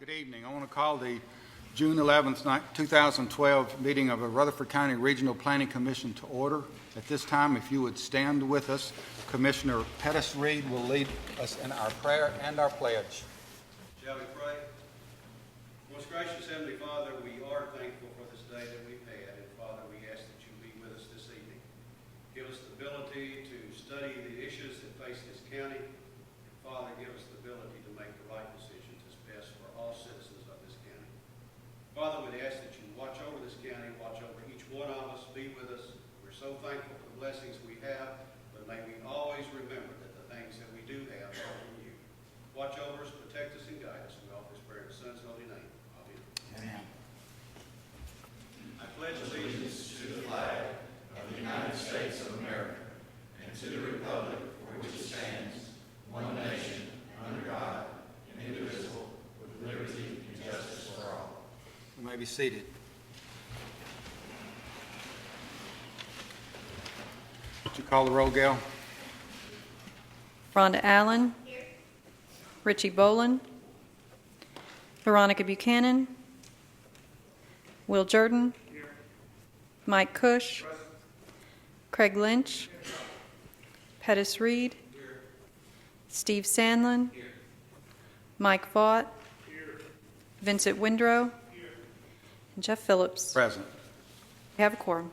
Good evening. I want to call the June 11th, 2012 meeting of the Rutherford County Regional Planning Commission to order. At this time, if you would stand with us, Commissioner Pettis Reed will lead us in our prayer and our pledge. Shall we pray? Most gracious Heavenly Father, we are thankful for this day that we've had, and Father, we ask that you be with us this evening. Give us the ability to study the issues that face this county. Father, give us the ability to make the right decisions as best for all citizens of this county. Father, we'd ask that you watch over this county, watch over each one of us, be with us. We're so thankful for the blessings we have, but may we always remember that the things that we do have are from you. Watch over us, protect us, and guide us. We offer this prayer in the Son's holy name. Amen. Amen. I pledge allegiance to the flag of the United States of America and to the republic for which it stands, one nation, under God, indivisible, with liberty and justice for all. You may be seated. Would you call the roll, Gail? Rhonda Allen. Here. Richie Boland. Veronica Buchanan. Will Jordan. Here. Mike Cush. Present. Craig Lynch. Here. Pettis Reed. Here. Steve Sandlin. Here. Mike Vaught. Here. Vincent Windrow. Here. And Jeff Phillips. Present. We have a quorum.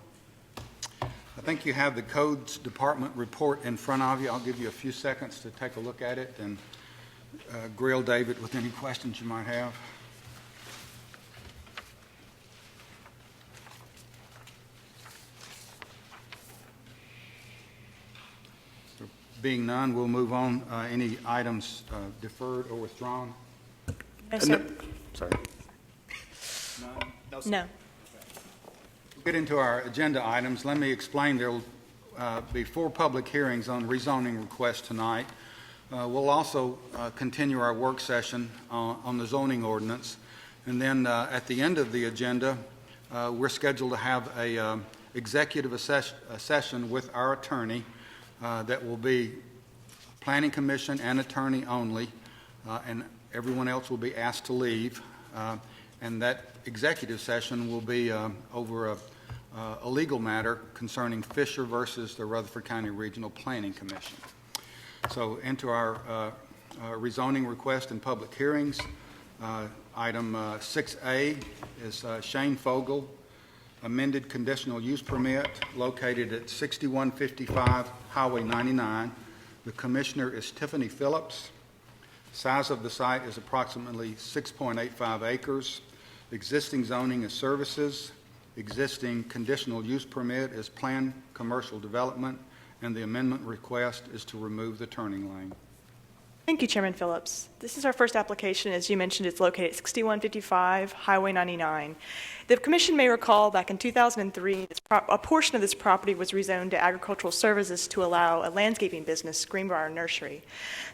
I think you have the Codes Department report in front of you. I'll give you a few seconds to take a look at it and grill David with any questions you might have. So, being none, we'll move on. Any items deferred or withdrawn? No, sir. Sorry. None? No. Sir. No. Get into our agenda items. Let me explain. There will be 4 public hearings on rezoning requests tonight. We'll also continue our work session on the zoning ordinance. And then at the end of the agenda, we're scheduled to have a executive session with our attorney that will be Planning Commission and attorney only, and everyone else will be asked to leave. And that executive session will be over a legal matter concerning Fisher versus the Rutherford County Regional Planning Commission. So into our rezoning request and public hearings. Item 6A is Shane Fogel, amended conditional use permit located at 6155 Highway 99. The commissioner is Tiffany Phillips. Size of the site is approximately 6.85 acres. Existing zoning is services. Existing conditional use permit is planned commercial development, and the amendment request is to remove the turning lane. Thank you, Chairman Phillips. This is our first application. As you mentioned, it's located at 6155 Highway 99. The Commission may recall back in 2003, a portion of this property was rezoned to agricultural services to allow a landscaping business, Greenbrier Nursery.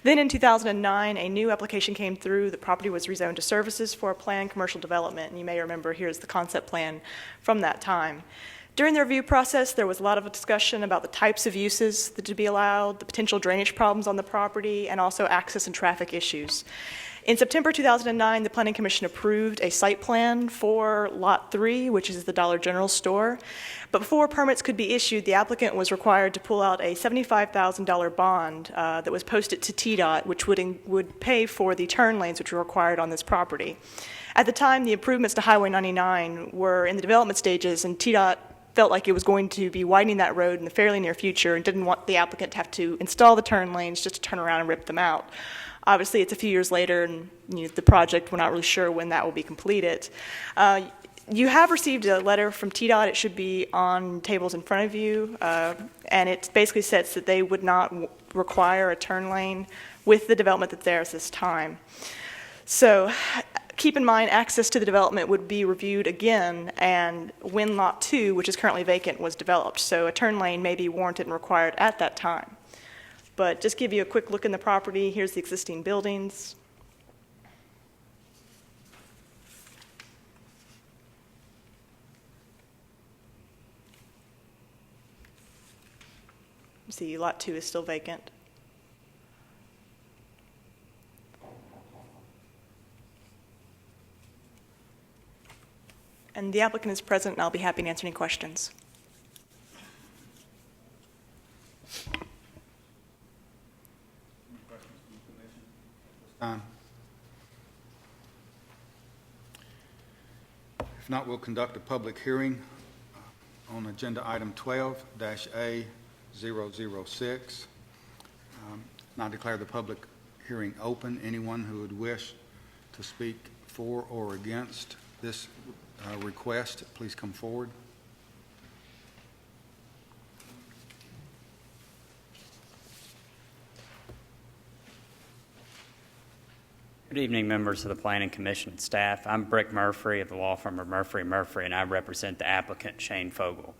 Then in 2009, a new application came through. The property was rezoned to services for a planned commercial development. And you may remember, here's the concept plan from that time. During the review process, there was a lot of discussion about the types of uses that to be allowed, the potential drainage problems on the property, and also access and traffic issues. In September 2009, the Planning Commission approved a site plan for Lot 3, which is the Dollar General store. But before permits could be issued, the applicant was required to pull out a $75,000 bond that was posted to TDOT, which would pay for the turn lanes which were required on this property. At the time, the improvements to Highway 99 were in the development stages, and TDOT felt like it was going to be widening that road in the fairly near future and didn't want the applicant to have to install the turn lanes just to turn around and rip them out. Obviously, it's a few years later, and the project, we're not really sure when that will be completed. You have received a letter from TDOT. It should be on tables in front of you, and it basically says that they would not require a turn lane with the development that's there at this time. So keep in mind, access to the development would be reviewed again, and when Lot 2, which is currently vacant, was developed. So a turn lane may be warranted and required at that time. But just give you a quick look in the property. Here's the existing buildings. You see, Lot 2 is still vacant. And the applicant is present, and I'll be happy to answer any questions. Time. If not, we'll conduct a public hearing on agenda item 12-A006. Now declare the public hearing open. Anyone who would wish to speak for or against this request, please come forward. Good evening, members of the Planning Commission and staff. I'm Brick Murphy of the law firm of Murphy & and I represent the applicant, Shane Fogel.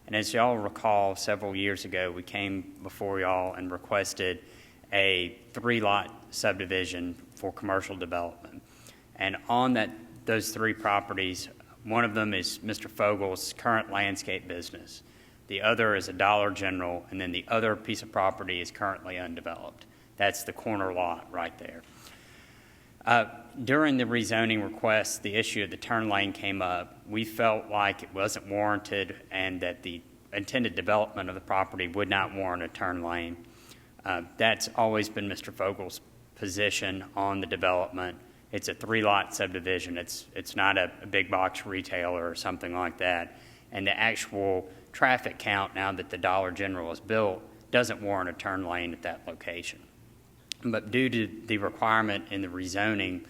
And as y'all recall, several years ago, we came before y'all and requested a 3-lot subdivision for commercial development. And on those 3 properties, one of them is Mr. Fogel's current landscape business. The other is a Dollar General, and then the other piece of property is currently undeveloped. That's the corner lot right there. During the rezoning request, the issue of the turn lane came up. We felt like it wasn't warranted and that the intended development of the property would not warrant a turn lane. That's always been Mr. Fogel's position on the development. It's a 3-lot subdivision. It's not a big box retailer or something like that. And the actual traffic count now that the Dollar General is built doesn't warrant a turn lane at that location. But due to the requirement in the rezoning,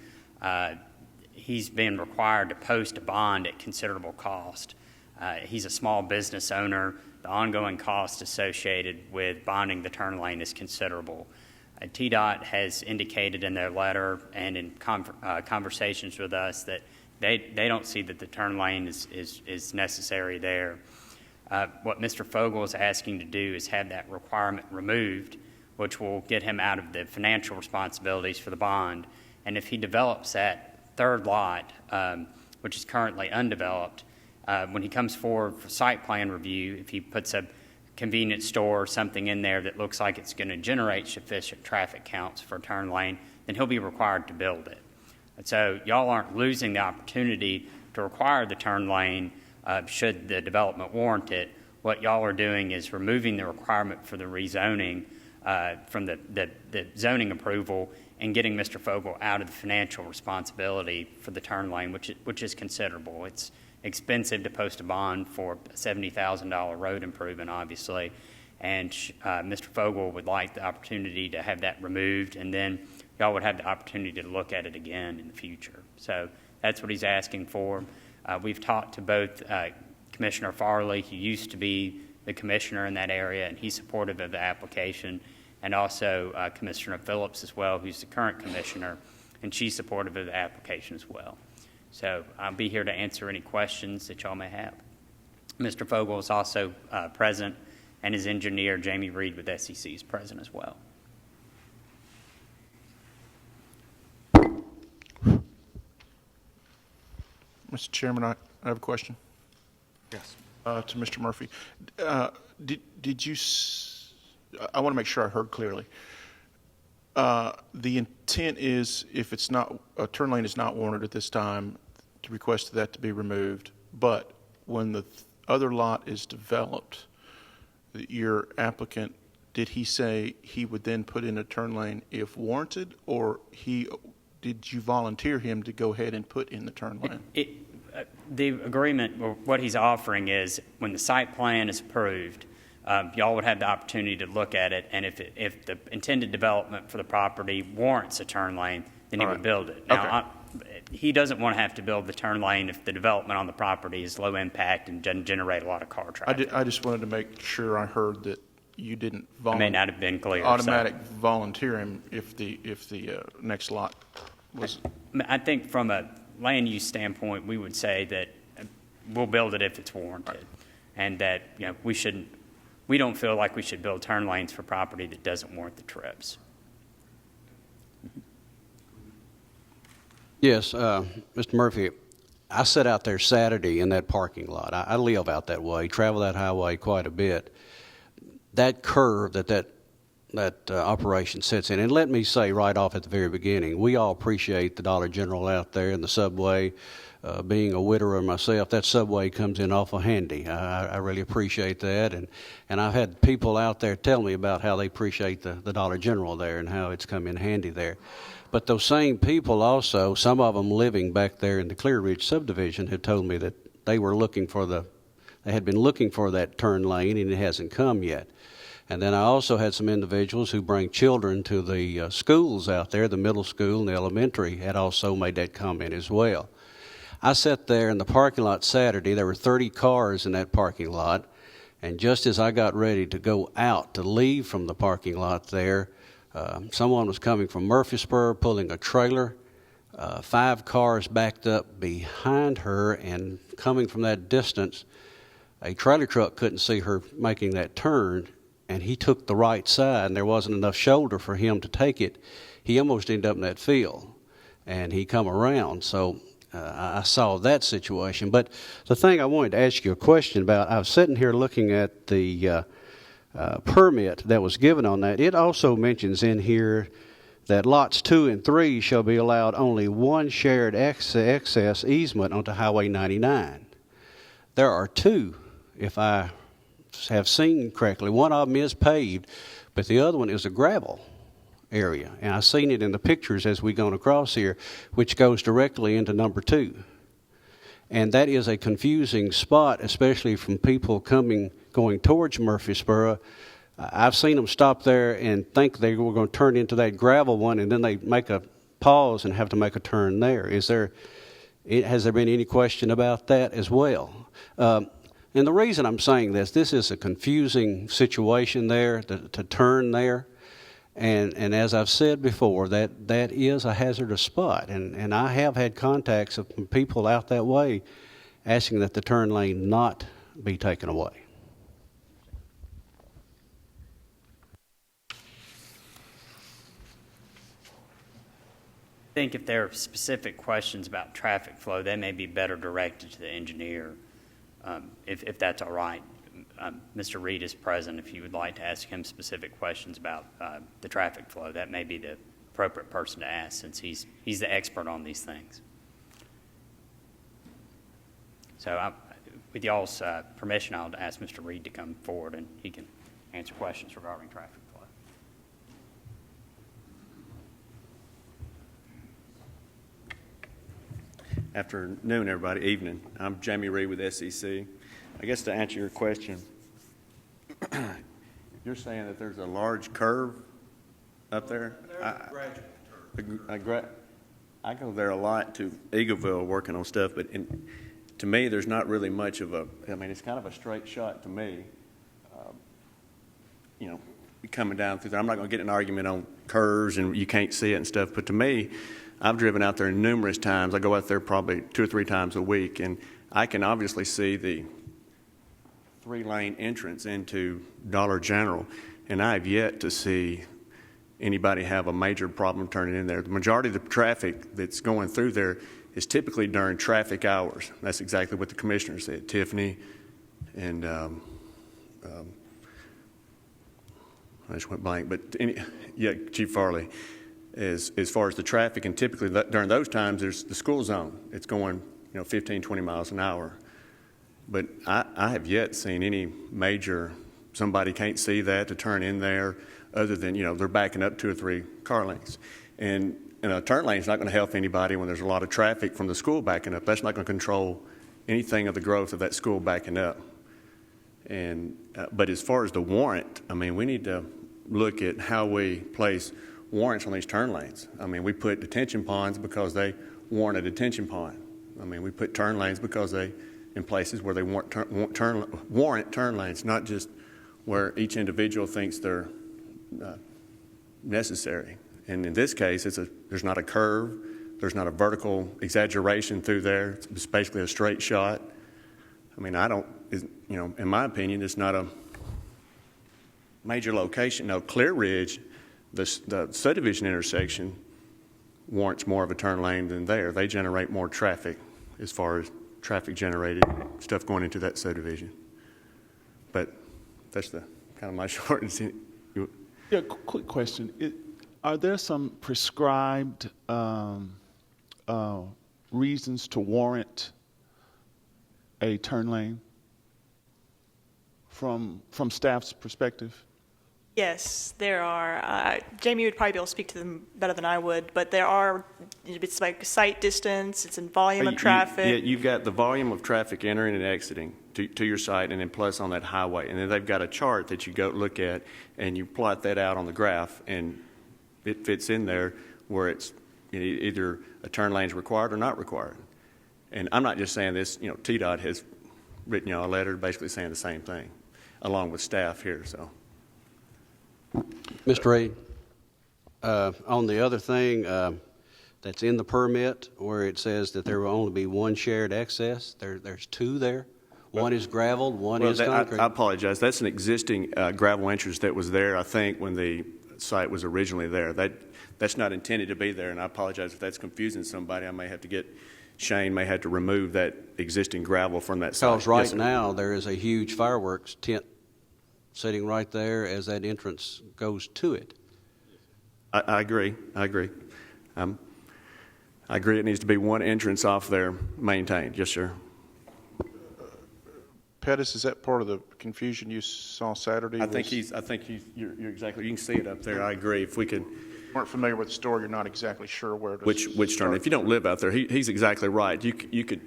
he's been required to post a bond at considerable cost. He's a small business owner. The ongoing cost associated with bonding the turn lane is considerable. TDOT has indicated in their letter and in conversations with us that they don't see that the turn lane is necessary there. What Mr. Fogel is asking to do is have that requirement removed, which will get him out of the financial responsibilities for the bond. And if he develops that 3rd lot, which is currently undeveloped, when he comes forward for site plan review, if he puts a convenience store or something in there that looks like it's going to generate sufficient traffic counts for a turn lane, then he'll be required to build it. And so y'all aren't losing the opportunity to require the turn lane should the development warrant it. What y'all are doing is removing the requirement for the rezoning from the zoning approval and getting Mr. Fogel out of the financial responsibility for the turn lane, which is considerable. It's expensive to post a bond for a $70,000 road improvement, obviously, and Mr. Fogel would like the opportunity to have that removed, and then y'all would have the opportunity to look at it again in the future. So that's what he's asking for. We've talked to both Commissioner Farley, who used to be the commissioner in that area, and he's supportive of the application, and also Commissioner Phillips as well, who's the current commissioner, and she's supportive of the application as well. So I'll be here to answer any questions that y'all may have. Mr. Fogel is also present, and his engineer, Jamie Reed with SEC, is present as well. Mr. Chairman, I have a question. Yes. To Mr. Murphy. Did you, I want to make sure I heard clearly. The intent is if it's not, a turn lane is not warranted at this time, to request that to be removed. But when the other lot is developed, your applicant, did he say he would then put in a turn lane if warranted, or did you volunteer him to go ahead and put in the turn lane? The agreement, or what he's offering is when the site plan is approved, y'all would have the opportunity to look at it, and if the intended development for the property warrants a turn lane, then he would build it. Now, he doesn't want to have to build the turn lane if the development on the property is low impact and doesn't generate a lot of car traffic. I just wanted to make sure I heard that you didn't I may not have been clear. automatic volunteer him if the next lot was. I think from a land use standpoint, we would say that we'll build it if it's warranted, and that we don't feel like we should build turn lanes for property that doesn't warrant the trips. Yes, Mr. Murphy, I sat out there Saturday in that parking lot. I live out that way, travel that highway quite a bit. That curve that operation sets in. And let me say right off at the very beginning, we all appreciate the Dollar General out there and the Subway. Being a widower myself, that Subway comes in awful handy. I really appreciate that. And I've had people out there tell me about how they appreciate the Dollar General there and how it's come in handy there. But those same people also, some of them living back there in the Clear Ridge subdivision, have told me that they had been looking for that turn lane and it hasn't come yet. And then I also had some individuals who bring children to the schools out there, the middle school and the elementary, had also made that comment as well. I sat there in the parking lot Saturday. There were 30 cars in that parking lot. And just as I got ready to go out to leave from the parking lot there, someone was coming from Murfreesboro pulling a trailer. 5 cars backed up behind her, and coming from that distance, a trailer truck couldn't see her making that turn, and he took the right side, and there wasn't enough shoulder for him to take it. He almost ended up in that field, and he come around. So I saw that situation. But the thing I wanted to ask you a question about, I was sitting here looking at the permit that was given on that. It also mentions in here that lots 2 and 3 shall be allowed only one shared access easement onto Highway 99. There are 2, if I have seen correctly. One of them is paved, but the other one is a gravel area. And I've seen it in the pictures as we've gone across here, which goes directly into number 2. And that is a confusing spot, especially from people going towards Murfreesboro. I've seen them stop there and think they were going to turn into that gravel one, and then they make a pause and have to make a turn there. Has there been any question about that as well? And the reason I'm saying this is a confusing situation there to turn there. And as I've said before, that is a hazardous spot. And I have had contacts of people out that way asking that the turn lane not be taken away. I think if there are specific questions about traffic flow, they may be better directed to the engineer, if that's all right. Mr. Reed is present. If you would like to ask him specific questions about the traffic flow, that may be the appropriate person to ask, since he's the expert on these things. So with y'all's permission, I'll ask Mr. Reed to come forward and he can answer questions regarding traffic flow. Afternoon, everybody. Evening. I'm Jamie Reed with SEC. I guess to answer your question, you're saying that there's a large curve up there? I go there a lot to Eagleville working on stuff, but to me, there's not really much of it's kind of a straight shot to me. Coming down through there. I'm not going to get in an argument on curves and you can't see it and stuff, but to me, I've driven out there numerous times. I go out there probably 2 or 3 times a week, and I can obviously see the 3-lane entrance into Dollar General, and I have yet to see anybody have a major problem turning in there. The majority of the traffic that's going through there is typically during traffic hours. That's exactly what the commissioner said. Tiffany and I just went blank, but Chief Farley. As far as the traffic, and typically during those times, there's the school zone. It's going 15, 20 miles an hour. But I have yet seen any major, somebody can't see that to turn in there, other than, they're backing up 2 or 3 car lanes. And a turn lane is not going to help anybody when there's a lot of traffic from the school backing up. That's not going to control anything of the growth of that school backing up. And but as far as the warrant, we need to look at how we place warrants on these turn lanes. We put detention ponds because they warrant a detention pond. We put turn lanes because they, in places where they warrant turn lanes, not just where each individual thinks they're necessary. And in this case, there's not a curve, there's not a vertical exaggeration through there. It's basically a straight shot. In my opinion, it's not a major location. Now, Clear Ridge, the subdivision intersection, warrants more of a turn lane than there. They generate more traffic as far as traffic generated stuff going into that subdivision. But that's the kind of my short. Yeah, quick question. Are there some prescribed reasons to warrant a turn lane from staff's perspective? Yes, there are. Jamie would probably be able to speak to them better than I would, but there are, it's like sight distance, it's in volume of traffic. Yeah, you've got the volume of traffic entering and exiting to your site, and then plus on that highway. And then they've got a chart that you go look at, and you plot that out on the graph, and it fits in there where it's either a turn lane is required or not required. And I'm not just saying this, TDOT has written you a letter basically saying the same thing, along with staff here, so. Mr. Reed, on the other thing that's in the permit where it says that there will only be one shared access, there's two there. One is gravel, one is concrete. I apologize. That's an existing gravel entrance that was there, I think, when the site was originally there. That's not intended to be there, and I apologize if that's confusing somebody. I may have to get, Shane may have to remove that existing gravel from that site. Because right now there is a huge fireworks tent sitting right there as that entrance goes to it. I agree. I agree it needs to be one entrance off there maintained. Yes, sir. Pettis, is that part of the confusion you saw Saturday? You're exactly, you can see it up there. I agree. If we could. Weren't familiar with the story, you're not exactly sure where to Which turn. If you don't live out there, he's exactly right. You could.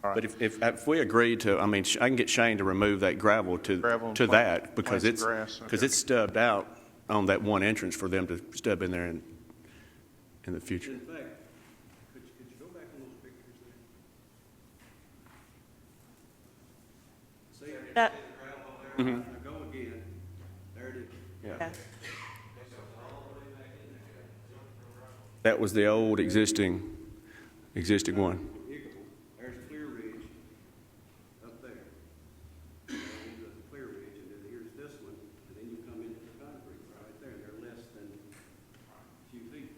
Right. But if we agree to, I can get Shane to remove that gravel to that because it's stubbed out on that one entrance for them to stub in there in the future. In fact, could you go back on those pictures there? See, That- the gravel over there? Now go again. There it is. Yeah. That was the old existing one. There's a clear ridge up there. There's a clear ridge, and then here's this one, and then you come into the concrete right there, and they're less than a few feet.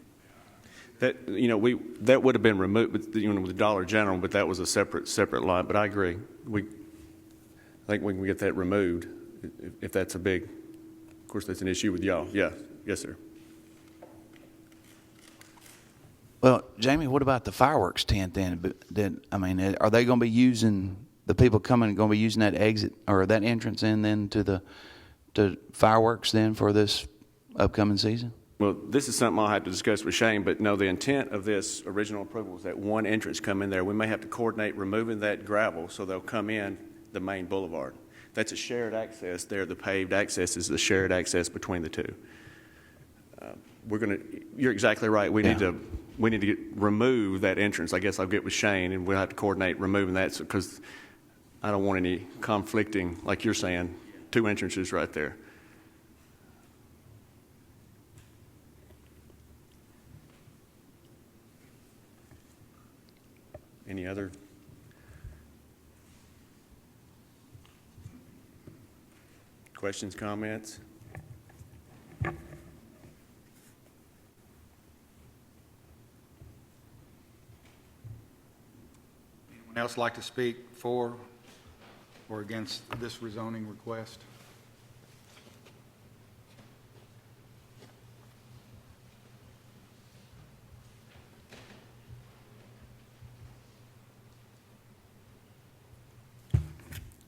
That would have been removed with the Dollar General, but that was a separate lot. But I agree. I think we can get that removed if that's a big. Of course, that's an issue with y'all. Yeah. Yes, sir. Well, Jamie, what about the fireworks tent then? Are they going to be using, the people coming going to be using that exit or that entrance in then to fireworks then for this upcoming season? Well, this is something I'll have to discuss with Shane, but no, the intent of this original approval is that one entrance come in there. We may have to coordinate removing that gravel so they'll come in the main boulevard. That's a shared access there. The paved access is the shared access between the two. You're exactly right. We need to remove that entrance. I guess I'll get with Shane and we'll have to coordinate removing that because I don't want any conflicting, like you're saying, two entrances right there. Any other? Questions, comments? Anyone else like to speak for or against this rezoning request?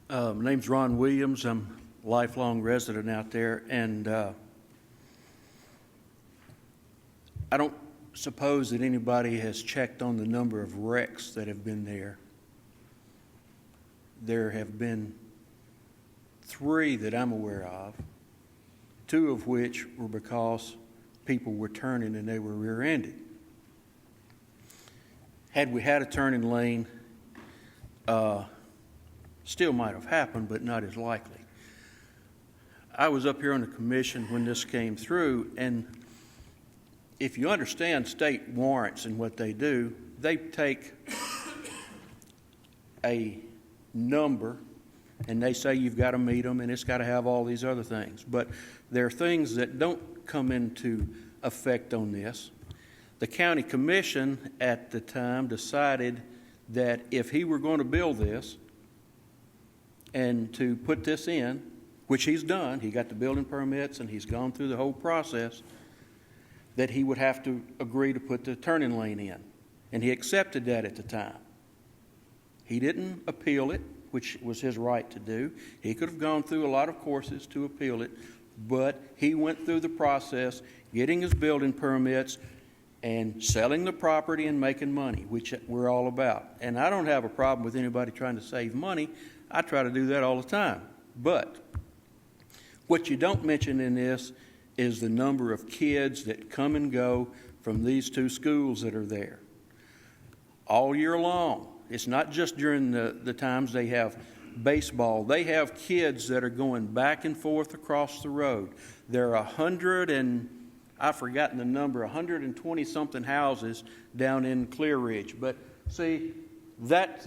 My name's Ron Williams. I'm a lifelong resident out there, and I don't suppose that anybody has checked on the number of wrecks that have been there. There have been 3 that I'm aware of, 2 of which were because people were turning and they were rear-ended. Had we had a turning lane, still might have happened, but not as likely. I was up here on the commission when this came through, and if you understand state warrants and what they do, they take a number and they say you've got to meet them and it's got to have all these other things. But there are things that don't come into effect on this. The county commission at the time decided that if he were going to build this and to put this in, which he's done, he got the building permits and he's gone through the whole process, that he would have to agree to put the turning lane in. And he accepted that at the time. He didn't appeal it, which was his right to do. He could have gone through a lot of courses to appeal it, but he went through the process, getting his building permits and selling the property and making money, which we're all about. And I don't have a problem with anybody trying to save money. I try to do that all the time. But what you don't mention in this is the number of kids that come and go from these two schools that are there all year long. It's not just during the times they have baseball. They have kids that are going back and forth across the road. There are 120-something houses down in Clear Ridge. But see, that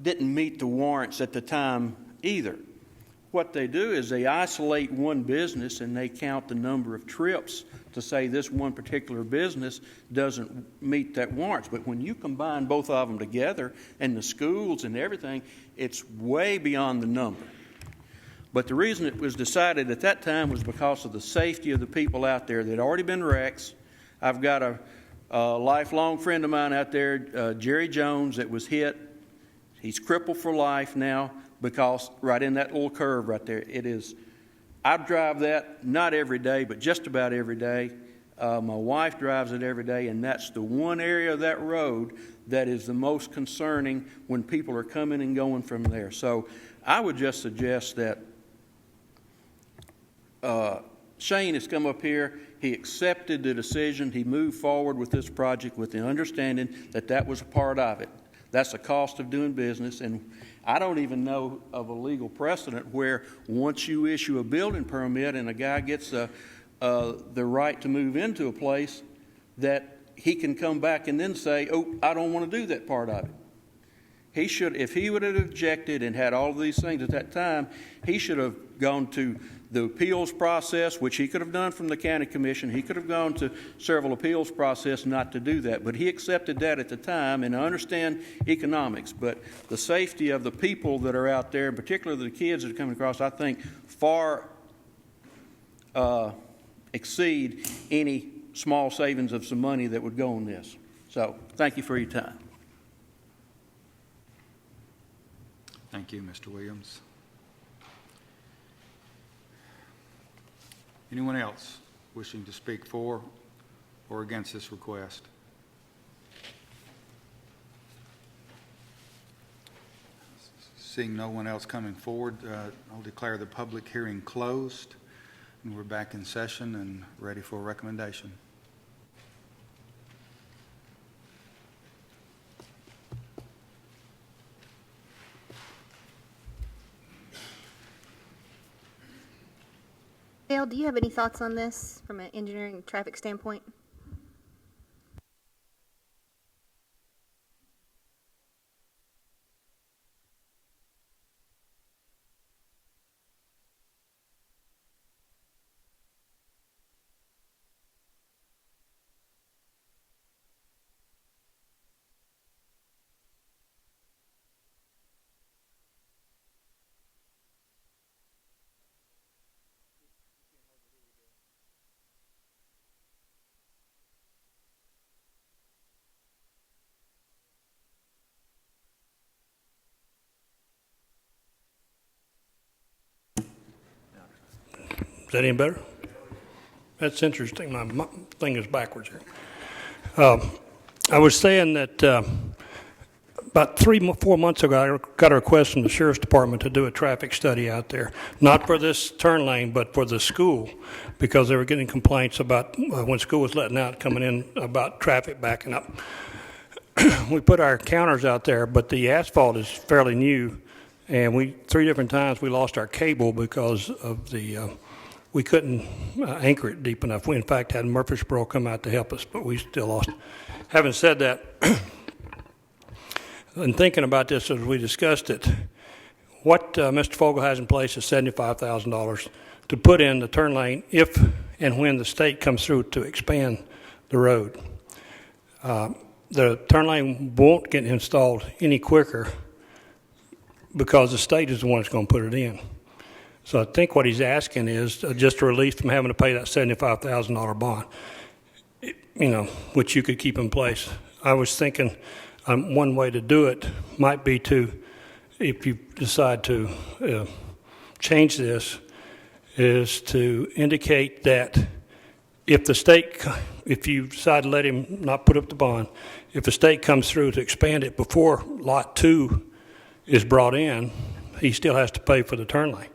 didn't meet the warrants at the time either. What they do is they isolate one business and they count the number of trips to say this one particular business doesn't meet that warrants. But when you combine both of them together and the schools and everything, it's way beyond the number. But the reason it was decided at that time was because of the safety of the people out there. There'd already been wrecks. I've got a lifelong friend of mine out there, Jerry Jones, that was hit. He's crippled for life now because right in that little curve right there, it is. I drive that not every day, but just about every day. My wife drives it every day, and that's the one area of that road that is the most concerning when people are coming and going from there. So I would just suggest that Shane has come up here. He accepted the decision. He moved forward with this project with the understanding that that was a part of it. That's the cost of doing business, and I don't even know of a legal precedent where once you issue a building permit and a guy gets the right to move into a place, that he can come back and then say, oh, I don't want to do that part of it. He should, if he would have objected and had all of these things at that time, he should have gone to the appeals process, which he could have done from the county commission. He could have gone to several appeals process not to do that. But he accepted that at the time, and I understand economics. But the safety of the people that are out there, and particularly the kids that are coming across, I think far exceed any small savings of some money that would go on this. So thank you for your time. Thank you, Mr. Williams. Anyone else wishing to speak for or against this request? Seeing no one else coming forward, I'll declare the public hearing closed, and we're back in session and ready for a recommendation. Dale, do you have any thoughts on this from an engineering traffic standpoint? Is that any better? That's interesting. My thing is backwards here. I was saying that about 3-4 months ago, I got a request from the Sheriff's Department to do a traffic study out there, not for this turn lane, but for the school, because they were getting complaints about when school was letting out, coming in, about traffic backing up. We put our counters out there, but the asphalt is fairly new, and 3 different times we lost our cable because of the we couldn't anchor it deep enough. We, in fact, had Murfreesboro come out to help us, but we still lost it. Having said that, in thinking about this as we discussed it, what Mr. Fogel has in place is $75,000 to put in the turn lane if and when the state comes through to expand the road. The turn lane won't get installed any quicker because the state is the one that's going to put it in. So I think what he's asking is just a relief from having to pay that $75,000 bond, which you could keep in place. I was thinking one way to do it might be to, if you decide to change this, is to indicate that if you decide to let him not put up the bond, if the state comes through to expand it before Lot 2 is brought in, he still has to pay for the turn lane.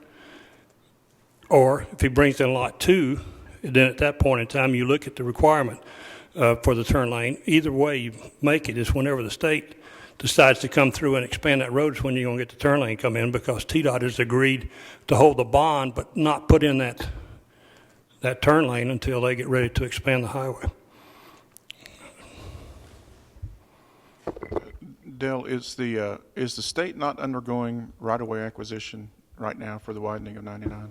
Or if he brings in Lot 2, then at that point in time, you look at the requirement for the turn lane. Either way you make it is whenever the state decides to come through and expand that road is when you're going to get the turn lane come in, because TDOT has agreed to hold the bond but not put in that turn lane until they get ready to expand the highway. Dale, is the state not undergoing right-of-way acquisition right now for the widening of 99?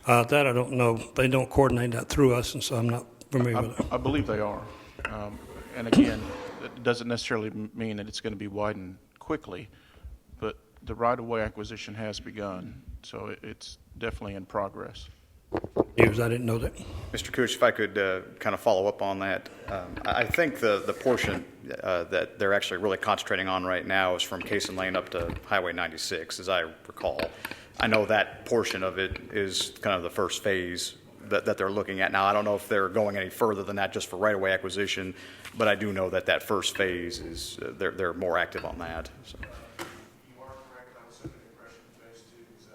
That I don't know. They don't coordinate that through us, and so I'm not familiar with it. I believe they are. And again, it doesn't necessarily mean that it's going to be widened quickly, but the right-of-way acquisition has begun, so it's definitely in progress. I didn't know that. Mr. Kush, if I could kind of follow up on that. I think the portion that they're actually really concentrating on right now is from Cason Lane up to Highway 96, as I recall. I know that portion of it is kind of the first phase that they're looking at now. I don't know if they're going any further than that just for right-of-way acquisition, but I do know that first phase is they're more active on that. So. You are correct. I was under the impression phase 2 was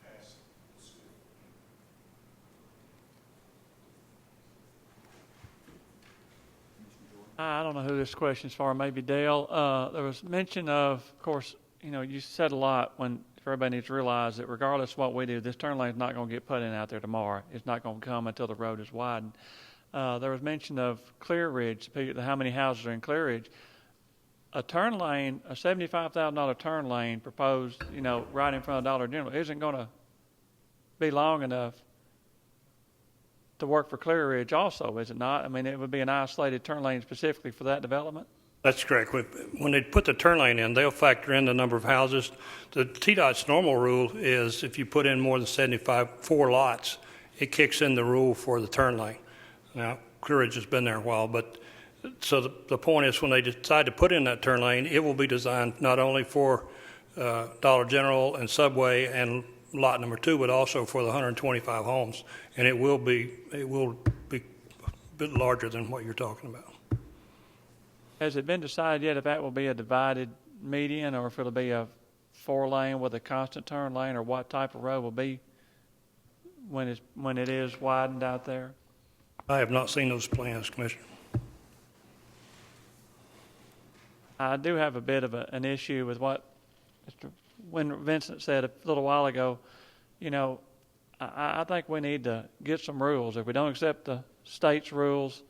past the school. I don't know who this question's for. Maybe Dale. There was mention of course, you said a lot when everybody needs to realize that regardless of what we do, this turn lane is not going to get put in out there tomorrow. It's not going to come until the road is widened. There was mention of Clear Ridge, how many houses are in Clear Ridge. A turn lane, a $75,000 turn lane proposed, right in front of Dollar General, isn't going to be long enough to work for Clear Ridge also, is it not? I mean, it would be an isolated turn lane specifically for that development? That's correct. When they put the turn lane in, they'll factor in the number of houses. The TDOT's normal rule is if you put in more than 4 lots, it kicks in the rule for the turn lane. Now, Clear Ridge has been there a while, but so the point is when they decide to put in that turn lane, it will be designed not only for Dollar General and Subway and lot number 2, but also for the 125 homes, and it will be a bit larger than what you're talking about. Has it been decided yet if that will be a divided median or if it'll be a 4-lane with a constant turn lane, or what type of road will be when it is widened out there? I have not seen those plans, Commissioner. I do have a bit of an issue with what when Vincent said a little while ago. I think we need to get some rules. If we don't accept the state's rules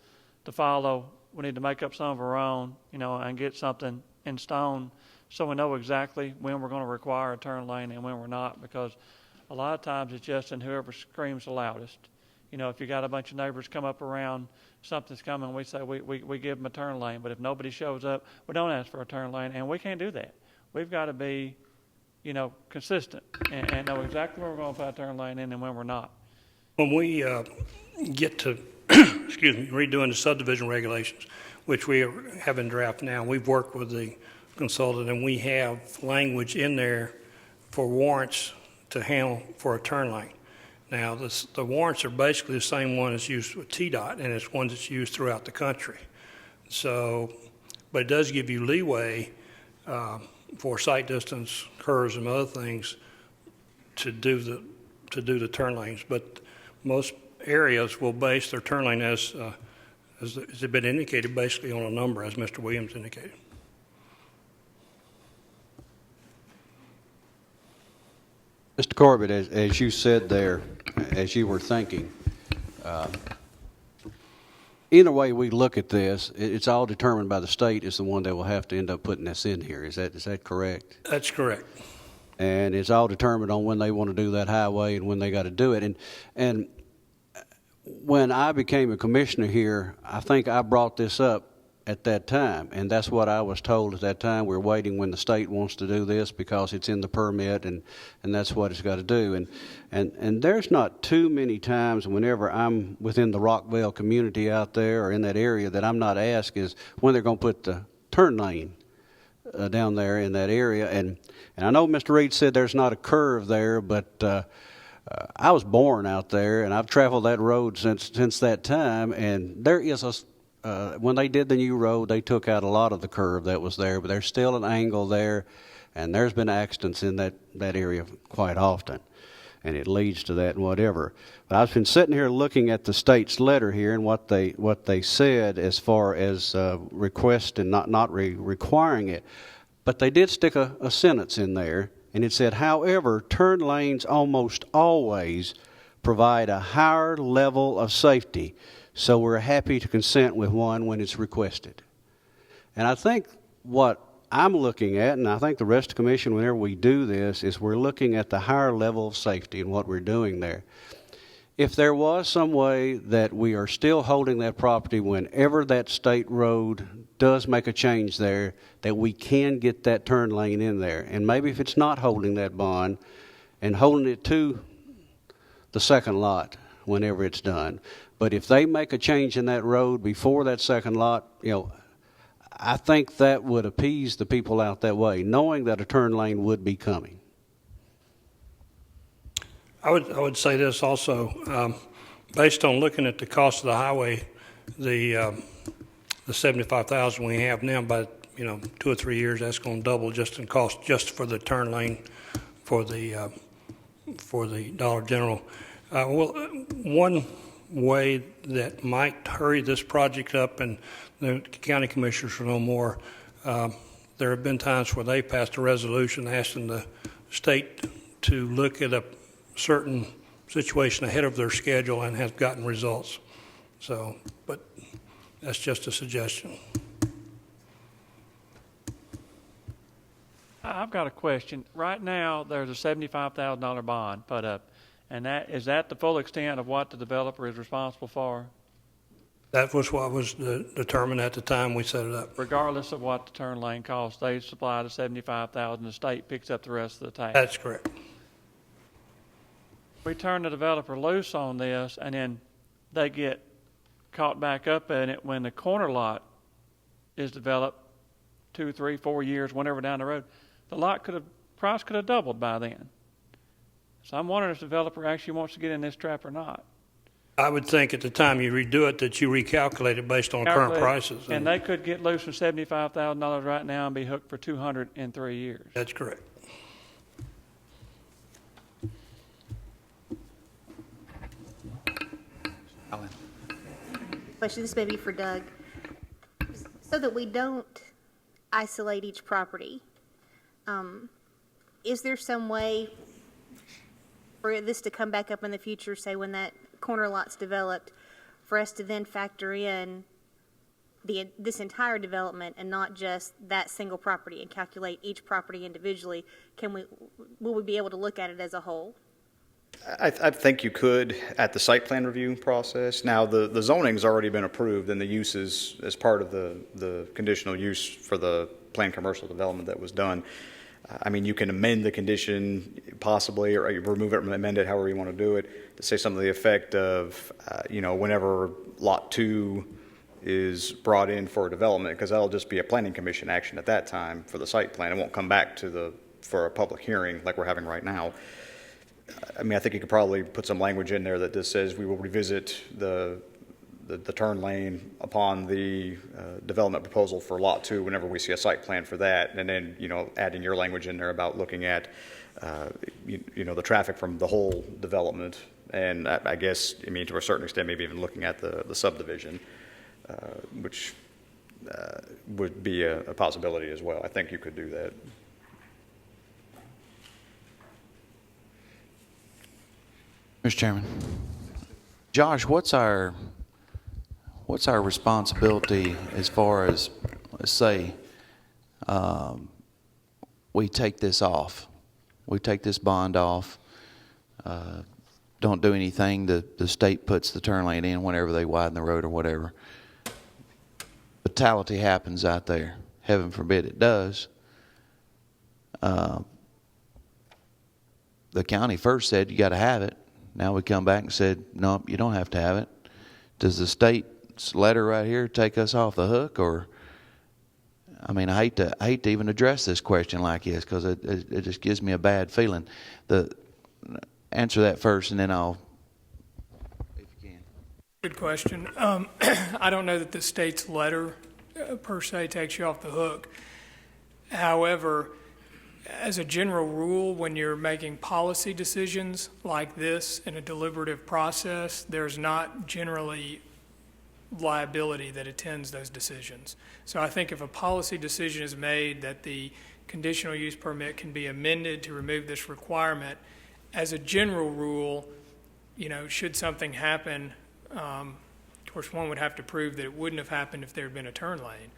to follow, we need to make up some of our own, and get something in stone so we know exactly when we're going to require a turn lane and when we're not, because a lot of times it's just in whoever screams the loudest. If you got a bunch of neighbors come up around, something's coming, we say we give them a turn lane, but if nobody shows up, we don't ask for a turn lane, and we can't do that. We've got to be, consistent and know exactly when we're going to put a turn lane in and when we're not. When we get to redoing the subdivision regulations, which we have in draft now, we've worked with the consultant, and we have language in there for warrants to handle for a turn lane. Now, the warrants are basically the same one as used with TDOT, and it's one that's used throughout the country. So, but it does give you leeway for sight distance, curves, and other things to do the turn lanes. But most areas will base their turn lane as has been indicated, basically on a number, as Mr. Williams indicated. Mr. Corbett, as you said there, as you were thinking, either way we look at this, it's all determined by the state is the one that will have to end up putting this in here. Is that correct? That's correct. And it's all determined on when they want to do that highway and when they got to do it. And when I became a commissioner here, I think I brought this up at that time, and that's what I was told at that time. We're waiting when the state wants to do this because it's in the permit, and that's what it's got to do. And there's not too many times whenever I'm within the Rockville community out there or in that area that I'm not asked is when they're going to put the turn lane down there in that area. And I know Mr. Reed said there's not a curve there, but I was born out there, and I've traveled that road since that time, and there is when they did the new road, they took out a lot of the curve that was there, but there's still an angle there, and there's been accidents in that area quite often, and it leads to that and whatever. But I've been sitting here looking at the state's letter here and what they said as far as request and not requiring it, but they did stick a sentence in there, and it said, however, turn lanes almost always provide a higher level of safety, so we're happy to consent with one when it's requested. And I think what I'm looking at, and I think the rest of the commission, whenever we do this, is we're looking at the higher level of safety and what we're doing there. If there was some way that we are still holding that property whenever that state road does make a change there, that we can get that turn lane in there. And maybe if it's not holding that bond and holding it to the second lot whenever it's done. But if they make a change in that road before that second lot, I think that would appease the people out that way, knowing that a turn lane would be coming. I would say this also, based on looking at the cost of the highway, the $75,000 we have now, by 2 or 3 years, that's going to double just in cost just for the turn lane for the Dollar General. One way that might hurry this project up, and the county commissioners will know more, there have been times where they passed a resolution asking the state to look at a certain situation ahead of their schedule and have gotten results. So, but that's just a suggestion. I've got a question. Right now, there's a $75,000 bond put up. And is that the full extent of what the developer is responsible for? That was what was determined at the time we set it up. Regardless of what the turn lane costs, they supply the $75,000, the state picks up the rest of the tab. That's correct. We turn the developer loose on this, and then they get caught back up in it when the corner lot is developed 2, 3, 4 years, whenever down the road. The price could have doubled by then. So I'm wondering if the developer actually wants to get in this trap or not. I would think at the time you redo it that you recalculate it based on current prices. And they could get loose from $75,000 right now and be hooked for 200 in 3 years. That's correct. Alan. Question, this may be for Doug. So that we don't isolate each property, is there some way for this to come back up in the future, say when that corner lot's developed, for us to then factor in this entire development and not just that single property and calculate each property individually? Will we be able to look at it as a whole? I think you could at the site plan review process. Now, the zoning's already been approved, and the uses as part of the conditional use for the planned commercial development that was done. I mean, you can amend the condition possibly, or you remove it and amend it however you want to do it, to say something to the effect of, whenever Lot 2 is brought in for development, because that'll just be a planning commission action at that time for the site plan. It won't come back for a public hearing like we're having right now. I mean, I think you could probably put some language in there that just says we will revisit the turn lane upon the development proposal for Lot 2 whenever we see a site plan for that, and then, adding your language in there about looking at, the traffic from the whole development, and I guess, to a certain extent, maybe even looking at the subdivision, which would be a possibility as well. I think you could do that. Mr. Chairman. Josh, what's our responsibility as far as, let's say, we take this off, we take this bond off, don't do anything, the state puts the turn lane in whenever they widen the road or whatever. fatality happens out there, heaven forbid it does, the county first said you got to have it. Now we come back and said, no, you don't have to have it. Does the state's letter right here take us off the hook? Or, I mean, I hate to even address this question like this because it just gives me a bad feeling. Answer that first, and then I'll, if you can. Good question. I don't know that the state's letter per se takes you off the hook. However, as a general rule, when you're making policy decisions like this in a deliberative process, there's not generally liability that attends those decisions. So I think if a policy decision is made that the conditional use permit can be amended to remove this requirement, as a general rule, should something happen, of course one would have to prove that it wouldn't have happened if there had been a turn lane.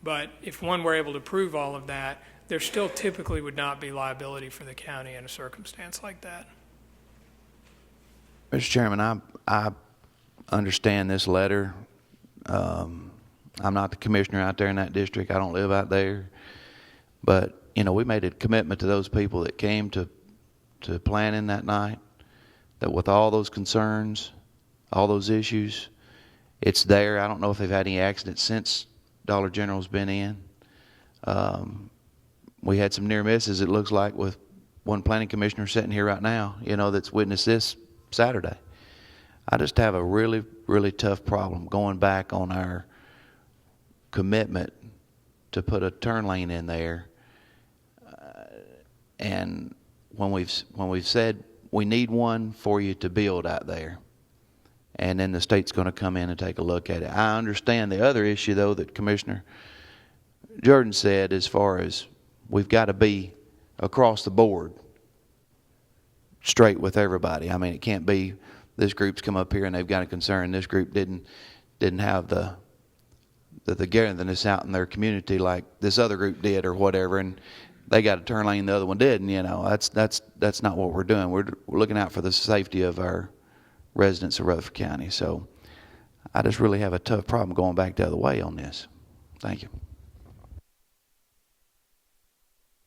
But if one were able to prove all of that, there still typically would not be liability for the county in a circumstance like that. Mr. Chairman, I understand this letter. I'm not the commissioner out there in that district. I don't live out there. But, we made a commitment to those people that came to planning that night, that with all those concerns, all those issues, it's there. I don't know if they've had any accidents since Dollar General's been in. We had some near misses, it looks like, with one planning commissioner sitting here right now, that's witnessed this Saturday. I just have a really, really tough problem going back on our commitment to put a turn lane in there. And when we've said we need one for you to build out there, and then the state's going to come in and take a look at it. I understand the other issue, though, that Commissioner Jordan said, as far as we've got to be across the board straight with everybody. I mean, it can't be this group's come up here and they've got a concern. This group didn't have the togetherness out in their community like this other group did or whatever, and they got a turn lane, the other one didn't. That's not what we're doing. We're looking out for the safety of our residents of Rutherford County. So I just really have a tough problem going back the other way on this. Thank you.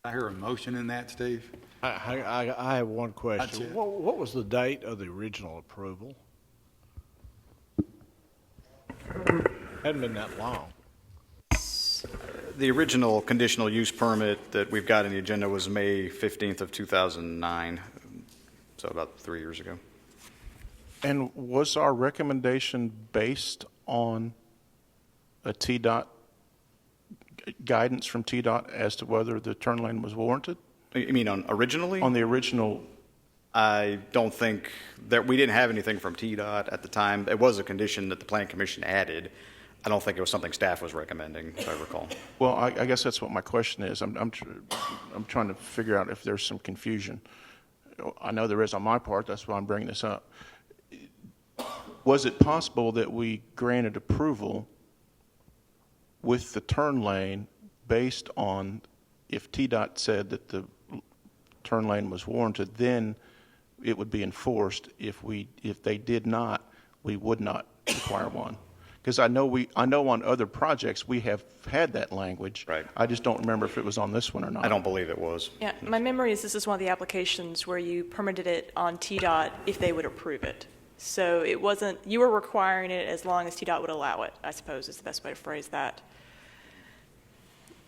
I hear a motion in that, Steve. I have one question. What was the date of the original approval? Hadn't been that long. The original conditional use permit that we've got in the agenda was May 15th of 2009, so about 3 years ago. And was our recommendation based on a TDOT guidance from TDOT as to whether the turn lane was warranted? You mean originally? On the original. I don't think that we didn't have anything from TDOT at the time. It was a condition that the Planning Commission added. I don't think it was something staff was recommending, if I recall. Well, I guess that's what my question is. I'm trying to figure out if there's some confusion. I know there is on my part. That's why I'm bringing this up. Was it possible that we granted approval with the turn lane based on if TDOT said that the turn lane was warranted, then it would be enforced. If they did not, we would not require one. Because I know on other projects we have had that language. Right. I just don't remember if it was on this one or not. I don't believe it was. Yeah, my memory is this is one of the applications where you permitted it on TDOT if they would approve it. So it wasn't, you were requiring it as long as TDOT would allow it, I suppose is the best way to phrase that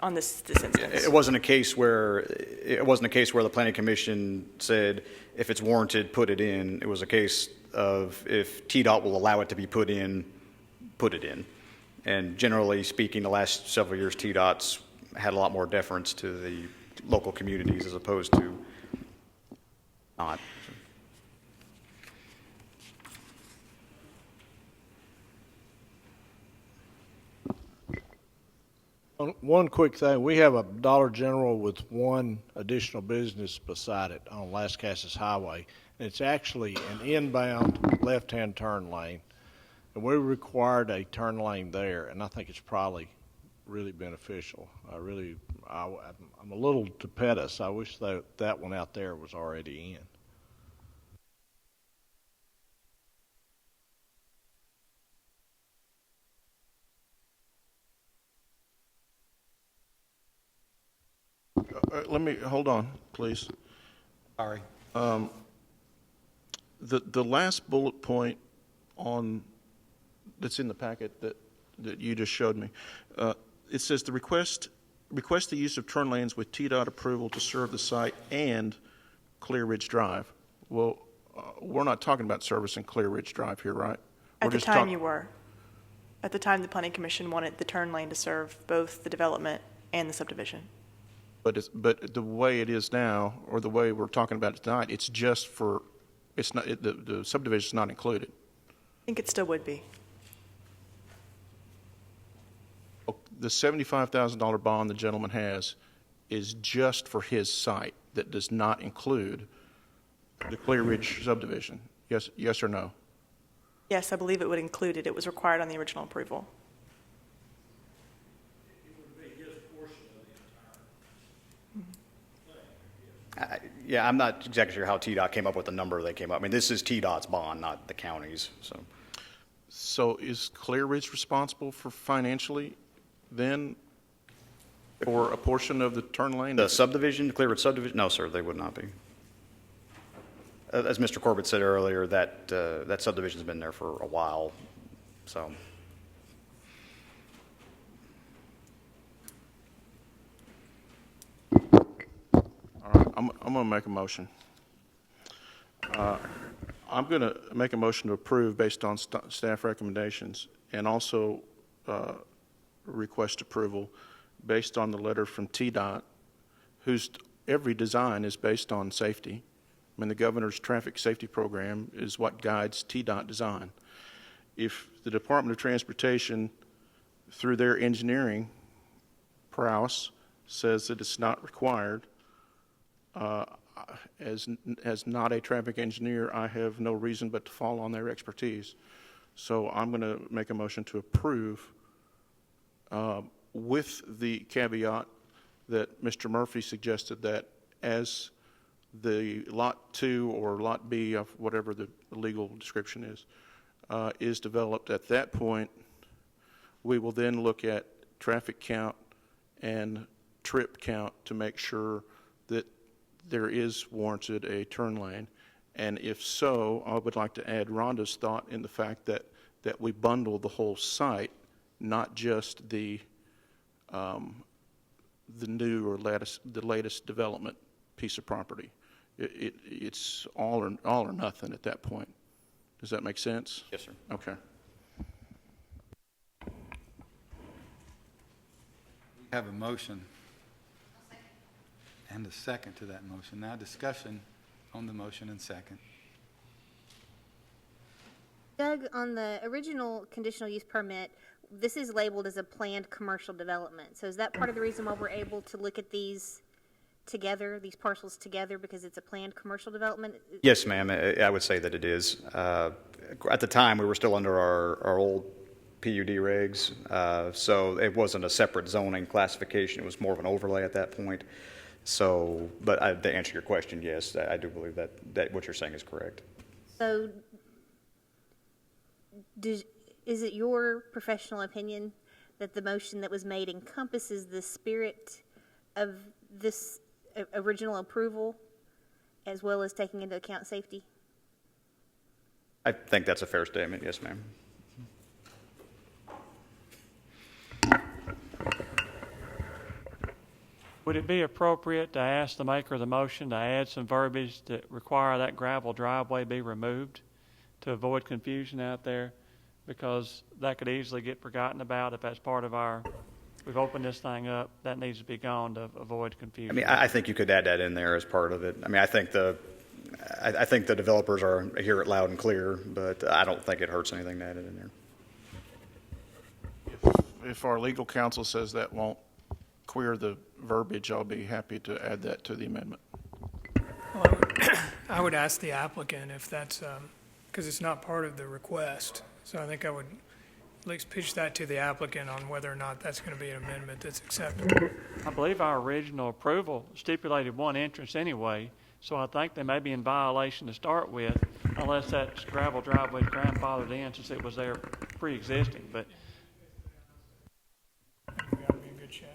on this instance. It wasn't a case where the Planning Commission said if it's warranted, put it in. It was a case of if TDOT will allow it to be put in, put it in. And generally speaking, the last several years, TDOT's had a lot more deference to the local communities as opposed to not. One quick thing. We have a Dollar General with one additional business beside it on Lascassas Highway. And it's actually an inbound left-hand turn lane. And we required a turn lane there, and I think it's probably really beneficial. I'm a little tepidous. I wish that one out there was already in. Let me, hold on, please. Sorry. The last bullet point that's in the packet that you just showed me, it says the request the use of turn lanes with TDOT approval to serve the site and Clear Ridge Drive. Well, we're not talking about servicing Clear Ridge Drive here, right? At the time you were. At the time, the Planning Commission wanted the turn lane to serve both the development and the subdivision. But the way it is now, or the way we're talking about it tonight, it's just for, it's not, the subdivision is not included. I think it still would be. The $75,000 bond the gentleman has is just for his site. That does not include the Clear Ridge subdivision. Yes or no? Yes, I believe it would include it. It was required on the original approval. Yeah, I'm not exactly sure how TDOT came up with the number they came up. I mean, this is TDOT's bond, not the county's. So is Clear Ridge responsible for financially then for a portion of the turn lane? The subdivision, Clear Ridge subdivision? No, sir, they would not be. As Mr. Corbett said earlier, that subdivision's been there for a while, so. All right, I'm going to make a motion. I'm going to make a motion to approve based on staff recommendations and also request approval based on the letter from TDOT, whose every design is based on safety. I mean, the governor's traffic safety program is what guides TDOT design. If the Department of Transportation, through their engineering prowess, says that it's not required, as not a traffic engineer, I have no reason but to fall on their expertise. So I'm going to make a motion to approve with the caveat that Mr. Murphy suggested that as the Lot 2 or Lot B of whatever the legal description is developed, at that point, we will then look at traffic count and trip count to make sure that there is warranted a turn lane. And if so, I would like to add Rhonda's thought in the fact that we bundle the whole site, not just the new or the latest development piece of property. It's all or nothing at that point. Does that make sense? Yes, sir. Okay. We have a motion and a second to that motion. Now discussion on the motion and second. Doug, on the original conditional use permit, this is labeled as a planned commercial development. So is that part of the reason why we're able to look at these together, these parcels together, because it's a planned commercial development? Yes, ma'am, I would say that it is. At the time, we were still under our old PUD regs, so it wasn't a separate zoning classification. It was more of an overlay at that point. So, but to answer your question, yes, I do believe that what you're saying is correct. So is it your professional opinion that the motion that was made encompasses the spirit of this original approval as well as taking into account safety? I think that's a fair statement, yes, ma'am. Would it be appropriate to ask the maker of the motion to add some verbiage that require that gravel driveway be removed to avoid confusion out there? Because that could easily get forgotten about if that's part of we've opened this thing up, that needs to be gone to avoid confusion. I mean, I think you could add that in there as part of it. I mean, I think the developers hear it loud and clear, but I don't think it hurts anything to add it in there. If our legal counsel says that won't queer the verbiage, I'll be happy to add that to the amendment. Well, I would ask the applicant if that's, because it's not part of the request. So I think I would at least pitch that to the applicant on whether or not that's going to be an amendment that's acceptable. I believe our original approval stipulated one entrance anyway, so I think they may be in violation to start with, unless that gravel driveway is grandfathered in since it was there pre-existing. But We've got to be in good shape.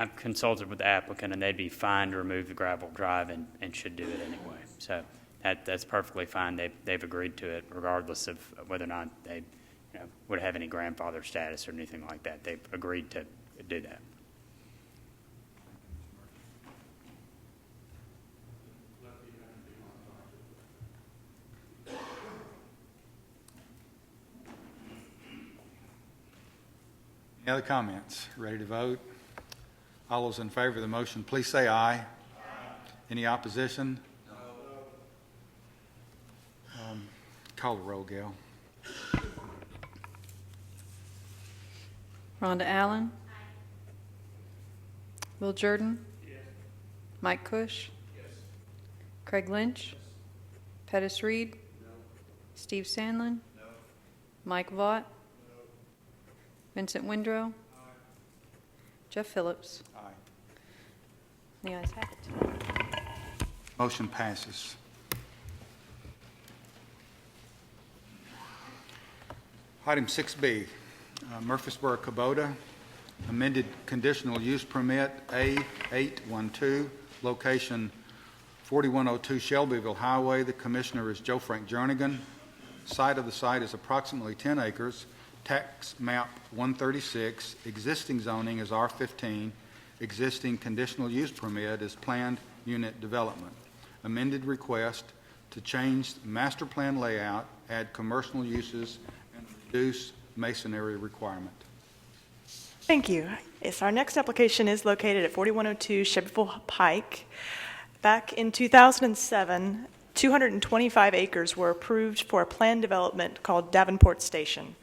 I've consulted with the applicant, and they'd be fine to remove the gravel drive and should do it anyway. So that's perfectly fine. They've agreed to it regardless of whether or not they would have any grandfather status or anything like that. They've agreed to do that. Any other comments? Ready to vote? All those in favor of the motion, please say aye. Aye. Any opposition? No. Call the roll, Gail. Rhonda Allen. Will Jordan. Yes. Mike Cush. Yes. Craig Lynch. Pettis Reed. No. Steve Sandlin. No. Mike Vaught. No. Vincent Windrow. Aye. Jeff Phillips. Aye. The ayes have it. Motion passes. Item 6B, Murfreesboro Kubota, amended conditional use permit A812, location 4102 Shelbyville Highway. The commissioner is Joe Frank Jernigan. Site of the site is approximately 10 acres. Tax map 136. Existing zoning is R15. Existing conditional use permit is planned unit development. Amended request to change master plan layout, add commercial uses, and reduce masonry requirement. Thank you. Yes, our next application is located at 4102 Shelbyville Pike. Back in 2007, 225 acres were approved for a planned development called Davenport Station.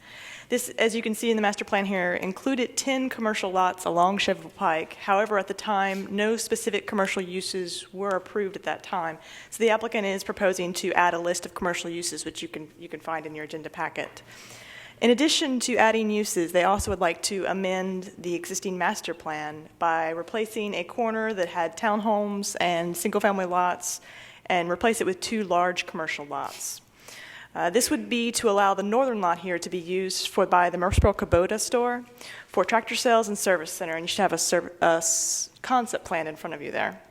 This, as you can see in the master plan here, included 10 commercial lots along Shelbyville Pike. However, at the time, no specific commercial uses were approved at that time. So the applicant is proposing to add a list of commercial uses, which you can find in your agenda packet. In addition to adding uses, they also would like to amend the existing master plan by replacing a corner that had townhomes and single-family lots and replace it with 2 large commercial lots. This would be to allow the northern lot here to be used by the Murfreesboro Kubota store for tractor sales and service center, and you should have a concept plan in front of you there.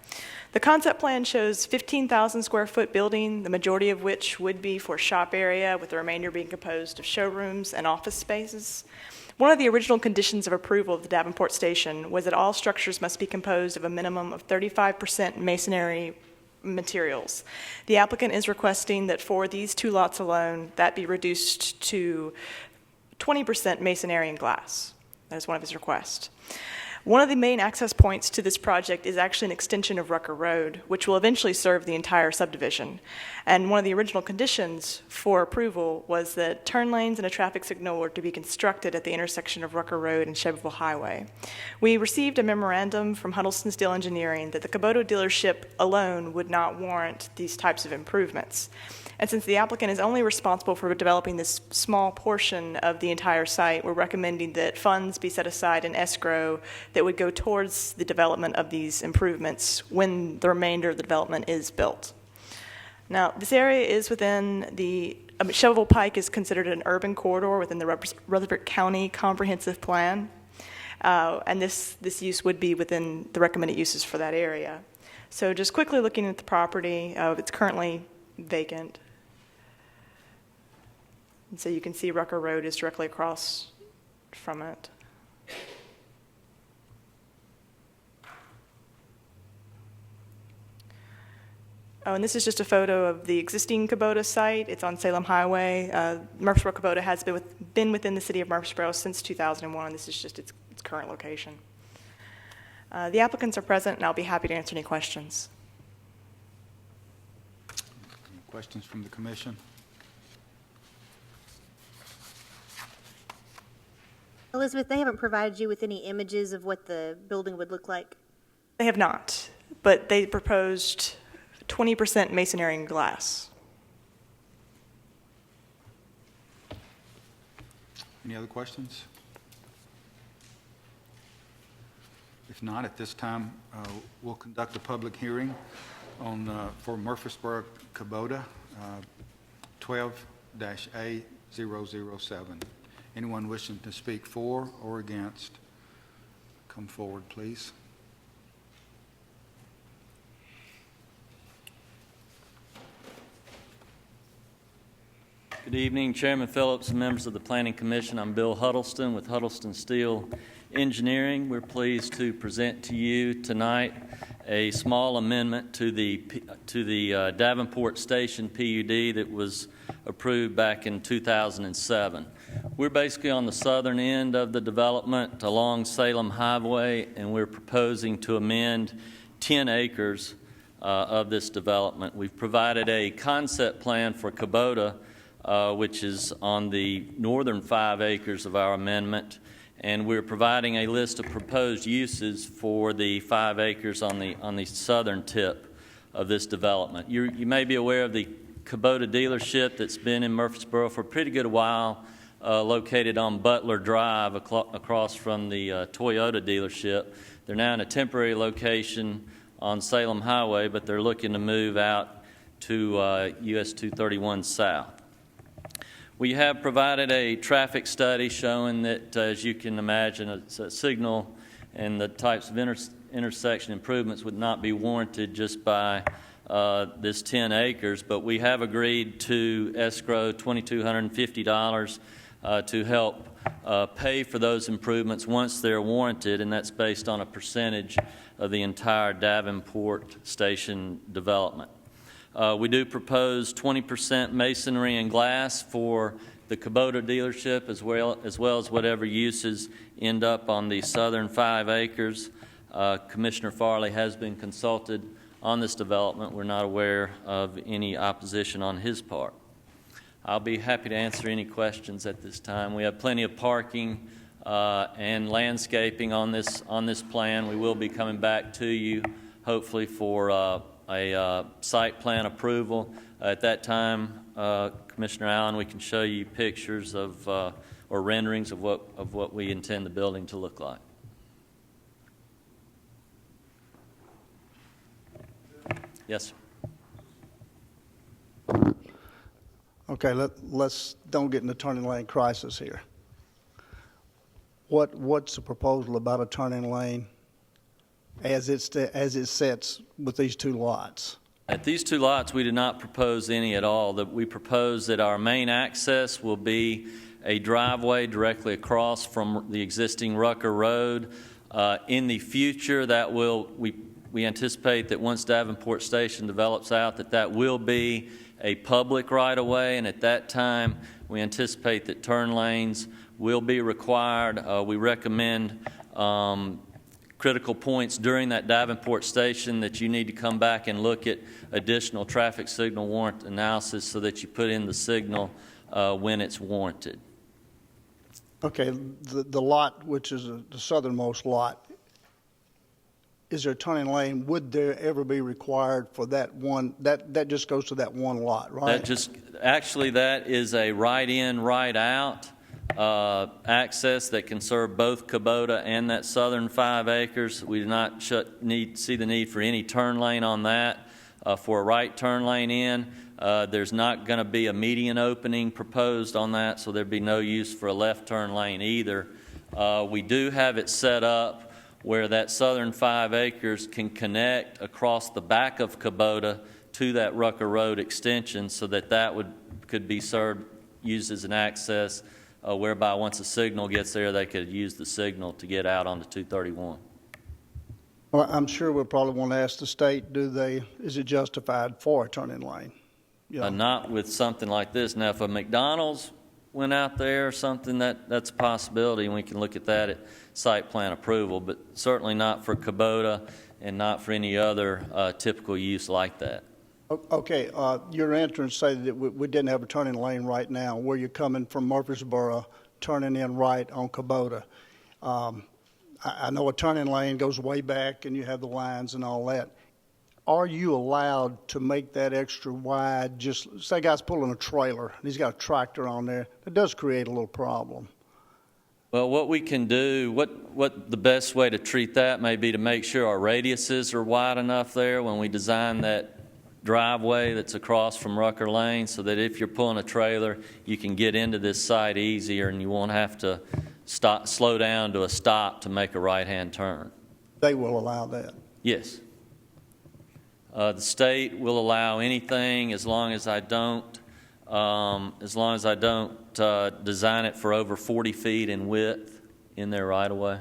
The concept plan shows 15,000 square foot building, the majority of which would be for shop area, with the remainder being composed of showrooms and office spaces. One of the original conditions of approval of the Davenport Station was that all structures must be composed of a minimum of 35% masonry materials. The applicant is requesting that for these 2 lots alone, that be reduced to 20% masonry and glass. That is one of his requests. One of the main access points to this project is actually an extension of Rucker Road, which will eventually serve the entire subdivision. And one of the original conditions for approval was that turn lanes and a traffic signal were to be constructed at the intersection of Rucker Road and Shelbyville Highway. We received a memorandum from Huddleston Steel Engineering that the Kubota dealership alone would not warrant these types of improvements. And since the applicant is only responsible for developing this small portion of the entire site, we're recommending that funds be set aside in escrow that would go towards the development of these improvements when the remainder of the development is built. Now, this area is within the Shelbyville Pike is considered an urban corridor within the Rutherford County Comprehensive Plan, and this use would be within the recommended uses for that area. So just quickly looking at the property, it's currently vacant. And so you can see Rucker Road is directly across from it. Oh, and this is just a photo of the existing Kubota site. It's on Salem Highway. Murfreesboro Kubota has been within the city of Murfreesboro since 2001. This is just its current location. The applicants are present, and I'll be happy to answer any questions. Any questions from the commission? Elizabeth, they haven't provided you with any images of what the building would look like? They have not, but they proposed 20% masonry and glass. Any other questions? If not, at this time, we'll conduct a public hearing for Murfreesboro Kubota 12-A007. Anyone wishing to speak for or against, come forward, please. Good evening, Chairman Phillips and members of the Planning Commission. I'm Bill Huddleston with Huddleston Steel Engineering. We're pleased to present to you tonight a small amendment to the Davenport Station PUD that was approved back in 2007. We're basically on the southern end of the development along Salem Highway, and we're proposing to amend 10 acres of this development. We've provided a concept plan for Kubota, which is on the northern 5 acres of our amendment, and we're providing a list of proposed uses for the 5 acres on the southern tip of this development. You may be aware of the Kubota dealership that's been in Murfreesboro for a pretty good while, located on Butler Drive across from the Toyota dealership. They're now in a temporary location on Salem Highway, but they're looking to move out to US 231 South. We have provided a traffic study showing that, as you can imagine, a signal and the types of intersection improvements would not be warranted just by this 10 acres, but we have agreed to escrow $2,250 to help pay for those improvements once they're warranted, and that's based on a percentage of the entire Davenport Station development. We do propose 20% masonry and glass for the Kubota dealership as well as whatever uses end up on the southern 5 acres. Commissioner Farley has been consulted on this development. We're not aware of any opposition on his part. I'll be happy to answer any questions at this time. We have plenty of parking and landscaping on this plan. We will be coming back to you hopefully for a site plan approval. At that time, Commissioner Allen, we can show you pictures of or renderings of what we intend the building to look like. Yes, sir. Okay, let's don't get in the turning lane crisis here. What's the proposal about a turning lane as it sets with these 2 lots? At these 2 lots, we did not propose any at all. We propose that our main access will be a driveway directly across from the existing Rucker Road. In the future, that we anticipate that once Davenport Station develops out, that will be a public right-of-way, and at that time, we anticipate that turn lanes will be required. We recommend critical points during that Davenport Station that you need to come back and look at additional traffic signal warrant analysis so that you put in the signal when it's warranted. Okay, the lot, which is the southernmost lot, is there a turning lane? Would there ever be required for that one? That just goes to that one lot, right? That is a right-in, right-out access that can serve both Kubota and that southern 5 acres. We do not see the need for any turn lane on that. For a right turn lane in, there's not going to be a median opening proposed on that, so there'd be no use for a left turn lane either. We do have it set up where that southern 5 acres can connect across the back of Kubota to that Rucker Road extension so that could be used as an access whereby once a signal gets there, they could use the signal to get out onto 231. Well, I'm sure we'll probably want to ask the state, is it justified for a turning lane? Not with something like this. Now, if a McDonald's went out there or something, that's a possibility, and we can look at that at site plan approval, but certainly not for Kubota and not for any other typical use like that. Okay, your entrance say that we didn't have a turning lane right now where you're coming from Murfreesboro, turning in right on Kubota. I know a turning lane goes way back and you have the lines and all that. Are you allowed to make that extra wide? Just say a guy's pulling a trailer and he's got a tractor on there. It does create a little problem. Well, what we can do, what the best way to treat that may be to make sure our radiuses are wide enough there when we design that driveway that's across from Rucker Lane so that if you're pulling a trailer, you can get into this site easier and you won't have to slow down to a stop to make a right-hand turn. They will allow that? Yes. The state will allow anything as long as I don't as long as I don't design it for over 40 feet in width in their right-of-way.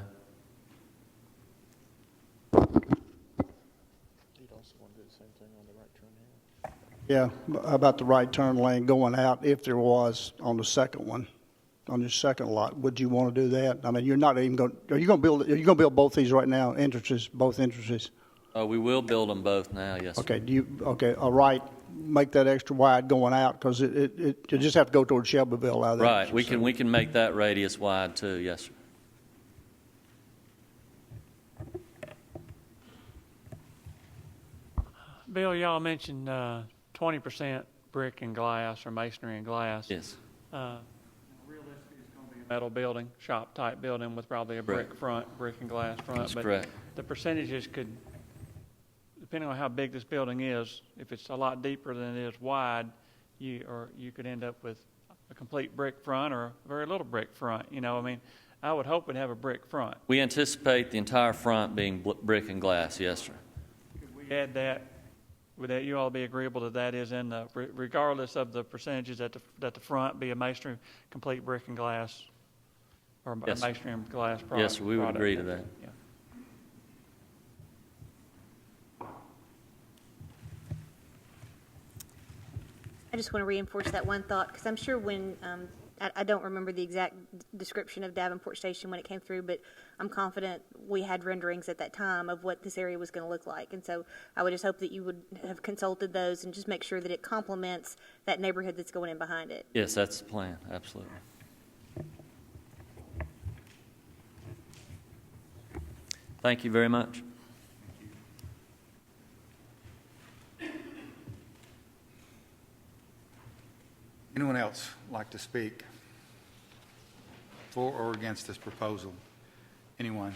Yeah, about the right turn lane going out, if there was on the second one, on your second lot, would you want to do that? I mean, you're not even going, are you going to build both these right now, entrances, both entrances? We will build them both now, yes, sir. Okay, all right, make that extra wide going out, because you just have to go toward Shelbyville out of there. Right, we can make that radius wide too, yes, sir. Bill, y'all mentioned 20% brick and glass or masonry and glass. Yes. Realistically, it's going to be a metal building, shop-type building with probably a brick front, brick and glass front. That's but correct. The percentages could, depending on how big this building is, if it's a lot deeper than it is wide, you could end up with a complete brick front or a very little brick front. You know, I mean, I would hope we'd have a brick front. We anticipate the entire front being brick and glass, yes, sir. Could we add that? Would that you all be agreeable that that is in the, regardless of the percentages, that the front be a masonry, complete brick and glass, or Yes, a masonry and glass product? Yes, we would agree to that. Yeah. I just want to reinforce that one thought, because I'm sure when, I don't remember the exact description of Davenport Station when it came through, but I'm confident we had renderings at that time of what this area was going to look like. And so I would just hope that you would have consulted those and just make sure that it complements that neighborhood that's going in behind it. Yes, that's the plan, absolutely. Thank you very much. Anyone else like to speak for or against this proposal? Anyone?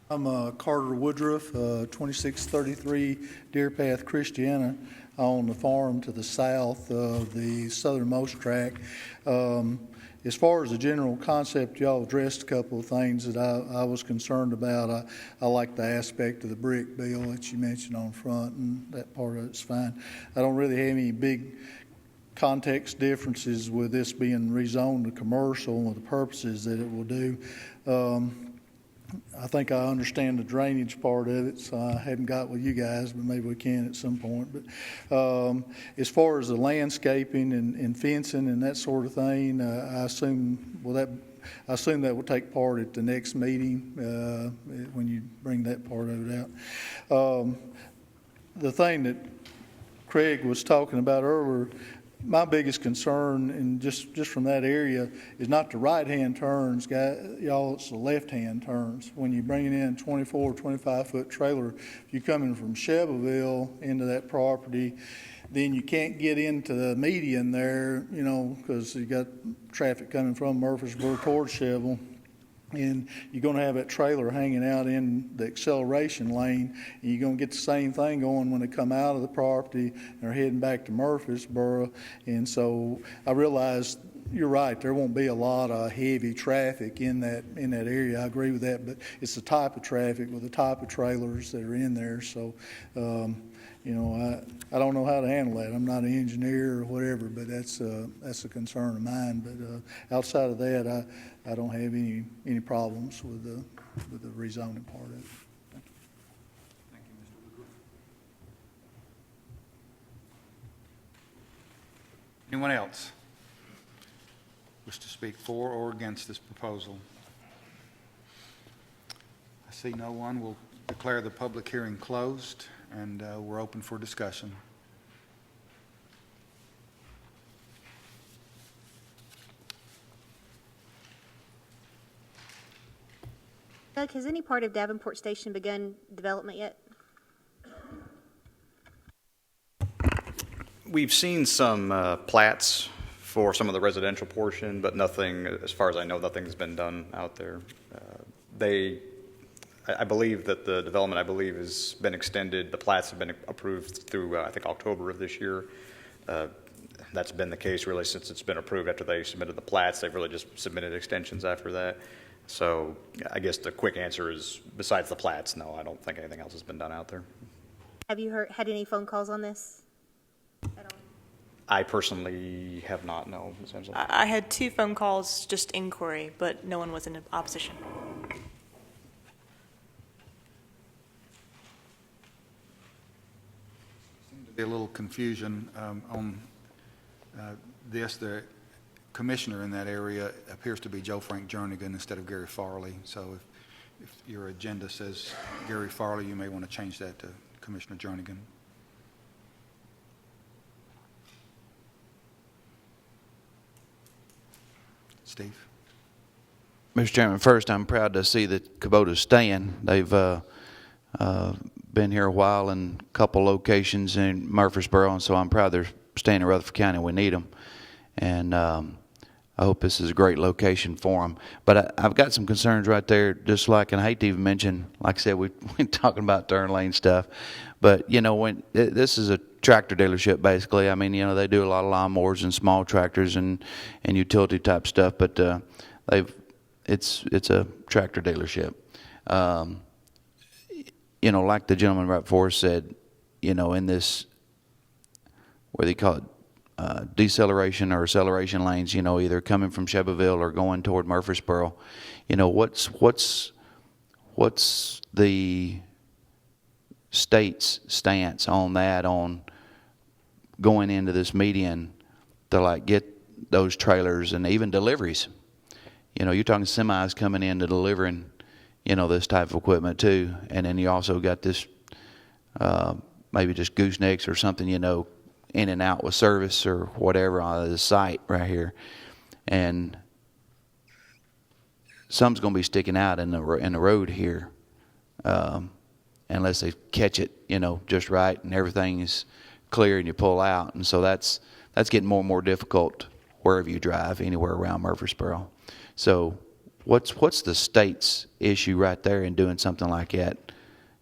I'm Carter Woodruff, 2633 Deer Path, Christiana. I own the farm to the south of the southernmost tract. As far as the general concept, y'all addressed a couple of things that I was concerned about. I like the aspect of the brick, Bill, that you mentioned on front, and that part of it's fine. I don't really have any big context differences with this being rezoned to commercial and with the purposes that it will do. I think I understand the drainage part of it, so I haven't got with you guys, but maybe we can at some point. But as far as the landscaping and fencing and that sort of thing, I assume that will take part at the next meeting when you bring that part of it out. The thing that Craig was talking about earlier, my biggest concern, and just from that area, is not the right-hand turns, y'all, it's the left-hand turns. When you're bringing in a 24 or 25-foot trailer, if you're coming from Shelbyville into that property, then you can't get into the median there, you know, because you got traffic coming from Murfreesboro towards Shelbyville. And you're going to have that trailer hanging out in the acceleration lane, and you're going to get the same thing going when they come out of the property and are heading back to Murfreesboro. And so I realize you're right, there won't be a lot of heavy traffic in that area. I agree with that, but it's the type of traffic with the type of trailers that are in there. So, you know, I don't know how to handle that. I'm not an engineer or whatever, but that's a concern of mine. But outside of that, I don't have any problems with the rezoning part of it. Thank you, Mr. Woodruff. Anyone else wish to speak for or against this proposal? I see no one. We'll declare the public hearing closed, and we're open for discussion. Doug, has any part of Davenport Station begun development yet? We've seen some plats for some of the residential portion, but nothing, as far as I know, nothing's been done out there. I believe that the development, has been extended. The plats have been approved through, I think, October of this year. That's been the case really since it's been approved. After they submitted the plats, they've really just submitted extensions after that. So I guess the quick answer is, besides the plats, no, I don't think anything else has been done out there. Have you had any phone calls on this at all? I personally have not, no. Ms. Hensel. I had 2 phone calls, just inquiry, but no one was in opposition. Seems to be a little confusion on this. The commissioner in that area appears to be Joe Frank Jernigan instead of Gary Farley. So if your agenda says Gary Farley, you may want to change that to Commissioner Jernigan. Steve? Mr. Chairman, first, I'm proud to see that Kubota's staying. They've been here a while in a couple locations in Murfreesboro, and so I'm proud they're staying in Rutherford County. We need them. And I hope this is a great location for them. But I've got some concerns right there, just like, and I hate to even mention, like I said, we're talking about turn lane stuff. But, you know, when this is a tractor dealership, basically. I mean, you know, they do a lot of lawnmowers and small tractors and utility type stuff, but it's a tractor dealership. You know, like the gentleman right before said, you know, in this, what do they call it, deceleration or acceleration lanes, you know, either coming from Shelbyville or going toward Murfreesboro, you know, what's the state's stance on that, on going into this median to like get those trailers and even deliveries? You know, you're talking semis coming in to delivering, you know, this type of equipment too. And then you also got this, maybe just goosenecks or something, you know, in and out with service or whatever on the site right here. And some's going to be sticking out in the road here, unless they catch it, you know, just right and everything is clear and you pull out. And so that's getting more and more difficult wherever you drive, anywhere around Murfreesboro. So what's the state's issue right there in doing something like that,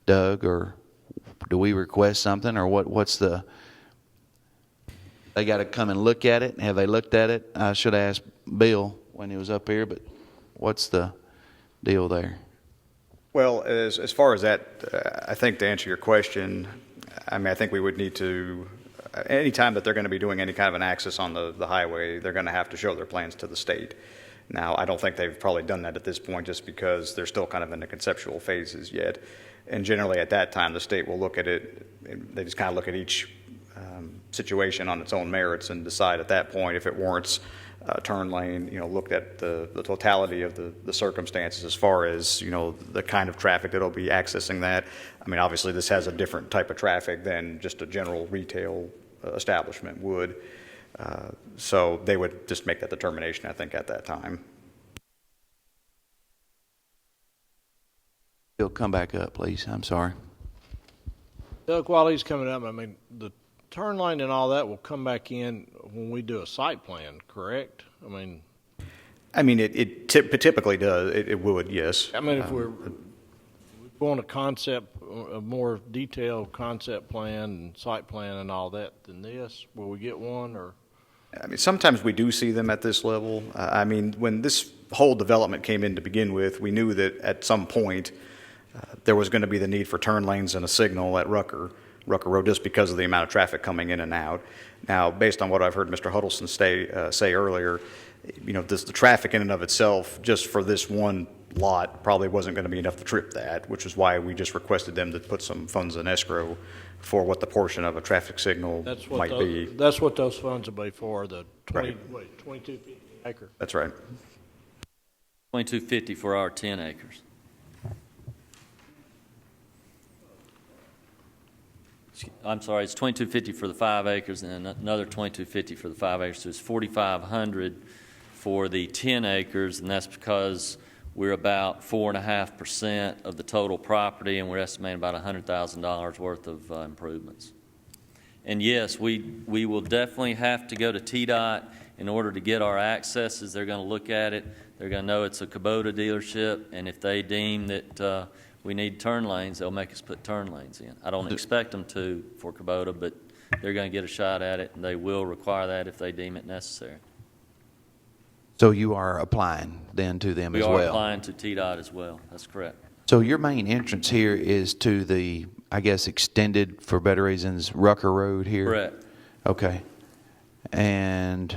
Doug? Or do we request something, or what's the... They got to come and look at it? Have they looked at it? I should have asked Bill when he was up here, but what's the deal there? Well, as far as that, I think to answer your question, I mean, I think we would need to, anytime that they're going to be doing any kind of an access on the highway, they're going to have to show their plans to the state. Now, I don't think they've probably done that at this point just because they're still kind of in the conceptual phases yet. And generally at that time, the state will look at it, they just kind of look at each situation on its own merits and decide at that point if it warrants a turn lane, you know, looked at the totality of the circumstances as far as, you know, the kind of traffic that'll be accessing that. I mean, obviously this has a different type of traffic than just a general retail establishment would. So they would just make that determination, I think, at that time. Bill, come back up, please. I'm sorry. Doug, while he's coming up, I mean, the turn lane and all that will come back in when we do a site plan, correct? I mean, it typically does. It would, yes. I mean, if we're going a concept, a more detailed concept plan and site plan and all that than this, will we get one? Or I mean, sometimes we do see them at this level. I mean, when this whole development came in to begin with, we knew that at some point there was going to be the need for turn lanes and a signal at Rucker Road just because of the amount of traffic coming in and out. Now, based on what I've heard Mr. Huddleston say earlier, you know, the traffic in and of itself just for this one lot probably wasn't going to be enough to trip that, which is why we just requested them to put some funds in escrow for what the portion of a traffic signal might be. That's what those funds will be for, the 2250 acre. That's right. 2250 for our 10 acres. I'm sorry, it's 2250 for the 5 acres and another 2250 for the 5 acres. So it's 4,500 for the 10 acres, and that's because we're about 4.5% of the total property, and we're estimating about $100,000 worth of improvements. And yes, we will definitely have to go to TDOT in order to get our accesses. They're going to look at it. They're going to know it's a Kubota dealership, and if they deem that we need turn lanes, they'll make us put turn lanes in. I don't expect them to for Kubota, but they're going to get a shot at it, and they will require that if they deem it necessary. So you are applying then to them as well? We are applying to TDOT as well. That's correct. So your main entrance here is to the, I guess, extended, for better reasons, Rucker Road here? Correct. Okay. And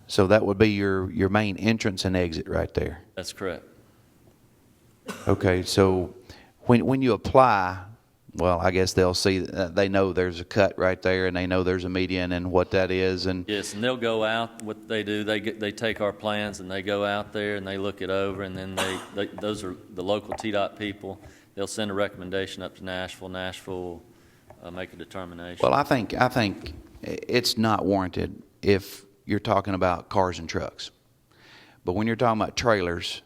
so that would be your main entrance and exit right there? That's correct. Okay, so when you apply, well, I guess they'll see, they know there's a cut right there, and they know there's a median and what that is, and Yes, and they'll go out. What they do, they take our plans and they go out there and they look it over, and then those are the local TDOT people. They'll send a recommendation up to Nashville. Nashville will make a determination. well, I think it's not warranted if you're talking about cars and trucks. But when you're talking about trailers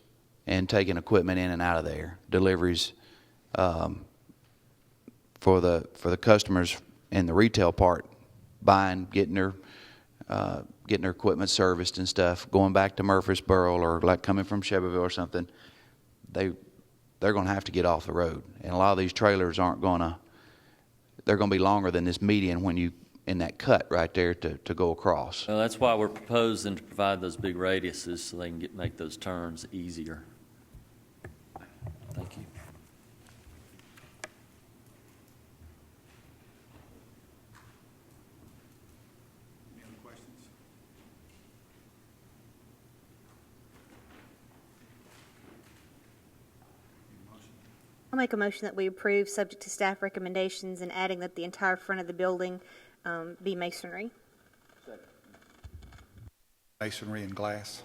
and taking equipment in and out of there, deliveries for the customers in the retail part, buying, getting their equipment serviced and stuff, going back to Murfreesboro or like coming from Shelbyville or something, they're going to have to get off the road. And a lot of these trailers they're going to be longer than this median when you in that cut right there to go across. Well, that's why we're proposing to provide those big radiuses so they can make those turns easier. Thank you. Any other questions? I'll make a motion that we approve, subject to staff recommendations, and adding that the entire front of the building be masonry. Masonry and glass.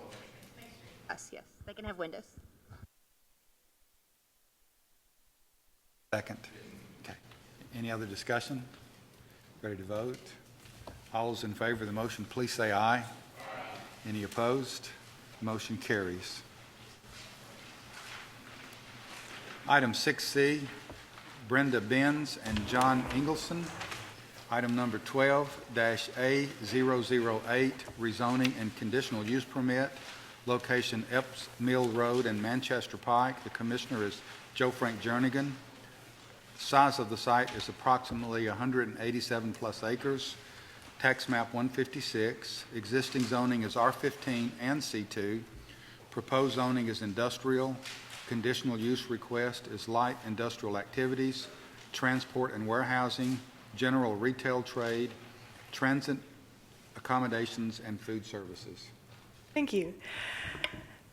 Yes, they can have windows. Second. Okay. Any other discussion? Ready to vote? All those in favor of the motion, please say aye. Aye. Any opposed? Motion carries. Item 6C, Brenda Benz and John Ingleson. Item number 12-A008, rezoning and conditional use permit, location Epps Mill Road and Manchester Pike. The commissioner is Joe Frank Jernigan. Size of the site is approximately 187 plus acres. Tax map 156. Existing zoning is R15 and C2. Proposed zoning is industrial. Conditional use request is light industrial activities, transport and warehousing, general retail trade, transit accommodations, and food services. Thank you.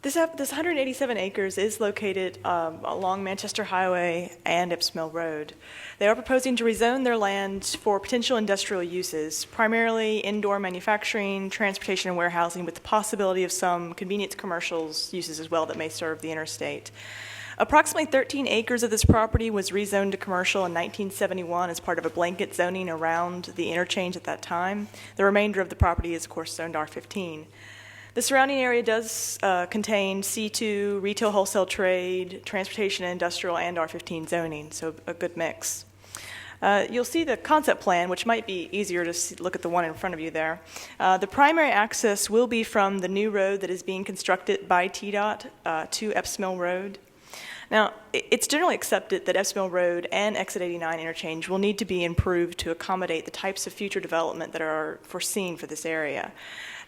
This 187 acres is located along Manchester Highway and Epps Mill Road. They are proposing to rezone their land for potential industrial uses, primarily indoor manufacturing, transportation, and warehousing, with the possibility of some convenience commercials uses as well that may serve the interstate. Approximately 13 acres of this property was rezoned to commercial in 1971 as part of a blanket zoning around the interchange at that time. The remainder of the property is, of course, zoned R15. The surrounding area does contain C2, retail wholesale trade, transportation and industrial, and R15 zoning, so a good mix. You'll see the concept plan, which might be easier to look at the one in front of you there. The primary access will be from the new road that is being constructed by TDOT to Epps Mill Road. Now, it's generally accepted that Epps Mill Road and Exit 89 interchange will need to be improved to accommodate the types of future development that are foreseen for this area.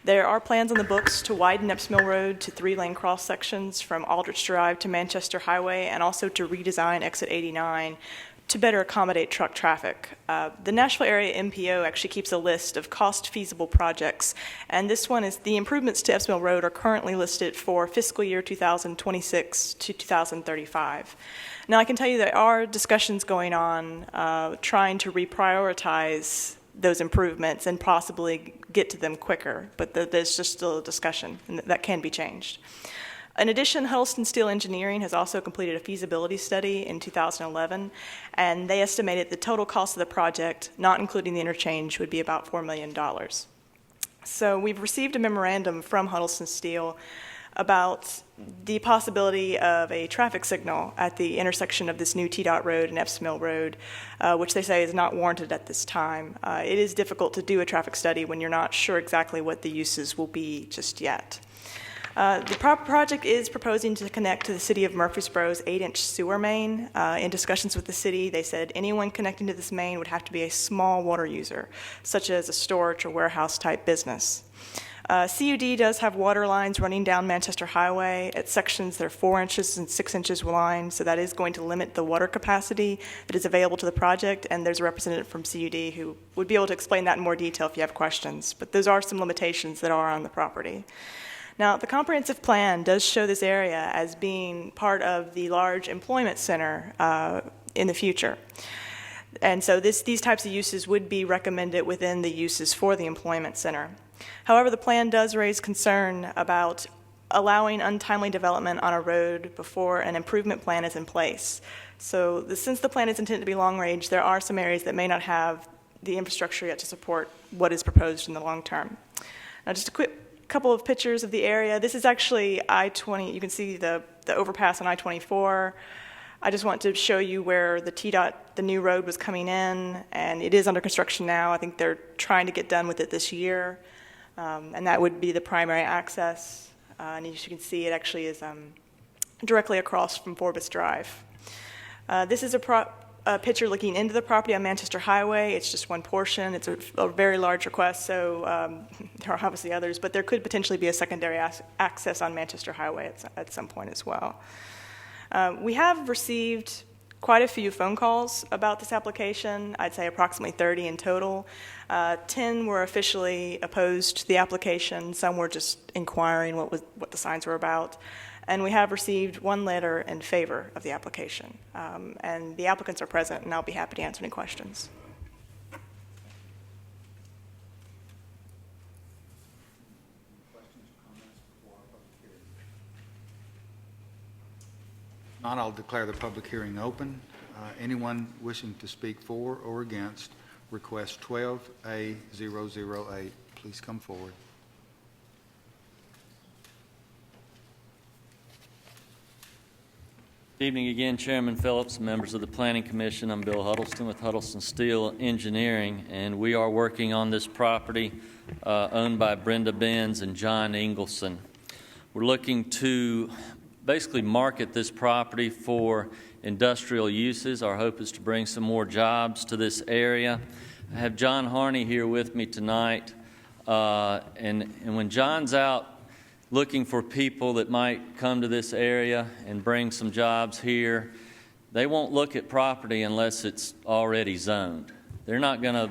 There are plans on the books to widen Epps Mill Road to 3-lane cross sections from Aldrich Drive to Manchester Highway, and also to redesign Exit 89 to better accommodate truck traffic. The Nashville Area MPO actually keeps a list of cost-feasible projects, and this one is the improvements to Epps Mill Road are currently listed for fiscal year 2026 to 2035. Now, I can tell you there are discussions going on trying to reprioritize those improvements and possibly get to them quicker, but there's just still a discussion, and that can be changed. In addition, Huddleston Steel Engineering has also completed a feasibility study in 2011, and they estimated the total cost of the project, not including the interchange, would be about $4 million. So we've received a memorandum from Huddleston Steel about the possibility of a traffic signal at the intersection of this new TDOT road and Epps Mill Road, which they say is not warranted at this time. It is difficult to do a traffic study when you're not sure exactly what the uses will be just yet. The project is proposing to connect to the city of Murfreesboro's 8-inch sewer main. In discussions with the city, they said anyone connecting to this main would have to be a small water user, such as a storage or warehouse type business. CUD does have water lines running down Manchester Highway at sections that are 4 inches and 6 inches wide, so that is going to limit the water capacity that is available to the project, and there's a representative from CUD who would be able to explain that in more detail if you have questions. But those are some limitations that are on the property. Now, the comprehensive plan does show this area as being part of the large employment center in the future. And so these types of uses would be recommended within the uses for the employment center. However, the plan does raise concern about allowing untimely development on a road before an improvement plan is in place. So since the plan is intended to be long-range, there are some areas that may not have the infrastructure yet to support what is proposed in the long term. Now, just a quick couple of pictures of the area. This is actually I-20. You can see the overpass on I-24. I just want to show you where the TDOT, the new road, was coming in, and it is under construction now. I think they're trying to get done with it this year, and that would be the primary access. And as you can see, it actually is directly across from Forbes Drive. This is a picture looking into the property on Manchester Highway. It's just one portion. It's a very large request, so there are obviously others, but there could potentially be a secondary access on Manchester Highway at some point as well. We have received quite a few phone calls about this application. I'd say approximately 30 in total. 10 were officially opposed to the application. Some were just inquiring what the signs were about. And we have received one letter in favor of the application. And the applicants are present, and I'll be happy to answer any questions. Not, I'll declare the public hearing open. Anyone wishing to speak for or against request 12A008, please come forward. Good evening again, Chairman Phillips, members of the Planning Commission. I'm Bill Huddleston with Huddleston Steel Engineering, and we are working on this property owned by Brenda Benz and John Ingleson. We're looking to basically market this property for industrial uses. Our hope is to bring some more jobs to this area. I have John Harney here with me tonight, and when John's out looking for people that might come to this area and bring some jobs here, they won't look at property unless it's already zoned. They're not going to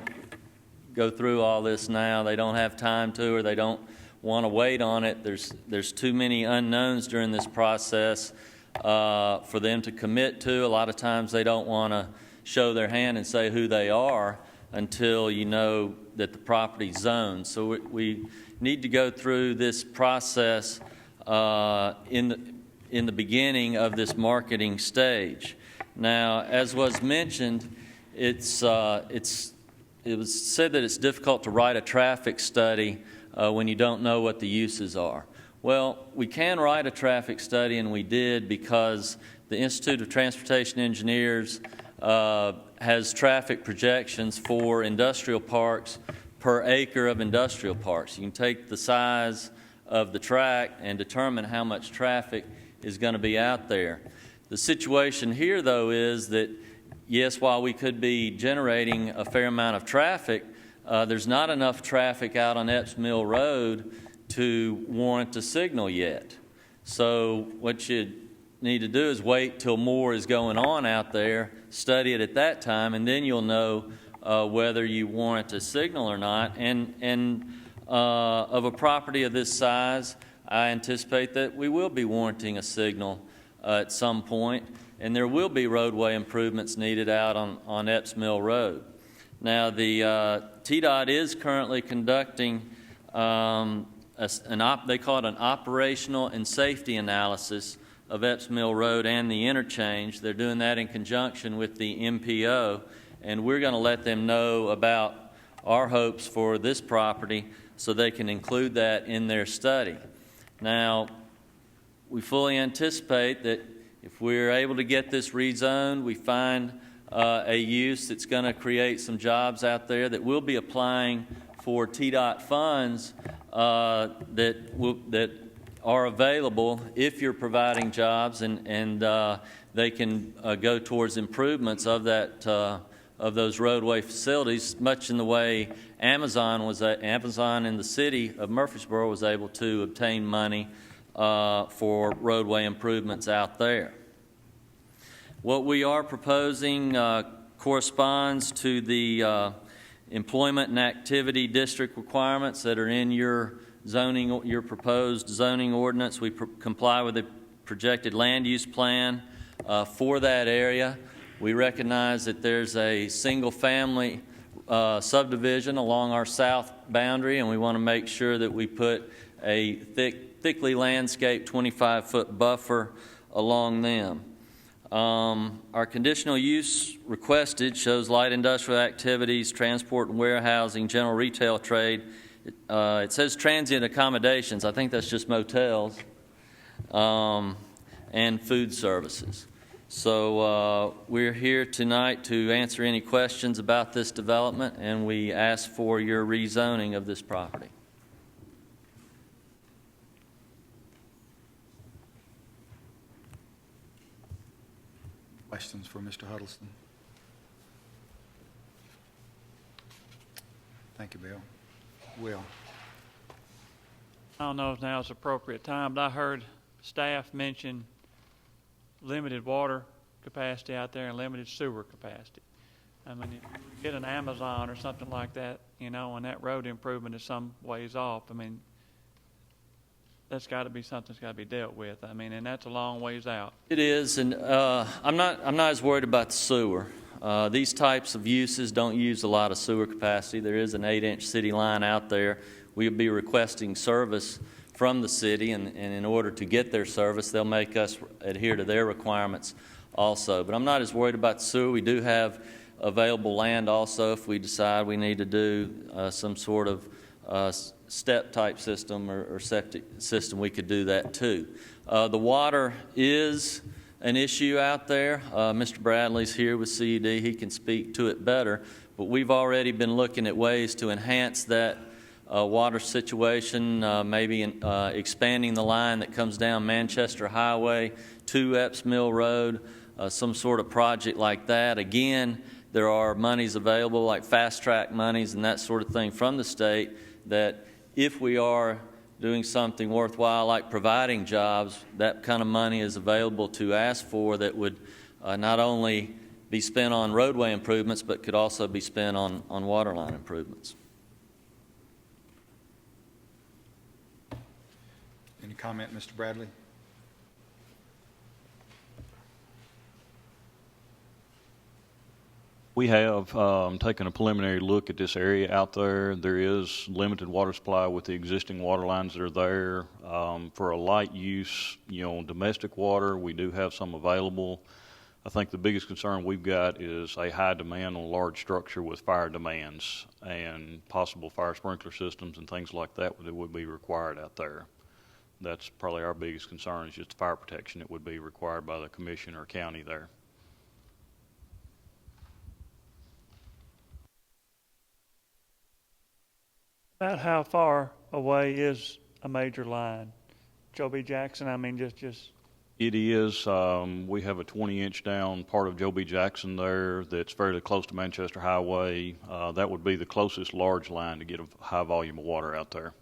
go through all this now. They don't have time to, or they don't want to wait on it. There's too many unknowns during this process for them to commit to. A lot of times they don't want to show their hand and say who they are until you know that the property's zoned. So we need to go through this process in the beginning of this marketing stage. Now, as was mentioned, it was said that it's difficult to write a traffic study when you don't know what the uses are. Well, we can write a traffic study, and we did, because the Institute of Transportation Engineers has traffic projections for industrial parks per acre of industrial parks. You can take the size of the tract and determine how much traffic is going to be out there. The situation here, though, is that, yes, while we could be generating a fair amount of traffic, there's not enough traffic out on Epps Mill Road to warrant a signal yet. So what you need to do is wait till more is going on out there, study it at that time, and then you'll know whether you warrant a signal or not. And of a property of this size, I anticipate that we will be warranting a signal at some point, and there will be roadway improvements needed out on Epps Mill Road. Now, the TDOT is currently conducting they call it an operational and safety analysis of Epps Mill Road and the interchange. They're doing that in conjunction with the MPO, and we're going to let them know about our hopes for this property so they can include that in their study. Now, we fully anticipate that if we're able to get this rezoned, we find a use that's going to create some jobs out there, that we'll be applying for TDOT funds that are available if you're providing jobs, and they can go towards improvements of that of those roadway facilities, much in the way Amazon in the city of Murfreesboro was able to obtain money for roadway improvements out there. What we are proposing corresponds to the employment and activity district requirements that are in your proposed zoning ordinance. We comply with the projected land use plan for that area. We recognize that there's a single-family subdivision along our south boundary, and we want to make sure that we put a thickly landscaped 25-foot buffer along them. Our conditional use requested shows light industrial activities, transport and warehousing, general retail trade. It says transient accommodations. I think that's just motels, and food services. So we're here tonight to answer any questions about this development, and we ask for your rezoning of this property. Questions for Mr. Huddleston? Thank you, Bill. Will? I don't know if now is the appropriate time, but I heard staff mention limited water capacity out there and limited sewer capacity. I mean, if you get an Amazon or something like that, you know, and that road improvement is some ways off, I mean, that's got to be something that's got to be dealt with. I mean, and that's a long ways out. It is, and I'm not as worried about the sewer. These types of uses don't use a lot of sewer capacity. There is an 8-inch city line out there. We would be requesting service from the city, and in order to get their service, they'll make us adhere to their requirements also. But I'm not as worried about the sewer. We do have available land also if we decide we need to do some sort of step-type system or septic system. We could do that too. The water is an issue out there. Mr. Bradley's here with CED. He can speak to it better. But we've already been looking at ways to enhance that water situation, maybe expanding the line that comes down Manchester Highway to Epps Mill Road, some sort of project like that. Again, there are monies available, like fast-track monies and that sort of thing from the state, that if we are doing something worthwhile like providing jobs, that kind of money is available to ask for that would not only be spent on roadway improvements but could also be spent on water line improvements. Any comment, Mr. Bradley? We have taken a preliminary look at this area out there. There is limited water supply with the existing water lines that are there. For a light use, domestic water, we do have some available. I think the biggest concern we've got is a high demand on a large structure with fire demands and possible fire sprinkler systems and things like that would be required out there. That's probably our biggest concern, is just the fire protection that would be required by the commission or county there. About how far away is a major line? Joe B. Jackson, I mean, just... It is. We have a 20-inch down part of Joe B. Jackson there that's fairly close to Manchester Highway. That would be the closest large line to get a high volume of water out there.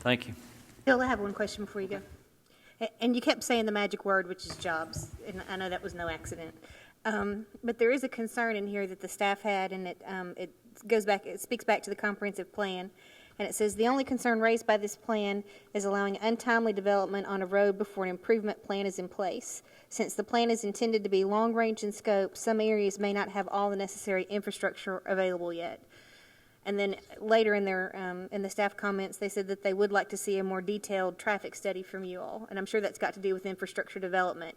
Thank you. Bill, I have one question before you go. And you kept saying the magic word, which is jobs, and I know that was no accident. But there is a concern in here that the staff had, and it speaks back to the comprehensive plan, and it says the only concern raised by this plan is allowing untimely development on a road before an improvement plan is in place. Since the plan is intended to be long-range in scope, some areas may not have all the necessary infrastructure available yet. And then later in the staff comments, they said that they would like to see a more detailed traffic study from you all, and I'm sure that's got to do with infrastructure development.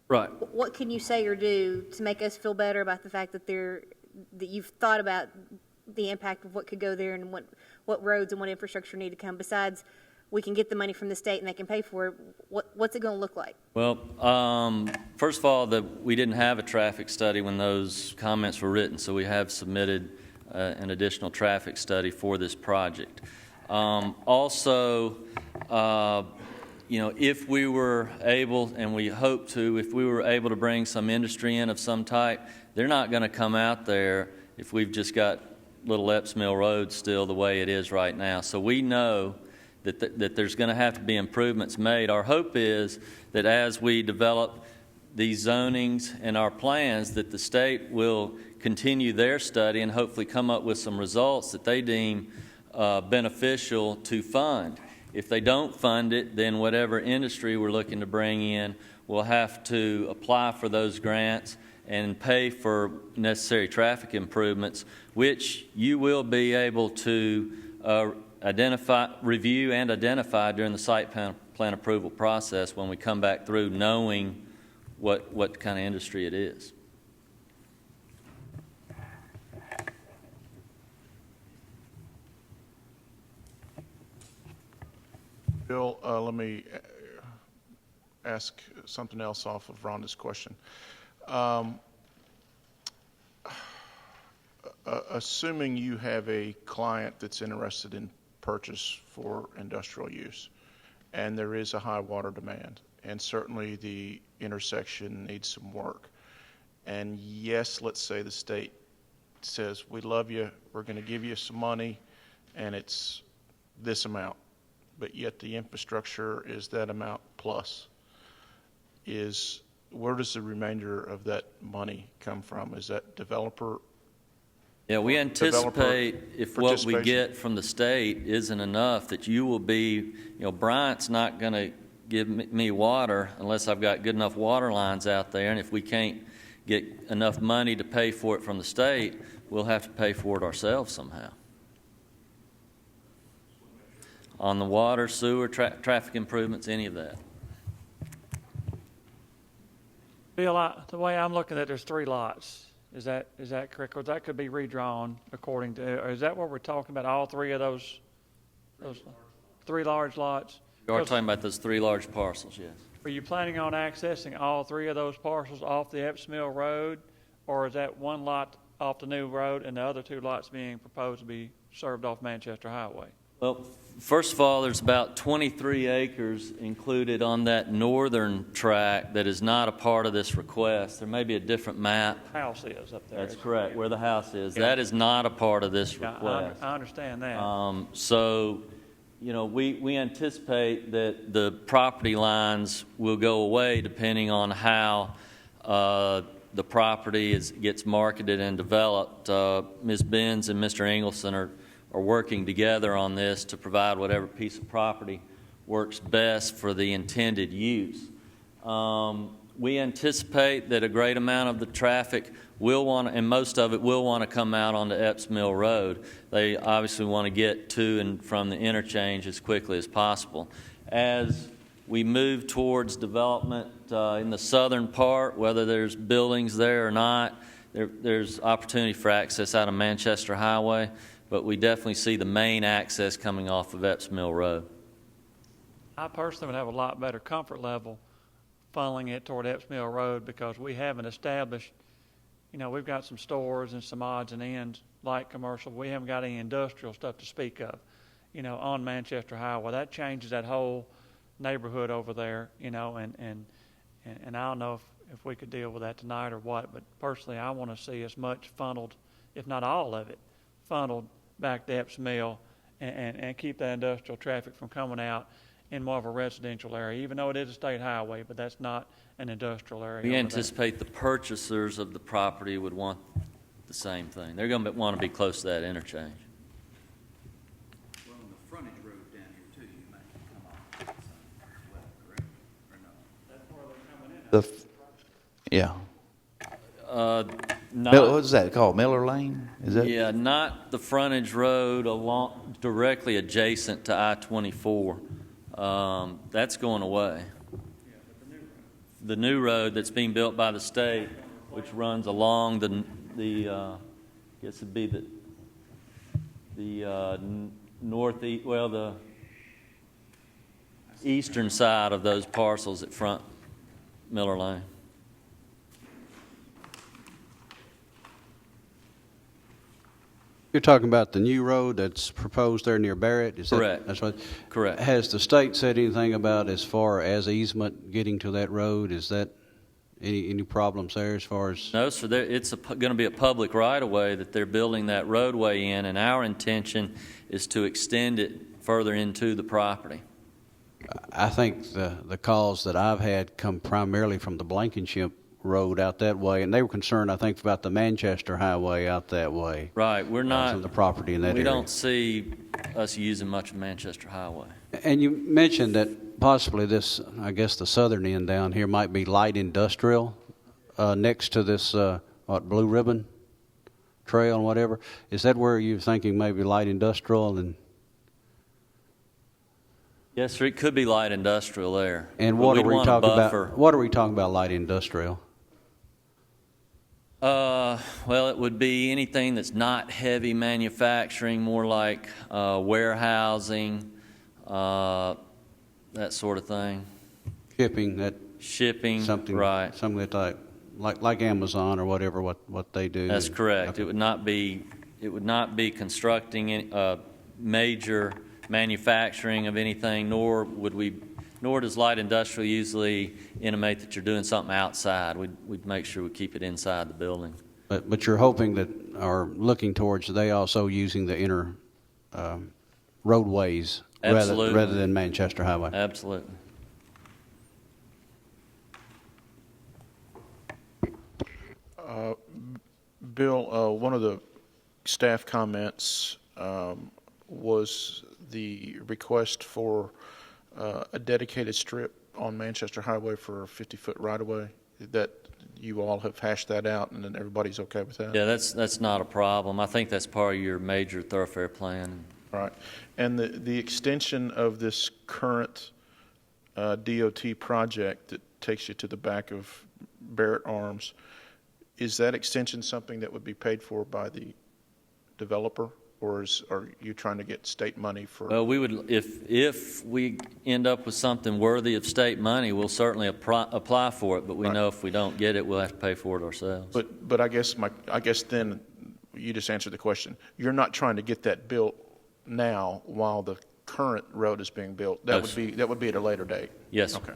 Right. What can you say or do to make us feel better about the fact that you've thought about the impact of what could go there and what roads and what infrastructure need to come? Besides, we can get the money from the state and they can pay for it. What's it going to look like? Well, first of all, we didn't have a traffic study when those comments were written, so we have submitted an additional traffic study for this project. Also, if we were able, and we hope to, if we were able to bring some industry in of some type, they're not going to come out there if we've just got Little Epps Mill Road still the way it is right now. So we know that there's going to have to be improvements made. Our hope is that as we develop these zonings and our plans, that the state will continue their study and hopefully come up with some results that they deem beneficial to fund. If they don't fund it, then whatever industry we're looking to bring in will have to apply for those grants and pay for necessary traffic improvements, which you will be able to review and identify during the site plan approval process when we come back through, knowing what kind of industry it is. Bill, let me ask something else off of Rhonda's question. Assuming you have a client that's interested in purchase for industrial use, and there is a high water demand, and certainly the intersection needs some work, and yes, let's say the state says, we love you, we're going to give you some money, and it's this amount, but yet the infrastructure is that amount plus. Where does the remainder of that money come from? Is that developer? Yeah, we anticipate if what we get from the state isn't enough, that you will be, Bryant's not going to give me water unless I've got good enough water lines out there, and if we can't get enough money to pay for it from the state, we'll have to pay for it ourselves somehow. On the water, sewer, traffic improvements, any of that. Bill, the way I'm looking at it, there's 3 lots. Is that correct? Or that could be redrawn according to, or is that what we're talking about, all 3 of those 3 large lots? You are talking about those 3 large parcels, yes. Are you planning on accessing all 3 of those parcels off the Epps Mill Road? Or is that 1 lot off the new road and the other 2 lots being proposed to be served off Manchester Highway? Well, first of all, there's about 23 acres included on that northern tract that is not a part of this request. There may be a different map. House is up there. That's correct, where the house is. Yeah. That is not a part of this request. I understand that. So, we anticipate that the property lines will go away depending on how the property gets marketed and developed. Ms. Benz and Mr. Engelson are working together on this to provide whatever piece of property works best for the intended use. We anticipate that a great amount of the traffic will want, and most of it will want to come out onto Epps Mill Road. They obviously want to get to and from the interchange as quickly as possible. As we move towards development in the southern part, whether there's buildings there or not, there's opportunity for access out of Manchester Highway, but we definitely see the main access coming off of Epps Mill Road. I personally would have a lot better comfort level funneling it toward Epps Mill Road because we haven't established, we've got some stores and some odds and ends like commercial. We haven't got any industrial stuff to speak of, on Manchester Highway. That changes that whole neighborhood over there, and I don't know if we could deal with that tonight or what, but personally I want to see as much funneled, if not all of it, funneled back to Epps Mill and keep that industrial traffic from coming out in more of a residential area, even though it is a state highway, but that's not an industrial area. We anticipate the purchasers of the property would want the same thing. They're going to want to be close to that interchange. Well, on the frontage road down here too, you might come off that side as well, correct? Or no? That's where they're coming in. Yeah. What's that called? Miller Lane? Is that? Yeah, not the frontage road directly adjacent to I-24. That's going away. The new road that's being built by the state, which runs along the I guess it'd be the northeast, well, the eastern side of those parcels at front Miller Lane. You're talking about the new road that's proposed there near Barrett? Is Correct. That's what. Correct. Has the state said anything about as far as easement getting to that road? Is that any problems there as far as? No, sir. It's going to be a public right-of-way that they're building that roadway in, and our intention is to extend it further into the property. I think the calls that I've had come primarily from the Blankenship Road out that way, and they were concerned, I think, about the Manchester Highway out that way. Right. We're not. The property in that we area. don't see us using much of Manchester Highway. And you mentioned that possibly this, I guess the southern end down here might be light industrial next to this, Blue Ribbon Trail and whatever. Is that where you're thinking maybe light industrial? And Yes, sir. It could be light industrial there. And But what are we'd we want a talking buffer. about? What are we talking about light industrial? Well, it would be anything that's not heavy manufacturing, more like warehousing, that sort of thing. Shipping, something, right? Something that like Amazon or whatever what they do. That's correct. Okay. It would not be constructing any, major manufacturing of anything, nor does light industrial usually intimate that you're doing something outside. We'd make sure we keep it inside the building. But you're hoping that, or looking towards, they also using the inner roadways rather than Manchester Highway. Absolutely. Bill, one of the staff comments was the request for a dedicated strip on Manchester Highway for a 50-foot right-of-way. That you all have hashed that out, and then everybody's okay with that? Yeah, that's not a problem. I think that's part of your major thoroughfare plan. Right. And the extension of this current DOT project that takes you to the back of Barrett Arms, is that extension something that would be paid for by the developer, or are you trying to get state money for? Well, we would, if we end up with something worthy of state money, we'll certainly apply for it. But we know if we don't get it, we'll have to pay for it ourselves. But I guess then you just answered the question. You're not trying to get that built now while the current road is being built. That would be at a later date. Yes. Okay.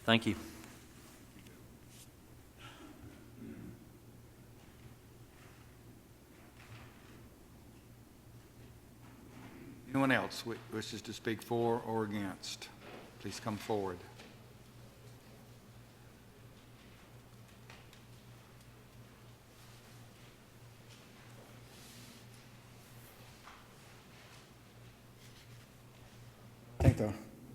Thank you. Anyone else wishes to speak for or against? Please come forward. Thank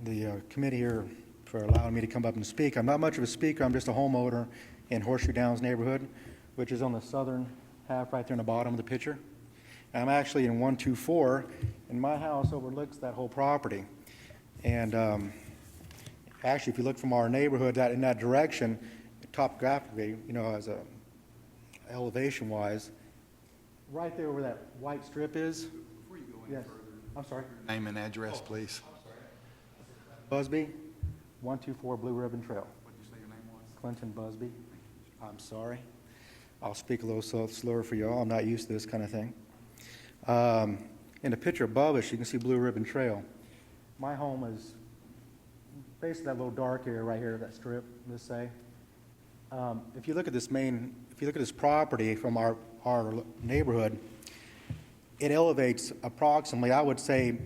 the committee here for allowing me to come up and speak. I'm not much of a speaker. I'm just a homeowner in Horseshoe Downs neighborhood, which is on the southern half right there in the bottom of the picture. I'm actually in 124, and my house overlooks that whole property. And actually, if you look from our neighborhood in that direction, topographically, as a elevation-wise, right there where that white strip is. Before you go any further, I'm sorry. Name and address, please. Busby, 124 Blue Ribbon Trail. What did you say your name was? Clinton Busby. I'm sorry. I'll speak a little slower for y'all. I'm not used to this kind of thing. In the picture above us, you can see Blue Ribbon Trail. My home is basically that little dark area right here, that strip, let's say. If you look at this property from our neighborhood, it elevates approximately, I would say,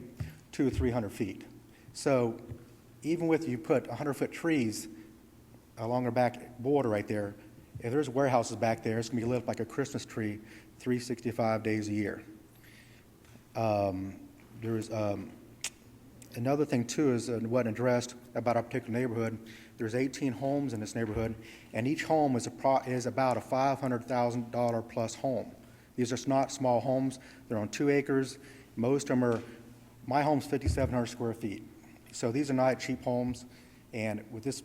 200 or 300 feet. So even with you put 100-foot trees along our back border right there, if there's warehouses back there, it's going to be lit up like a Christmas tree 365 days a year. There's another thing, too, is what addressed about our particular neighborhood. There's 18 homes in this neighborhood, and each home is about a $500,000 plus home. These are not small homes. They're on 2 acres. Most of them my home's 5,700 square feet. So these are not cheap homes, and with this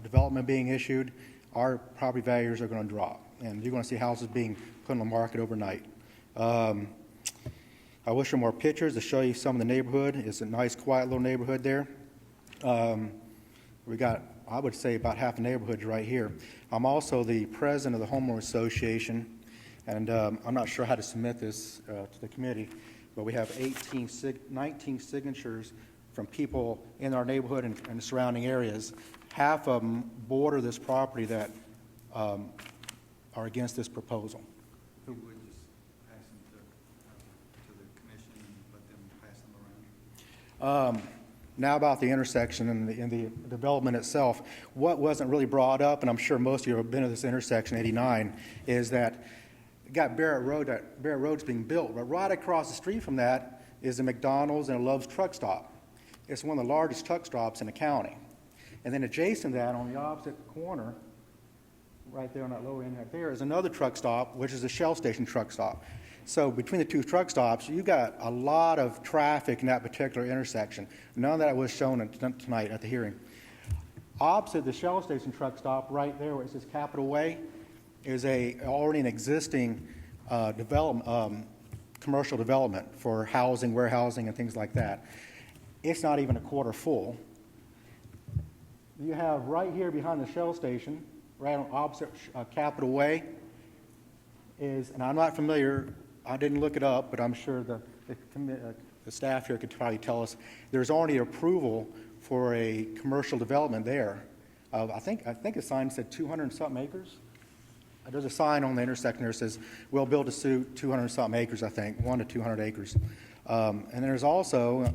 development being issued, our property values are going to drop, and you're going to see houses being put on the market overnight. I wish there were more pictures to show you some of the neighborhood. It's a nice, quiet little neighborhood there. We got, I would say, about half the neighborhood's right here. I'm also the president of the homeowner association, and I'm not sure how to submit this to the committee, but we have 19 signatures from people in our neighborhood and the surrounding areas. Half of them border this property that are against this proposal. Who would just pass them to the commission and let them pass them around? Now about the intersection and the development itself, what wasn't really brought up, and I'm sure most of you have been to this intersection, 89, is that you got Barrett Road. Barrett Road's being built, but right across the street from that is a McDonald's and a Love's truck stop. It's one of the largest truck stops in the county. And then adjacent to that, on the opposite corner, right there on that lower end right there, is another truck stop, which is a Shell station truck stop. So between the two truck stops, you got a lot of traffic in that particular intersection. None of that was shown tonight at the hearing. Opposite the Shell station truck stop, right there where it says Capitol Way, is already an existing commercial development for housing, warehousing, and things like that. It's not even a quarter full. You have right here behind the Shell station, right on opposite Capitol Way, and I'm not familiar, I didn't look it up, but I'm sure the staff here could probably tell us, there's already approval for a commercial development there. I think the sign said 200-something acres. There's a sign on the intersection there that says, we'll build to suit 200-something acres, I think, 1 to 200 acres. And there's also,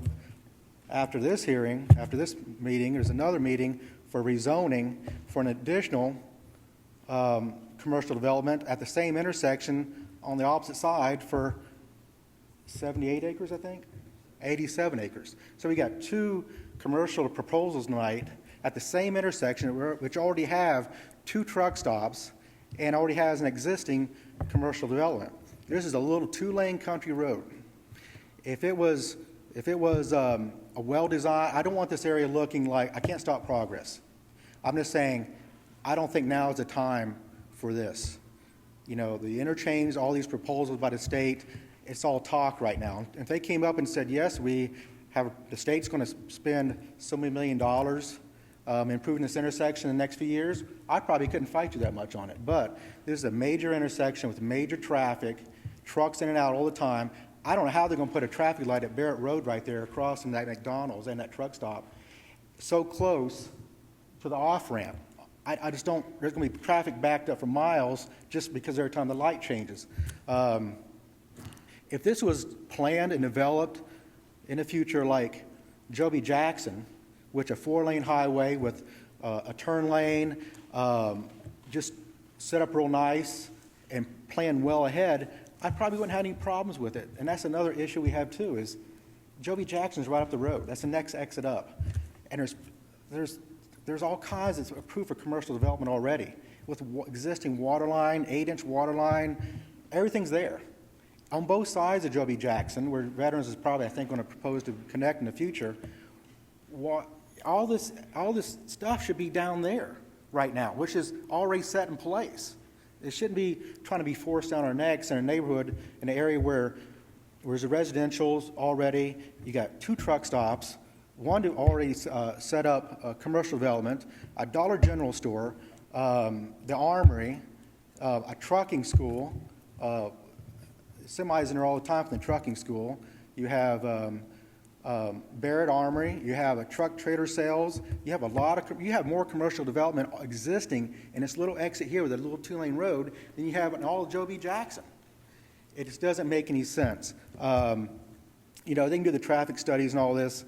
after this meeting, there's another meeting for rezoning for an additional commercial development at the same intersection on the opposite side for 78 acres, I think, 87 acres. So we got two commercial proposals tonight at the same intersection, which already have two truck stops and already has an existing commercial development. This is a little two-lane country road. If it was a well-designed, I don't want this area looking like, I can't stop progress. I'm just saying, I don't think now is the time for this. You know, the interchange, all these proposals by the state, it's all talk right now. If they came up and said, yes, the state's going to spend so many $1 million improving this intersection in the next few years, I probably couldn't fight you that much on it. But this is a major intersection with major traffic, trucks in and out all the time. I don't know how they're going to put a traffic light at Barrett Road right there across from that McDonald's and that truck stop so close to the off-ramp. I just don't, there's going to be traffic backed up for miles just because every time the light changes. If this was planned and developed in the future like Joby Jackson, which a 4-lane highway with a turn lane, just set up real nice and planned well ahead, I probably wouldn't have any problems with it. And that's another issue we have too, is Joby Jackson's right up the road. That's the next exit up. And there's all kinds of approved for commercial development already with existing water line, 8-inch water line, everything's there. On both sides of Joby Jackson, where Veterans is probably, I think, going to propose to connect in the future, all this stuff should be down there right now, which is already set in place. It shouldn't be trying to be forced down our necks in a neighborhood, in an area where there's a residential's already, you got 2 truck stops, one to already set up a commercial development, a Dollar General store, the Armory, a trucking school, semis in there all the time from the trucking school. You have Barrett Armory. You have a truck trader sales. You have you have more commercial development existing in this little exit here with a little 2-lane road than you have in all of Joby Jackson. It just doesn't make any sense. You know, they can do the traffic studies and all this.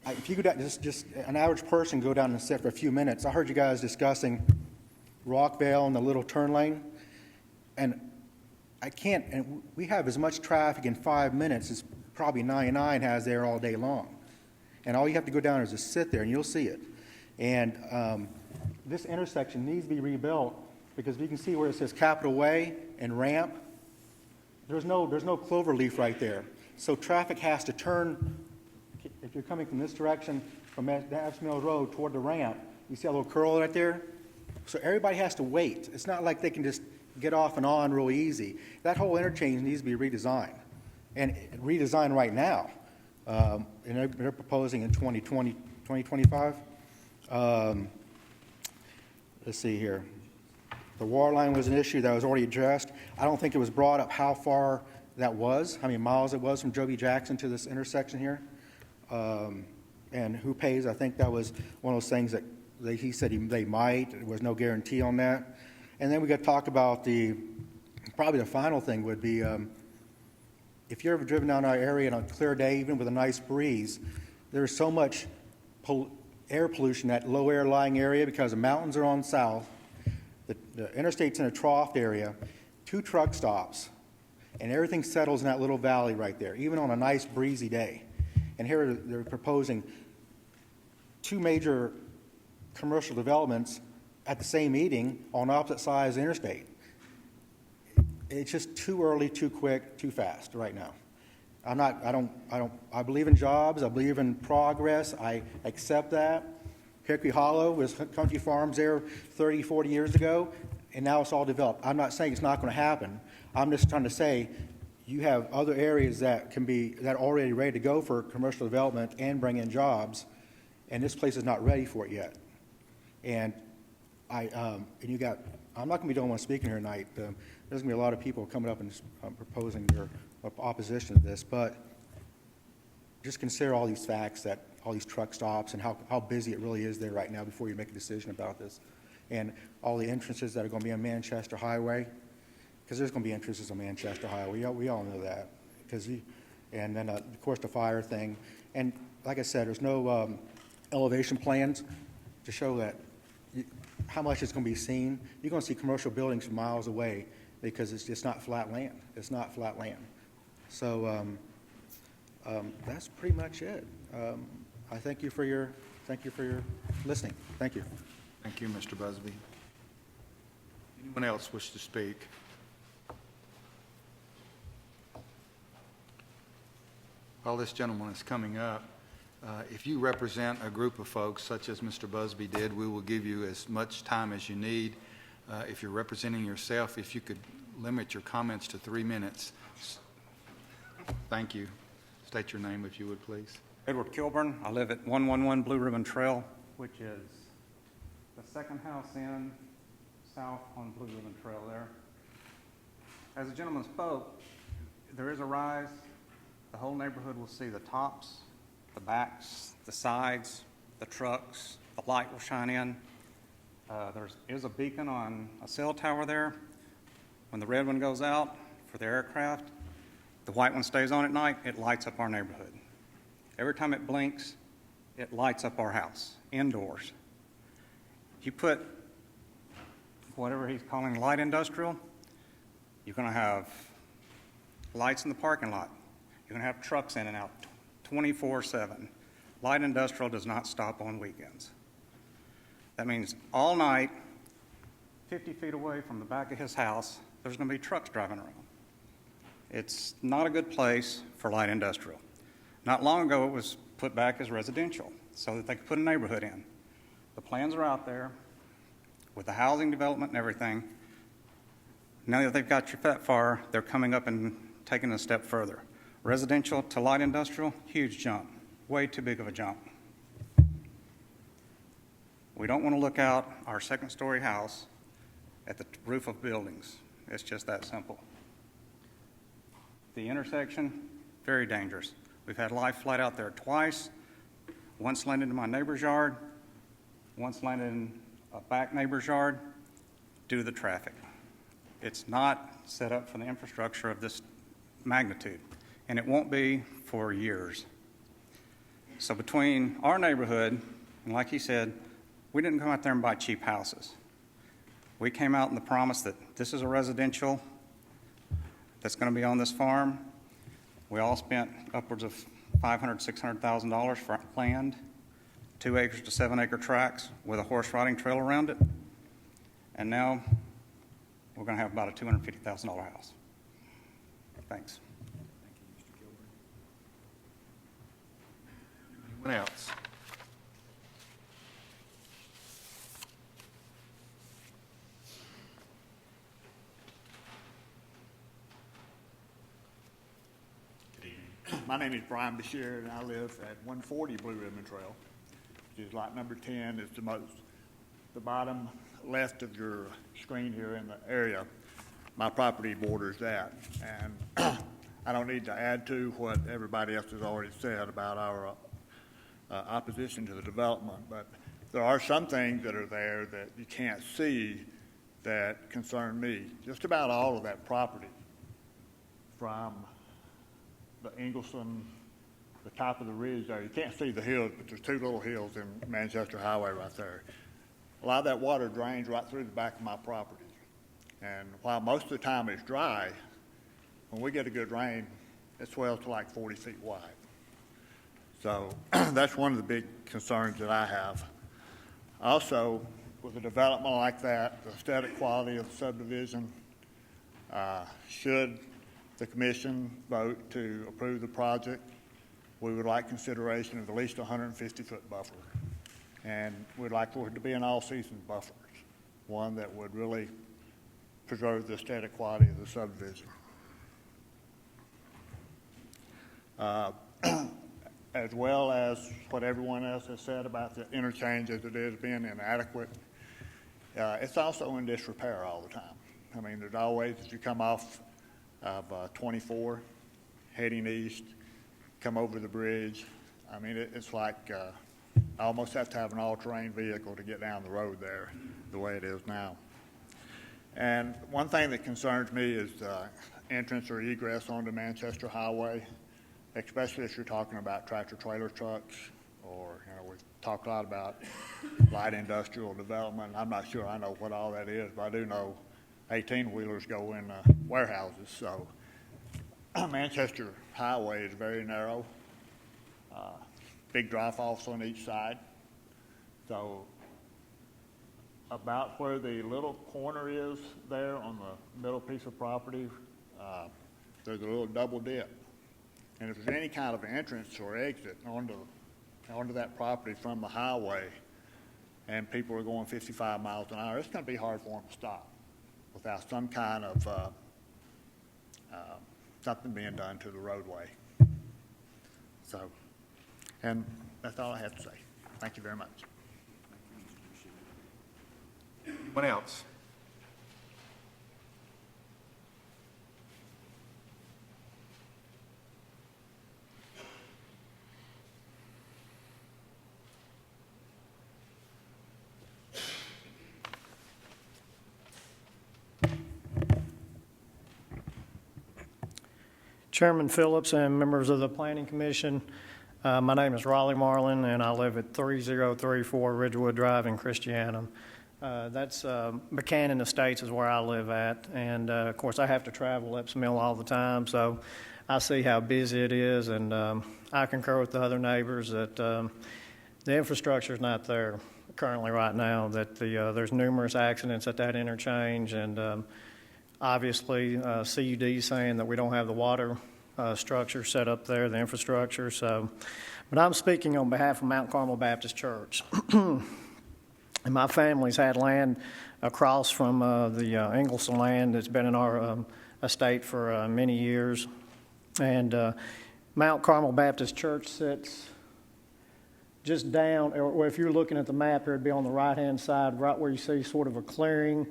If you go down, just an average person go down and sit for a few minutes. I heard you guys discussing Rockvale and the little turn lane, and and we have as much traffic in 5 minutes as probably 99 has there all day long. And all you have to go down is just sit there and you'll see it. And this intersection needs to be rebuilt because you can see where it says Capitol Way and ramp. There's no clover leaf right there. So traffic has to turn. If you're coming from this direction from Davis Mills Road toward the ramp, you see a little curl right there? So everybody has to wait. It's not like they can just get off and on real easy. That whole interchange needs to be redesigned, and redesigned right now. And they're proposing in 2025. Let's see here. The water line was an issue that was already addressed. I don't think it was brought up how far that was, how many miles it was from Joby Jackson to this intersection here. And who pays, I think that was one of those things that he said they might. There was no guarantee on that. And then we got to talk about probably the final thing would be, if you've ever driven down our area on a clear day, even with a nice breeze, there's so much air pollution, that low air lying area, because the mountains are on south, the interstate's in a trough area, 2 truck stops, and everything settles in that little valley right there, even on a nice breezy day. And here they're proposing 2 major commercial developments at the same meeting on opposite sides of the interstate. It's just too early, too quick, too fast right now. I believe in jobs. I believe in progress. I accept that. Hickory Hollow was country farms there 30, 40 years ago, and now it's all developed. I'm not saying it's not going to happen. I'm just trying to say you have other areas that are already ready to go for commercial development and bring in jobs, and this place is not ready for it yet. And I'm not going to be the only one speaking here tonight. There's going to be a lot of people coming up and proposing their opposition to this, but just consider all these facts, that all these truck stops and how busy it really is there right now before you make a decision about this. And all the entrances that are going to be on Manchester Highway, because there's going to be entrances on Manchester Highway. We all know that. And then, of course, the fire thing. And like I said, there's no elevation plans to show that how much it's going to be seen. You're going to see commercial buildings from miles away because it's just not flat land. It's not flat land. So that's pretty much it. I thank you for your listening. Thank you. Thank you, Mr. Busby. Anyone else wish to speak? While this gentleman is coming up, if you represent a group of folks such as Mr. Busby did, we will give you as much time as you need. If you're representing yourself, if you could limit your comments to 3 minutes. Thank you. State your name, if you would, please. Edward Kilburn. I live at 111 Blue Ribbon Trail, which is the second house in south on Blue Ribbon Trail there. As the gentleman spoke, there is a rise. The whole neighborhood will see the tops, the backs, the sides, the trucks. The light will shine in. There is a beacon on a cell tower there. When the red one goes out for the aircraft, the white one stays on at night. It lights up our neighborhood. Every time it blinks, it lights up our house, indoors. You put whatever he's calling light industrial, you're going to have lights in the parking lot. You're going to have trucks in and out 24/7. Light industrial does not stop on weekends. That means all night, 50 feet away from the back of his house, there's going to be trucks driving around. It's not a good place for light industrial. Not long ago, it was put back as residential so that they could put a neighborhood in. The plans are out there with the housing development and everything. Now that they've got you that far, they're coming up and taking a step further. Residential to light industrial, huge jump. Way too big of a jump. We don't want to look out our second-story house at the roof of buildings. It's just that simple. The intersection, very dangerous. We've had life flight out there twice. Once landed in my neighbor's yard, once landed in a back neighbor's yard due to the traffic. It's not set up for the infrastructure of this magnitude, and it won't be for years. So between our neighborhood, and like he said, we didn't come out there and buy cheap houses. We came out in the promise that this is a residential that's going to be on this farm. We all spent upwards of $500,000, $600,000 for land, 2 acres to 7 acre tracts with a horse riding trail around it. And now we're going to have about a $250,000 house. Thanks. Anyone else? Good evening. My name is Brian Bashir, and I live at 140 Blue Ribbon Trail, which is lot number 10. It's the bottom left of your screen here in the area. My property borders that, and I don't need to add to what everybody else has already said about our opposition to the development, but there are some things that are there that you can't see that concern me. Just about all of that property, from the Ingleston, the top of the ridge there, you can't see the hills, but there's two little hills in Manchester Highway right there. A lot of that water drains right through the back of my property. And while most of the time it's dry, when we get a good rain, it swells to like 40 feet wide. So that's one of the big concerns that I have. Also, with a development like that, the aesthetic quality of the subdivision, should the commission vote to approve the project, we would like consideration of at least a 150-foot buffer. And we'd like for it to be an all-season buffer, one that would really preserve the aesthetic quality of the subdivision. As well as what everyone else has said about the interchange as it is being inadequate, it's also in disrepair all the time. I mean, there's always, as you come off of 24, heading east, come over the bridge, I mean, it's like I almost have to have an all-terrain vehicle to get down the road there, the way it is now. And one thing that concerns me is entrance or egress onto Manchester Highway, especially if you're talking about tractor-trailer trucks, or, you know, we've talked a lot about light industrial development. I'm not sure I know what all that is, but I do know 18-wheelers go in warehouses. So Manchester Highway is very narrow, big drop-offs on each side. So about where the little corner is there on the middle piece of property, there's a little double dip. And if there's any kind of entrance or exit onto that property from the highway, and people are going 55 miles an hour, it's going to be hard for them to stop without some kind of something being done to the roadway. So, and that's all I have to say. Thank you very much. Anyone else? Chairman Phillips and members of the Planning Commission, my name is Raleigh Marlin, and I live at 3034 Ridgewood Drive in Christiana. That's Buchanan Estates is where I live at, and of course I have to travel Epps Mill all the time, so I see how busy it is, and I concur with the other neighbors that the infrastructure is not there currently right now, that there's numerous accidents at that interchange, and obviously, CUD saying that we don't have the water structure set up there, the infrastructure. So, but I'm speaking on behalf of Mount Carmel Baptist Church. And my family's had land across from the Ingleston land that's been in our estate for many years. And Mount Carmel Baptist Church sits just down, or if you're looking at the map here, it'd be on the right-hand side, right where you see sort of a clearing,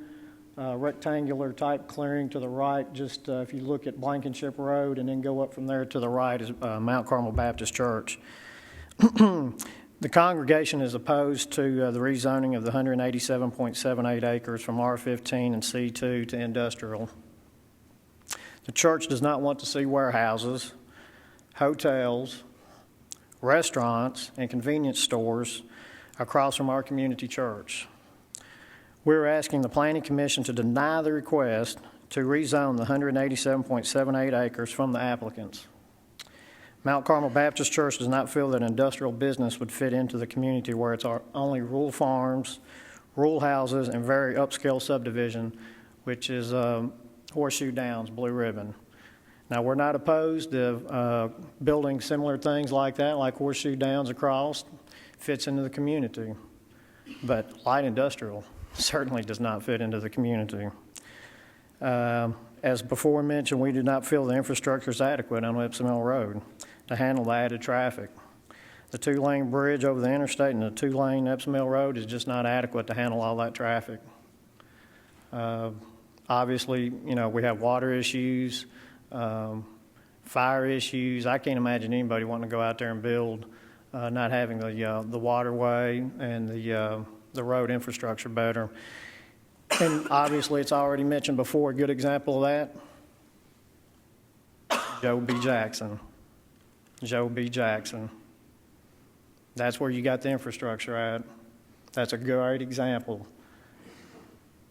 rectangular type clearing to the right. Just if you look at Blankenship Road and then go up from there to the right is Mount Carmel Baptist Church. The congregation is opposed to the rezoning of the 187.78 acres from R15 and C2 to industrial. The church does not want to see warehouses, hotels, restaurants, and convenience stores across from our community church. We're asking the Planning Commission to deny the request to rezone the 187.78 acres from the applicants. Mount Carmel Baptist Church does not feel that industrial business would fit into the community where it's only rural farms, rural houses, and very upscale subdivision, which is Horseshoe Downs, Blue Ribbon. Now, we're not opposed to building similar things like that, like Horseshoe Downs across, fits into the community, but light industrial certainly does not fit into the community. As before mentioned, we do not feel the infrastructure is adequate on Epps Mill Road. to handle the added traffic. The two-lane bridge over the interstate and the two-lane Epsom Mill Road is just not adequate to handle all that traffic. Obviously, we have water issues, fire issues. I can't imagine anybody wanting to go out there and build, not having the waterway and the road infrastructure better. And obviously, it's already mentioned before, a good example of that, Joe B. Jackson. Joe B. Jackson. That's where you got the infrastructure at. That's a great example.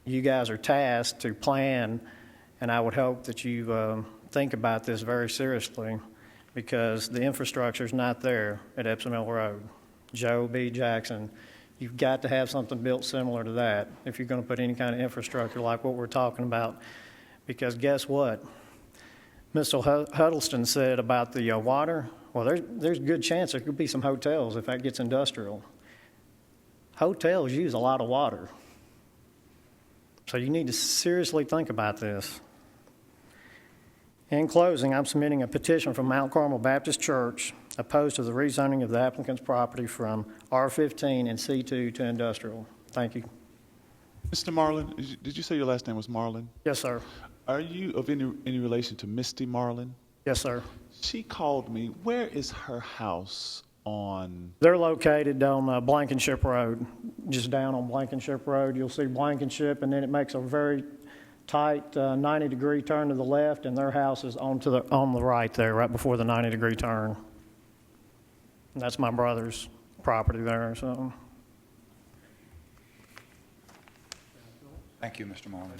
You guys are tasked to plan, and I would hope that you think about this very seriously, because the infrastructure is not there at Epsom Mill Road. Joe B. Jackson, you've got to have something built similar to that if you're going to put any kind of infrastructure like what we're talking about. Because guess what? Mr. Huddleston said about the water. Well, there's a good chance there could be some hotels if that gets industrial. Hotels use a lot of water. So you need to seriously think about this. In closing, I'm submitting a petition from Mount Carmel Baptist Church opposed to the rezoning of the applicant's property from R15 and C2 to industrial. Thank you. Mr. Marlin, did you say your last name was Marlin? Yes, sir. Are you of any relation to Misty Marlin? Yes, sir. She called me. Where is her house on? They're located on Blankenship Road, just down on Blankenship Road. You'll see Blankenship, and then it makes a very tight 90-degree turn to the left, and their house is on the right there, right before the 90-degree turn. And that's my brother's property there. So. Thank you, Mr. Marlin.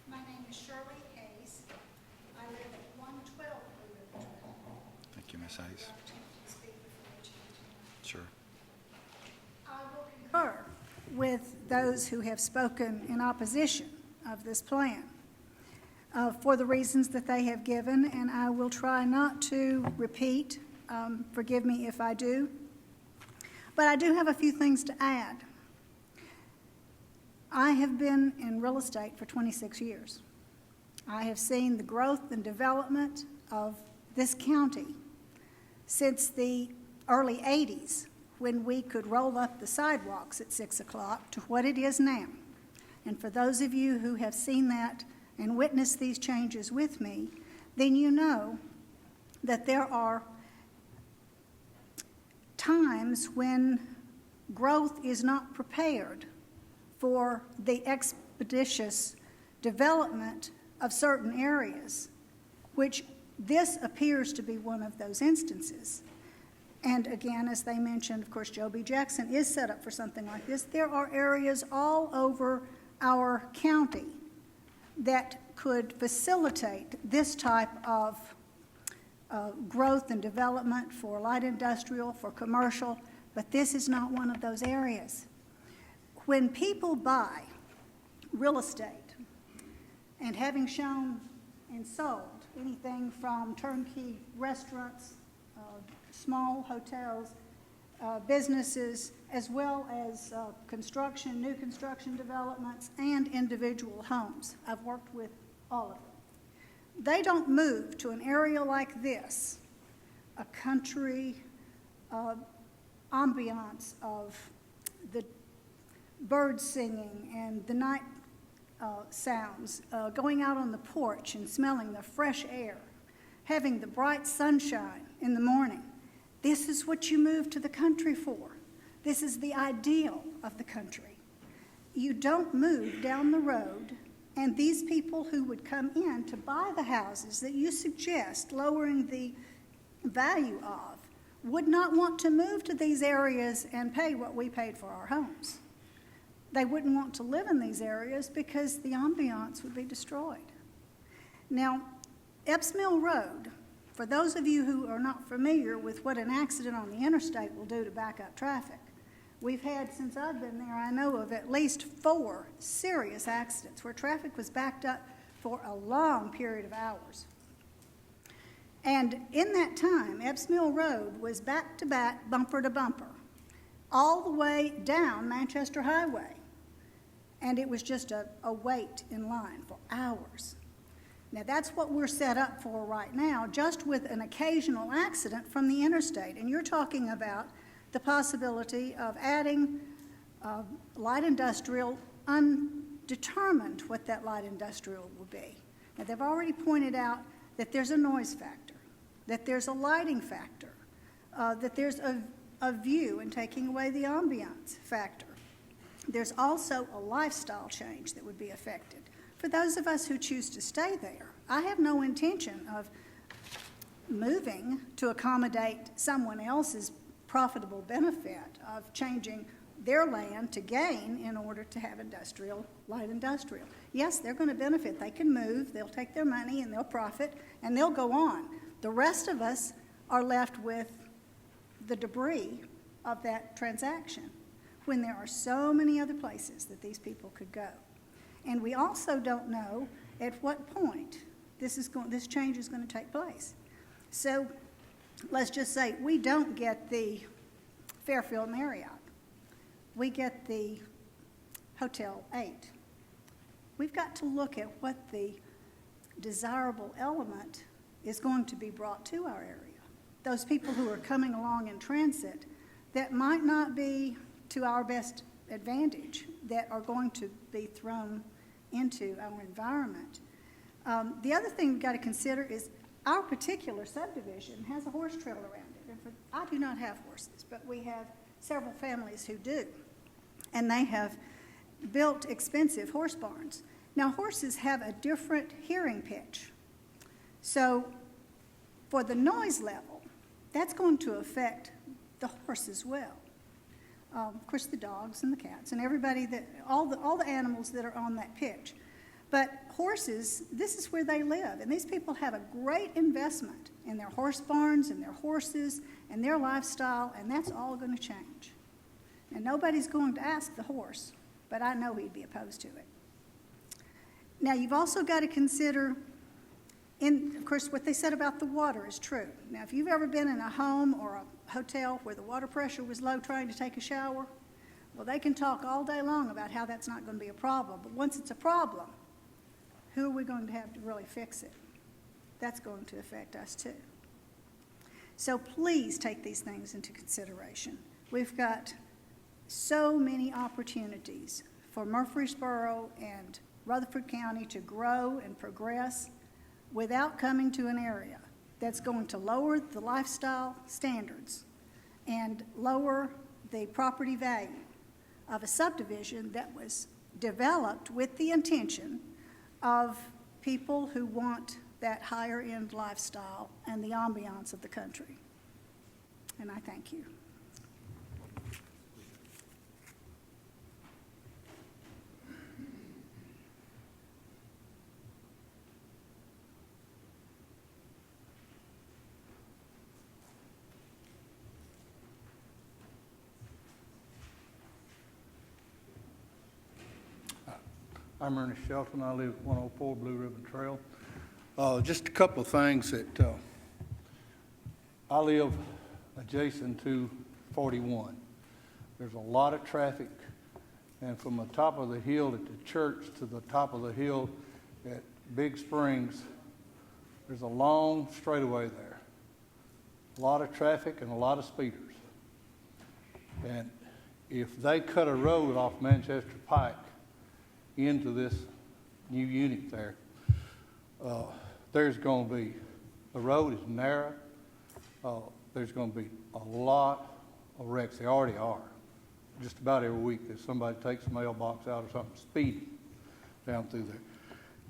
My name is Shirley Hayes. I live at 112 Blue River Trail. Thank you, Ms. Hayes. Sure. I will concur with those who have spoken in opposition of this plan for the reasons that they have given, and I will try not to repeat. Forgive me if I do. But I do have a few things to add. I have been in real estate for 26 years. I have seen the growth and development of this county since the early 80s, when we could roll up the sidewalks at 6 o'clock, to what it is now. And for those of you who have seen that and witnessed these changes with me, then you know that there are times when growth is not prepared for the expeditious development of certain areas, which this appears to be one of those instances. And again, as they mentioned, of course, Joe B. Jackson is set up for something like this. There are areas all over our county that could facilitate this type of growth and development for light industrial, for commercial, but this is not one of those areas. When people buy real estate, and having shown and sold anything from turnkey restaurants, small hotels, businesses, as well as construction, new construction developments, and individual homes. I've worked with all of them. They don't move to an area like this, a country ambiance of the birds singing and the night sounds, going out on the porch and smelling the fresh air, having the bright sunshine in the morning. This is what you move to the country for. This is the ideal of the country. You don't move down the road, and these people who would come in to buy the houses that you suggest lowering the value of would not want to move to these areas and pay what we paid for our homes. They wouldn't want to live in these areas because the ambiance would be destroyed. Now, Epps Mill Road, for those of you who are not familiar with what an accident on the interstate will do to back up traffic, we've had, since I've been there, I know of at least 4 serious accidents where traffic was backed up for a long period of hours. And in that time, Epps Mill Road was back to back, bumper to bumper, all the way down Manchester Highway. And it was just a wait in line for hours. Now, that's what we're set up for right now, just with an occasional accident from the interstate. And you're talking about the possibility of adding light industrial, undetermined what that light industrial will be. Now, they've already pointed out that there's a noise factor, that there's a lighting factor, that there's a view and taking away the ambiance factor. There's also a lifestyle change that would be affected. For those of us who choose to stay there, I have no intention of moving to accommodate someone else's profitable benefit of changing their land to gain in order to have industrial, light industrial. Yes, they're going to benefit. They can move, they'll take their money and they'll profit, and they'll go on. The rest of us are left with the debris of that transaction when there are so many other places that these people could go. And we also don't know at what point this change is going to take place. So let's just say we don't get the Fairfield Marriott. We get the Hotel 8. We've got to look at what the desirable element is going to be brought to our area. Those people who are coming along in transit that might not be to our best advantage, that are going to be thrown into our environment. The other thing we've got to consider is our particular subdivision has a horse trail around it. And I do not have horses, but we have several families who do. And they have built expensive horse barns. Now, horses have a different hearing pitch. So for the noise level, that's going to affect the horse as well. Of course, the dogs and the cats and everybody all the animals that are on that pitch. But horses, this is where they live. And these people have a great investment in their horse barns and their horses and their lifestyle, and that's all going to change. And nobody's going to ask the horse, but I know he'd be opposed to it. Now, you've also got to consider, of course, what they said about the water is true. Now, if you've ever been in a home or a hotel where the water pressure was low trying to take a shower, well, they can talk all day long about how that's not going to be a problem. But once it's a problem, who are we going to have to really fix it? That's going to affect us too. So please take these things into consideration. We've got so many opportunities for Murfreesboro and Rutherford County to grow and progress without coming to an area that's going to lower the lifestyle standards and lower the property value of a subdivision that was developed with the intention of people who want that higher end lifestyle and the ambiance of the country. And I thank you. I'm Ernest Shelton. I live at 104 Blue Ribbon Trail. Just a couple of things that I live adjacent to 41. There's a lot of traffic, and from the top of the hill at the church to the top of the hill at Big Springs, there's a long straightaway there. A lot of traffic and a lot of speeders. And if they cut a road off Manchester Pike into this new unit there, there's going to be, the road is narrow, there's going to be a lot of wrecks. They already are. Just about every week there's somebody takes a mailbox out or something speeding down through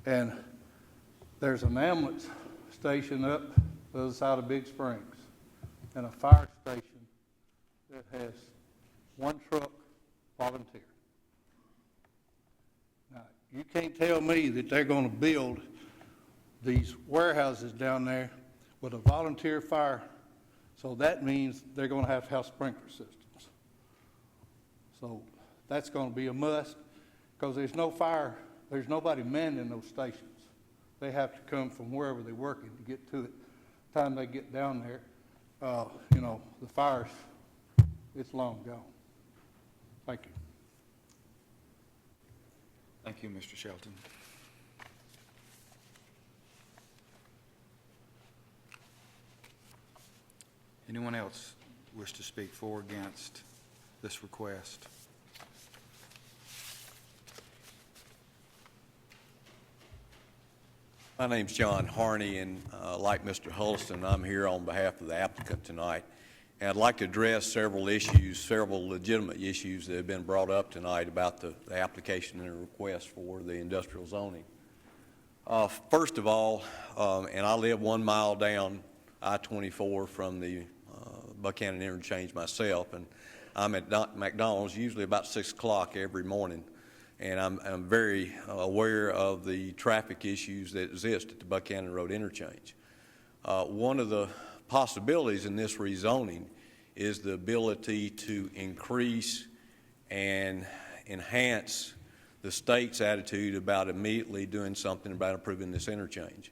there. And there's an ambulance station up the other side of Big Springs and a fire station that has one truck volunteer. Now, you can't tell me that they're going to build these warehouses down there with a volunteer fire, so that means they're going to have sprinkler systems. So that's going to be a must, because there's no fire, there's nobody manning those stations. They have to come from wherever they're working to get to it. time they get down there, the fires, it's long gone. Thank you. Thank you, Mr. Shelton. Anyone else wish to speak for or against this request? My name's John Harney, and like Mr. Huddleston, I'm here on behalf of the applicant tonight. And I'd like to address several issues, several legitimate issues that have been brought up tonight about the application and the request for the industrial zoning. First of all, and I live 1 mile down I-24 from the Buchanan Interchange myself, and I'm at McDonald's usually about 6 o'clock every morning. And I'm very aware of the traffic issues that exist at the Buchanan Road interchange. One of the possibilities in this rezoning is the ability to increase and enhance the state's attitude about immediately doing something about improving this interchange.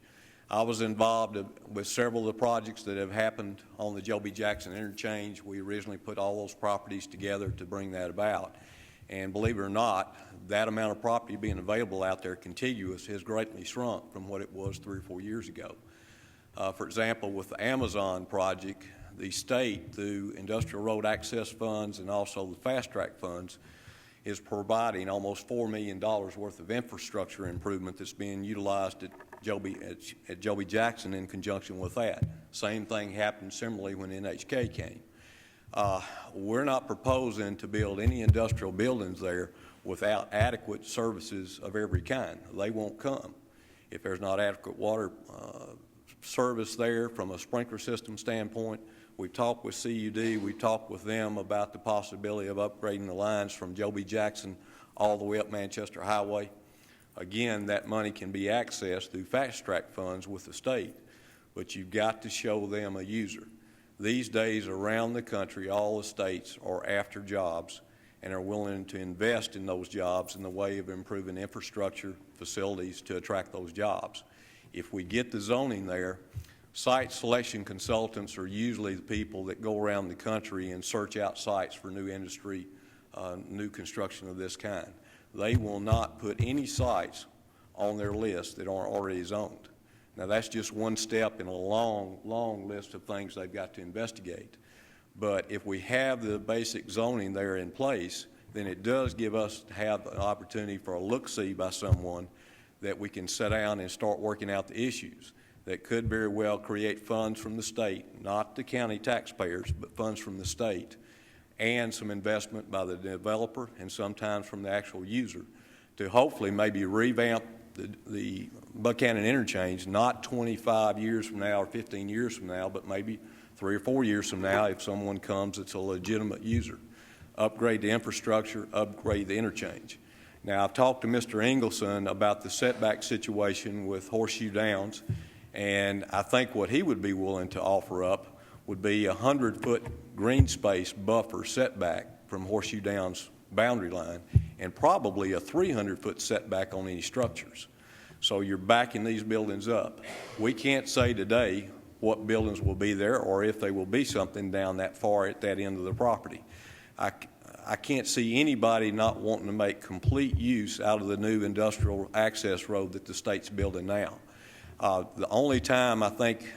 I was involved with several of the projects that have happened on the Joby Jackson interchange. We originally put all those properties together to bring that about. And believe it or not, that amount of property being available out there contiguous has greatly shrunk from what it was 3 or 4 years ago. For example, with the Amazon project, the state, through industrial road access funds and also the fast track funds, is providing almost $4 million worth of infrastructure improvement that's being utilized at Joby Jackson in conjunction with that. Same thing happened similarly when NHK came. We're not proposing to build any industrial buildings there without adequate services of every kind. They won't come. If there's not adequate water service there from a sprinkler system standpoint, we've talked with CUD, we've talked with them about the possibility of upgrading the lines from Joby Jackson all the way up Manchester Highway. Again, that money can be accessed through fast track funds with the state, but you've got to show them a user. These days around the country, all the states are after jobs and are willing to invest in those jobs in the way of improving infrastructure, facilities to attract those jobs. If we get the zoning there, site selection consultants are usually the people that go around the country and search out sites for new industry, new construction of this kind. They will not put any sites on their list that aren't already zoned. Now, that's just one step in a long, long list of things they've got to investigate. But if we have the basic zoning there in place, then it does give us to have an opportunity for a look-see by someone that we can sit down and start working out the issues that could very well create funds from the state, not the county taxpayers, but funds from the state, and some investment by the developer and sometimes from the actual user to hopefully maybe revamp the Buchanan Interchange, not 25 years from now or 15 years from now, but maybe 3 or 4 years from now if someone comes that's a legitimate user. Upgrade the infrastructure, upgrade the interchange. Now, I've talked to Mr. Engelson about the setback situation with Horseshoe Downs, and I think what he would be willing to offer up would be a 100-foot green space buffer setback from Horseshoe Downs boundary line, and probably a 300-foot setback on any structures. So you're backing these buildings up. We can't say today what buildings will be there or if they will be something down that far at that end of the property. I can't see anybody not wanting to make complete use out of the new industrial access road that the state's building now. The only time I think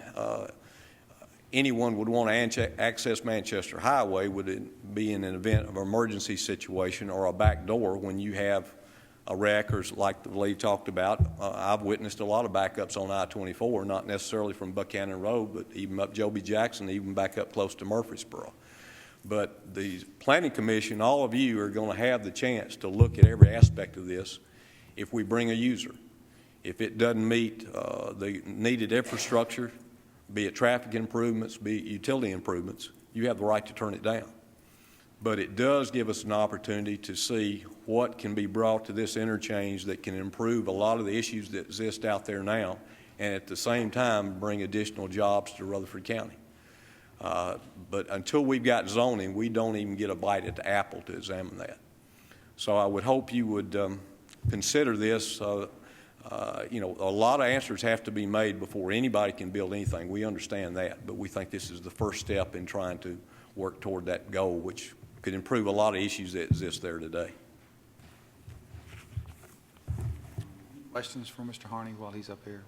anyone would want to access Manchester Highway would be in an event of an emergency situation or a back door when you have a wreck, or like the lady talked about. I've witnessed a lot of backups on I-24, not necessarily from Buchanan Road, but even up Joby Jackson, even back up close to Murfreesboro. But the Planning Commission, all of you are going to have the chance to look at every aspect of this if we bring a user. If it doesn't meet the needed infrastructure, be it traffic improvements, be it utility improvements, you have the right to turn it down. But it does give us an opportunity to see what can be brought to this interchange that can improve a lot of the issues that exist out there now, and at the same time bring additional jobs to Rutherford County. But until we've got zoning, we don't even get a bite at the apple to examine that. So I would hope you would consider this A lot of answers have to be made before anybody can build anything. We understand that, but we think this is the first step in trying to work toward that goal, which could improve a lot of issues that exist there today. Questions for Mr. Harney while he's up here?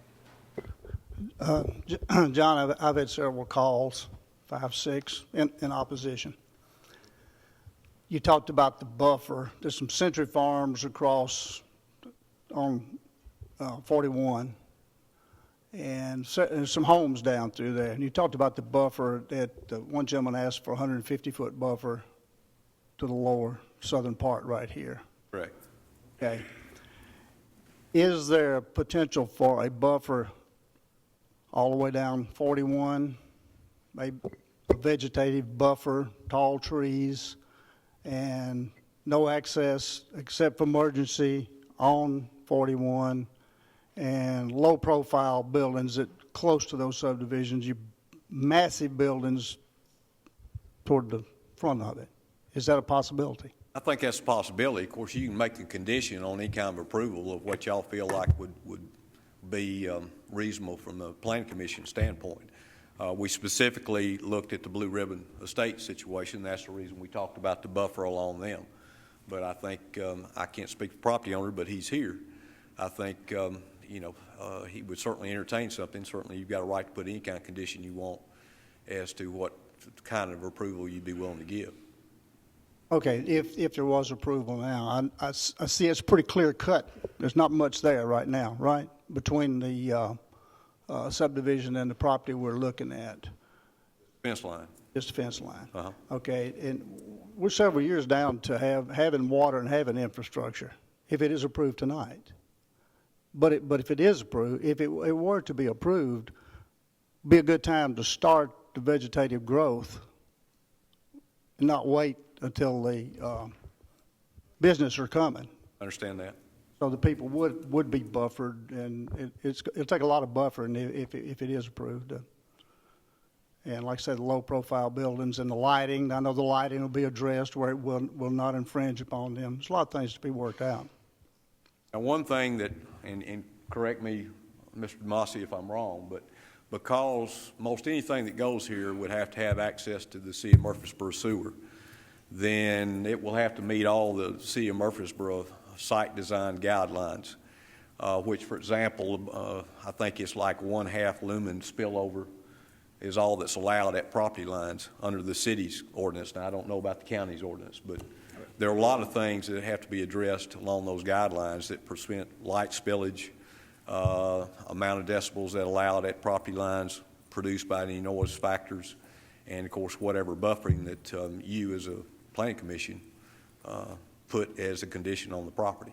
John, I've had several calls, 5, 6, in opposition. You talked about the buffer. There's some Century Farms across on 41, and there's some homes down through there. And you talked about the buffer that one gentleman asked for, a 150-foot buffer to the lower southern part right here. Correct. Okay. Is there potential for a buffer all the way down 41, maybe a vegetative buffer, tall trees, and no access except for emergency on 41, and low-profile buildings that close to those subdivisions, massive buildings toward the front of it? Is that a possibility? I think that's a possibility. Of course, you can make a condition on any kind of approval of what y'all feel like would be reasonable from the Planning Commission standpoint. We specifically looked at the Blue Ribbon Estate situation. That's the reason we talked about the buffer along them. But I think, I can't speak for the property owner, but he's here. I think, he would certainly entertain something. Certainly, you've got a right to put any kind of condition you want as to what kind of approval you'd be willing to give. Okay, if there was approval now, I see it's pretty clear cut. There's not much there right now, right, between the subdivision and the property we're looking at. Fence line. Just a fence line. Uh-huh. Okay, and we're several years down to having water and having infrastructure, if it is approved tonight. But if it is approved, if it were to be approved, be a good time to start the vegetative growth and not wait until the business are coming. Understand that. So the people would be buffered, and it'll take a lot of buffering if it is approved. And like I said, the low-profile buildings and the lighting, I know the lighting will be addressed where it will not infringe upon them. There's a lot of things to be worked out. Now, one thing that, and correct me, Mr. Massey, if I'm wrong, but because most anything that goes here would have to have access to the City of Murfreesboro sewer, then it will have to meet all the City of Murfreesboro site design guidelines, which, for example, I think it's like 1/2 lumen spillover is all that's allowed at property lines under the city's ordinance. Now, I don't know about the county's ordinance, but there are a lot of things that have to be addressed along those guidelines that prevent light spillage, amount of decibels that are allowed at property lines produced by any noise factors, and, of course, whatever buffering that you as a planning commission put as a condition on the property.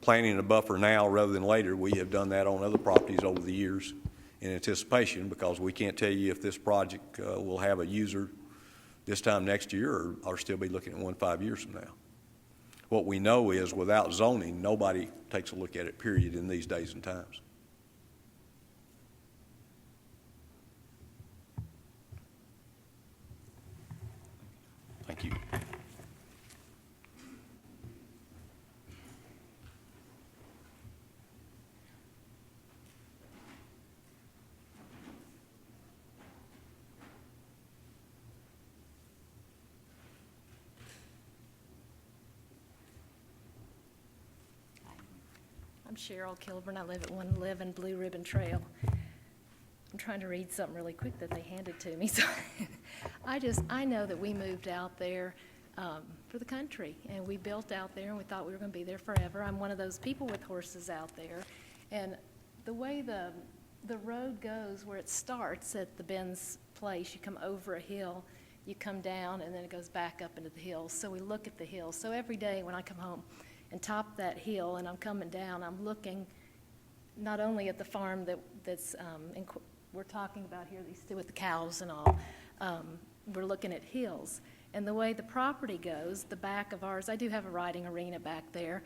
Planning a buffer now rather than later, we have done that on other properties over the years in anticipation, because we can't tell you if this project will have a user this time next year or still be looking at one 5 years from now. What we know is without zoning, nobody takes a look at it, period, in these days and times. Thank you. I'm Cheryl Kilburn. I live at 111 Blue Ribbon Trail. I'm trying to read something really quick that they handed to me. So I know that we moved out there for the country, and we built out there, and we thought we were going to be there forever. I'm one of those people with horses out there, and the way the road goes, where it starts at the Ben's place, you come over a hill, you come down, and then it goes back up into the hills. So we look at the hills. So every day when I come home and top that hill and I'm coming down, I'm looking not only at the farm that's we're talking about here, with the cows and all, we're looking at hills. And the way the property goes, the back of ours, I do have a riding arena back there.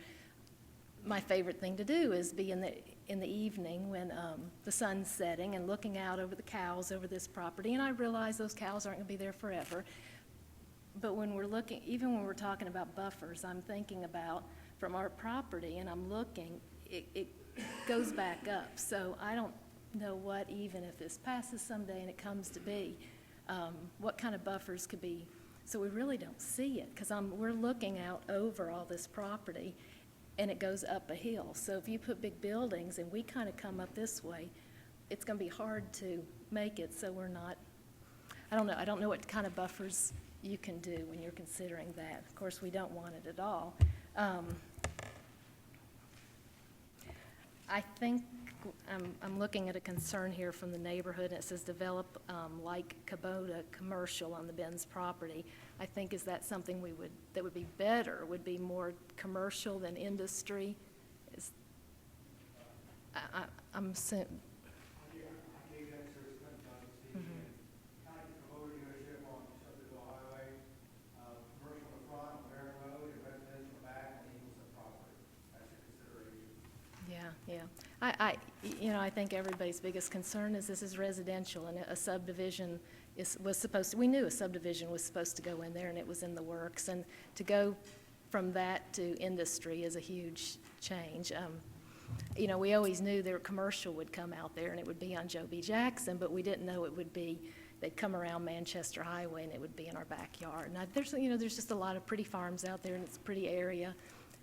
My favorite thing to do is be in the evening when the sun's setting and looking out over the cows over this property. And I realize those cows aren't going to be there forever. But when we're looking, even when we're talking about buffers, I'm thinking about from our property, and I'm looking, it goes back up. So I don't know what, even if this passes someday and it comes to be, what kind of buffers could be. So we really don't see it, because we're looking out over all this property, and it goes up a hill. So if you put big buildings and we kind of come up this way, it's going to be hard to make it, so we're not, I don't know what kind of buffers you can do when you're considering that. Of course, we don't want it at all. I think I'm looking at a concern here from the neighborhood, and it says develop like Kubota commercial on the Benz property. I think, is that something that would be better, would be more commercial than industry? I'm assuming. Yeah. I think everybody's biggest concern is this is residential, and a subdivision we knew a subdivision was supposed to go in there, and it was in the works, and to go from that to industry is a huge change. We always knew commercial would come out there, and it would be on Joe B. Jackson, but we didn't know it would be, they'd come around Manchester Highway, and it would be in our backyard. And there's just a lot of pretty farms out there, and it's a pretty area,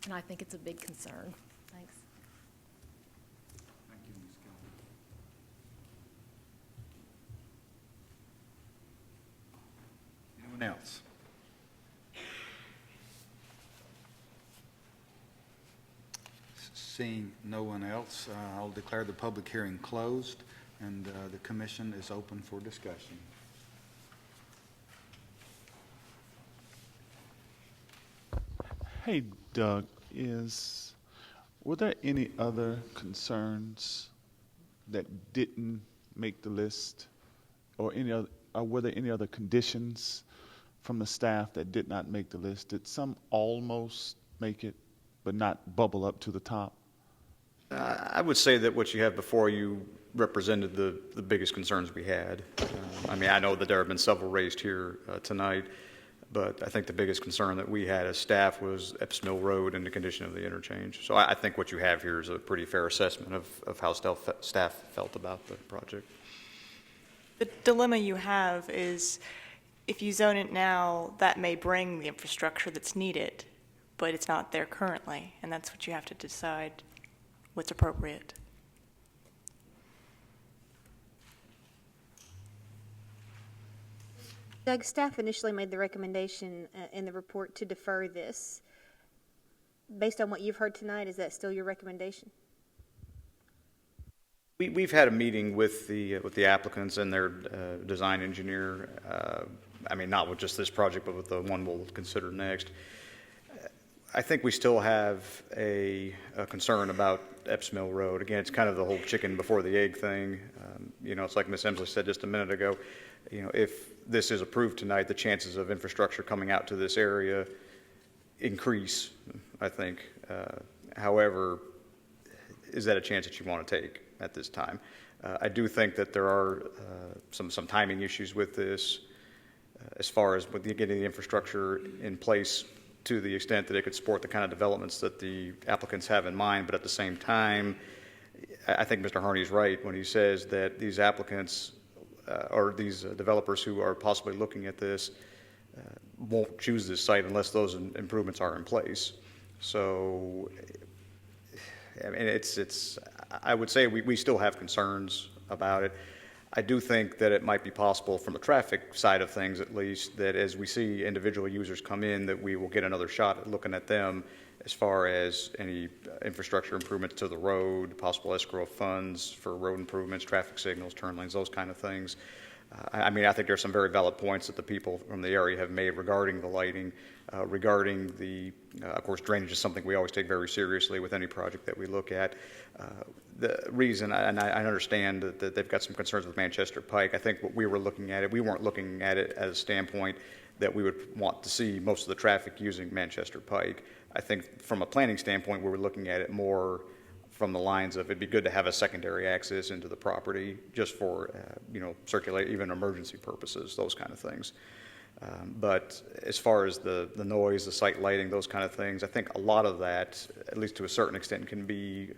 and I think it's a big concern. Thanks. Thank you, Ms. Gilman. Anyone else? Seeing no one else, I'll declare the public hearing closed, and the commission is open for discussion. Hey, Doug, were there any other concerns that didn't make the list, or were there any other conditions from the staff that did not make the list? Did some almost make it, but not bubble up to the top? I would say that what you have before you represented the biggest concerns we had. I know that there have been several raised here tonight, but I think the biggest concern that we had as staff was Epps Mill Road and the condition of the interchange. So I think what you have here is a pretty fair assessment of how staff felt about the project. The dilemma you have is if you zone it now, that may bring the infrastructure that's needed, but it's not there currently, and that's what you have to decide what's appropriate. Doug, staff initially made the recommendation in the report to defer this. Based on what you've heard tonight, is that still your recommendation? We've had a meeting with the applicants and their design engineer. Not with just this project, but with the one we'll consider next. I think we still have a concern about Epps Mill Road. Again, it's kind of the whole chicken before the egg thing. It's like Ms. Emsley said just a minute ago. If this is approved tonight, the chances of infrastructure coming out to this area increase, I think. However, is that a chance that you want to take at this time? I do think that there are some timing issues with this as far as with getting the infrastructure in place to the extent that it could support the kind of developments that the applicants have in mind. But at the same time, I think Mr. Harney's right when he says that these applicants or these developers who are possibly looking at this won't choose this site unless those improvements are in place. So, I would say we still have concerns about it. I do think that it might be possible from the traffic side of things, at least, that as we see individual users come in, that we will get another shot at looking at them as far as any infrastructure improvements to the road, possible escrow of funds for road improvements, traffic signals, turn lanes, those kind of things. I think there's some very valid points that the people from the area have made regarding the lighting, regarding of course, drainage is something we always take very seriously with any project that we look at. The reason, and I understand that they've got some concerns with Manchester Pike. I think what we were looking at it, we weren't looking at it as a standpoint that we would want to see most of the traffic using Manchester Pike. I think from a planning standpoint, we were looking at it more from the lines of it'd be good to have a secondary access into the property just for, circulate, even emergency purposes, those kind of things. But as far as the noise, the site lighting, those kind of things, I think a lot of that, at least to a certain extent, can be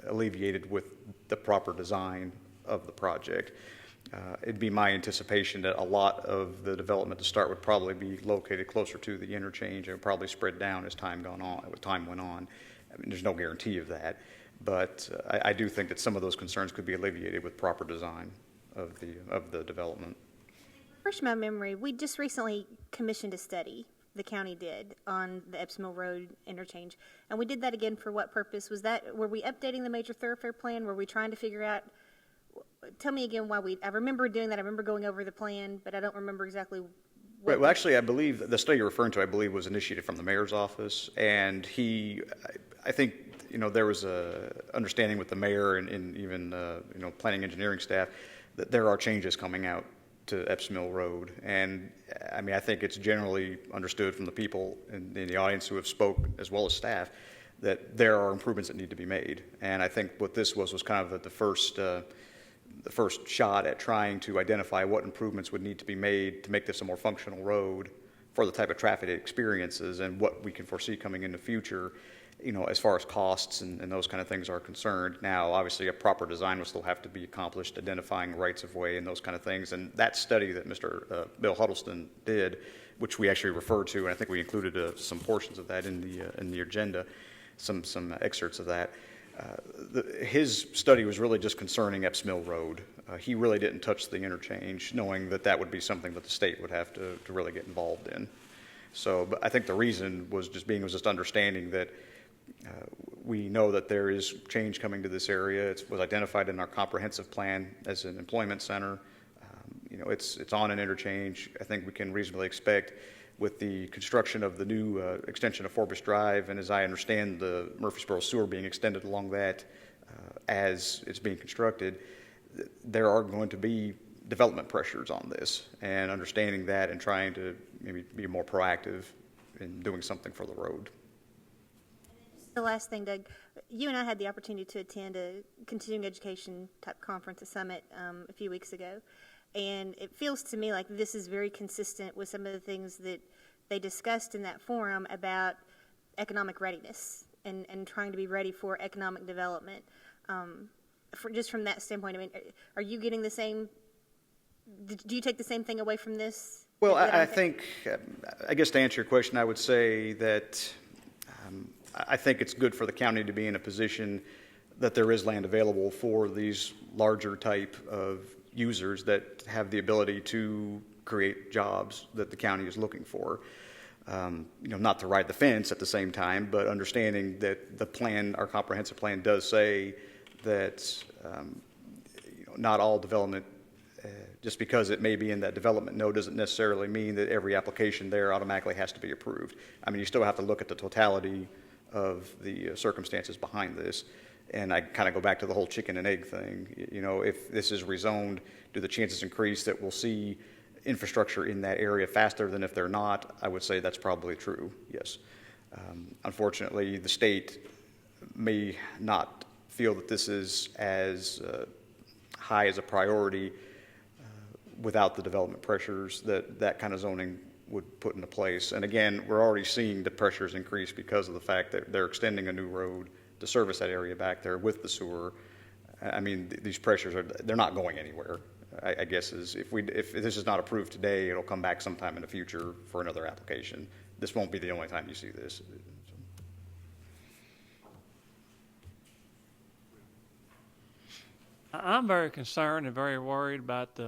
alleviated with the proper design of the project. It'd be my anticipation that a lot of the development to start would probably be located closer to the interchange and probably spread down as time went on. I mean, there's no guarantee of that, but I do think that some of those concerns could be alleviated with proper design of the development. Refresh my memory, we just recently commissioned a study, the county did, on the Epps Mill Road interchange. And we did that again for what purpose? Were we updating the major thoroughfare plan? Were we trying to figure out, tell me again why I remember doing that, I remember going over the plan, but I don't remember exactly what. Right, well, actually, I believe the study you're referring to, was initiated from the mayor's office, and I think, there was a understanding with the mayor and even, planning engineering staff that there are changes coming out to Epps Mill Road. And I mean, I think it's generally understood from the people in the audience who have spoke, as well as staff, that there are improvements that need to be made. And I think what this was kind of the first shot at trying to identify what improvements would need to be made to make this a more functional road for the type of traffic it experiences and what we can foresee coming in the future, as far as costs and those kind of things are concerned. Now, obviously, a proper design will still have to be accomplished, identifying rights of way and those kind of things. And that study that Mr. Bill Huddleston did, which we actually referred to, and I think we included some portions of that in the agenda, some excerpts of that. His study was really just concerning Epps Mill Road. He really didn't touch the interchange, knowing that would be something that the state would have to really get involved in. So, but I think the reason was just understanding that we know that there is change coming to this area. It was identified in our comprehensive plan as an employment center. It's on an interchange. I think we can reasonably expect, with the construction of the new extension of Forbes Drive, and as I understand the Murfreesboro sewer being extended along that as it's being constructed, there are going to be development pressures on this, and understanding that and trying to maybe be more proactive in doing something for the road. The last thing, Doug, you and I had the opportunity to attend a continuing education type conference, a summit, a few weeks ago. And it feels to me like this is very consistent with some of the things that they discussed in that forum about economic readiness and trying to be ready for economic development. Just from that standpoint, I mean, are you getting the same, do you take the same thing away from this? Well, I think, I guess to answer your question, I would say that I think it's good for the county to be in a position that there is land available for these larger type of users that have the ability to create jobs that the county is looking for. Not to ride the fence at the same time, but understanding that the plan, our comprehensive plan, does say that not all development, just because it may be in that development node, doesn't necessarily mean that every application there automatically has to be approved. I mean, you still have to look at the totality of the circumstances behind this. And I kind of go back to the whole chicken and egg thing. If this is rezoned, do the chances increase that we'll see infrastructure in that area faster than if they're not? I would say that's probably true, yes. Unfortunately, the state may not feel that this is as high as a priority without the development pressures that kind of zoning would put into place. And again, we're already seeing the pressures increase because of the fact that they're extending a new road to service that area back there with the sewer. I mean, these pressures they're not going anywhere. I guess is if this is not approved today, it'll come back sometime in the future for another application. This won't be the only time you see this. I'm very concerned and very worried about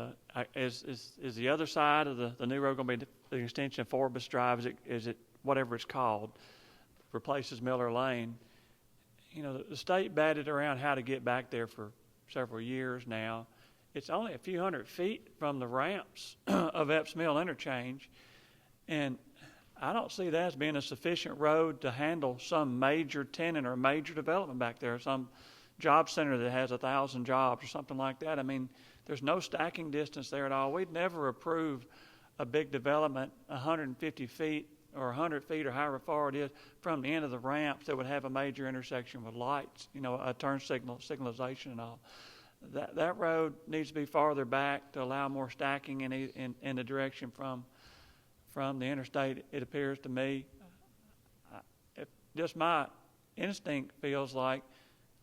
is the other side of the new road going to be the extension of Forbes Drive? Is it whatever it's called, replaces Miller Lane? The state batted around how to get back there for several years now. It's only a few hundred feet from the ramps of Epps Mill Interchange, and I don't see that as being a sufficient road to handle some major tenant or major development back there, some job center that has 1,000 jobs or something like that. I mean, there's no stacking distance there at all. We'd never approve a big development 150 feet or 100 feet or however far it is from the end of the ramps that would have a major intersection with lights, a turn signalization and all. That road needs to be farther back to allow more stacking in the direction from the interstate, it appears to me, just my instinct feels like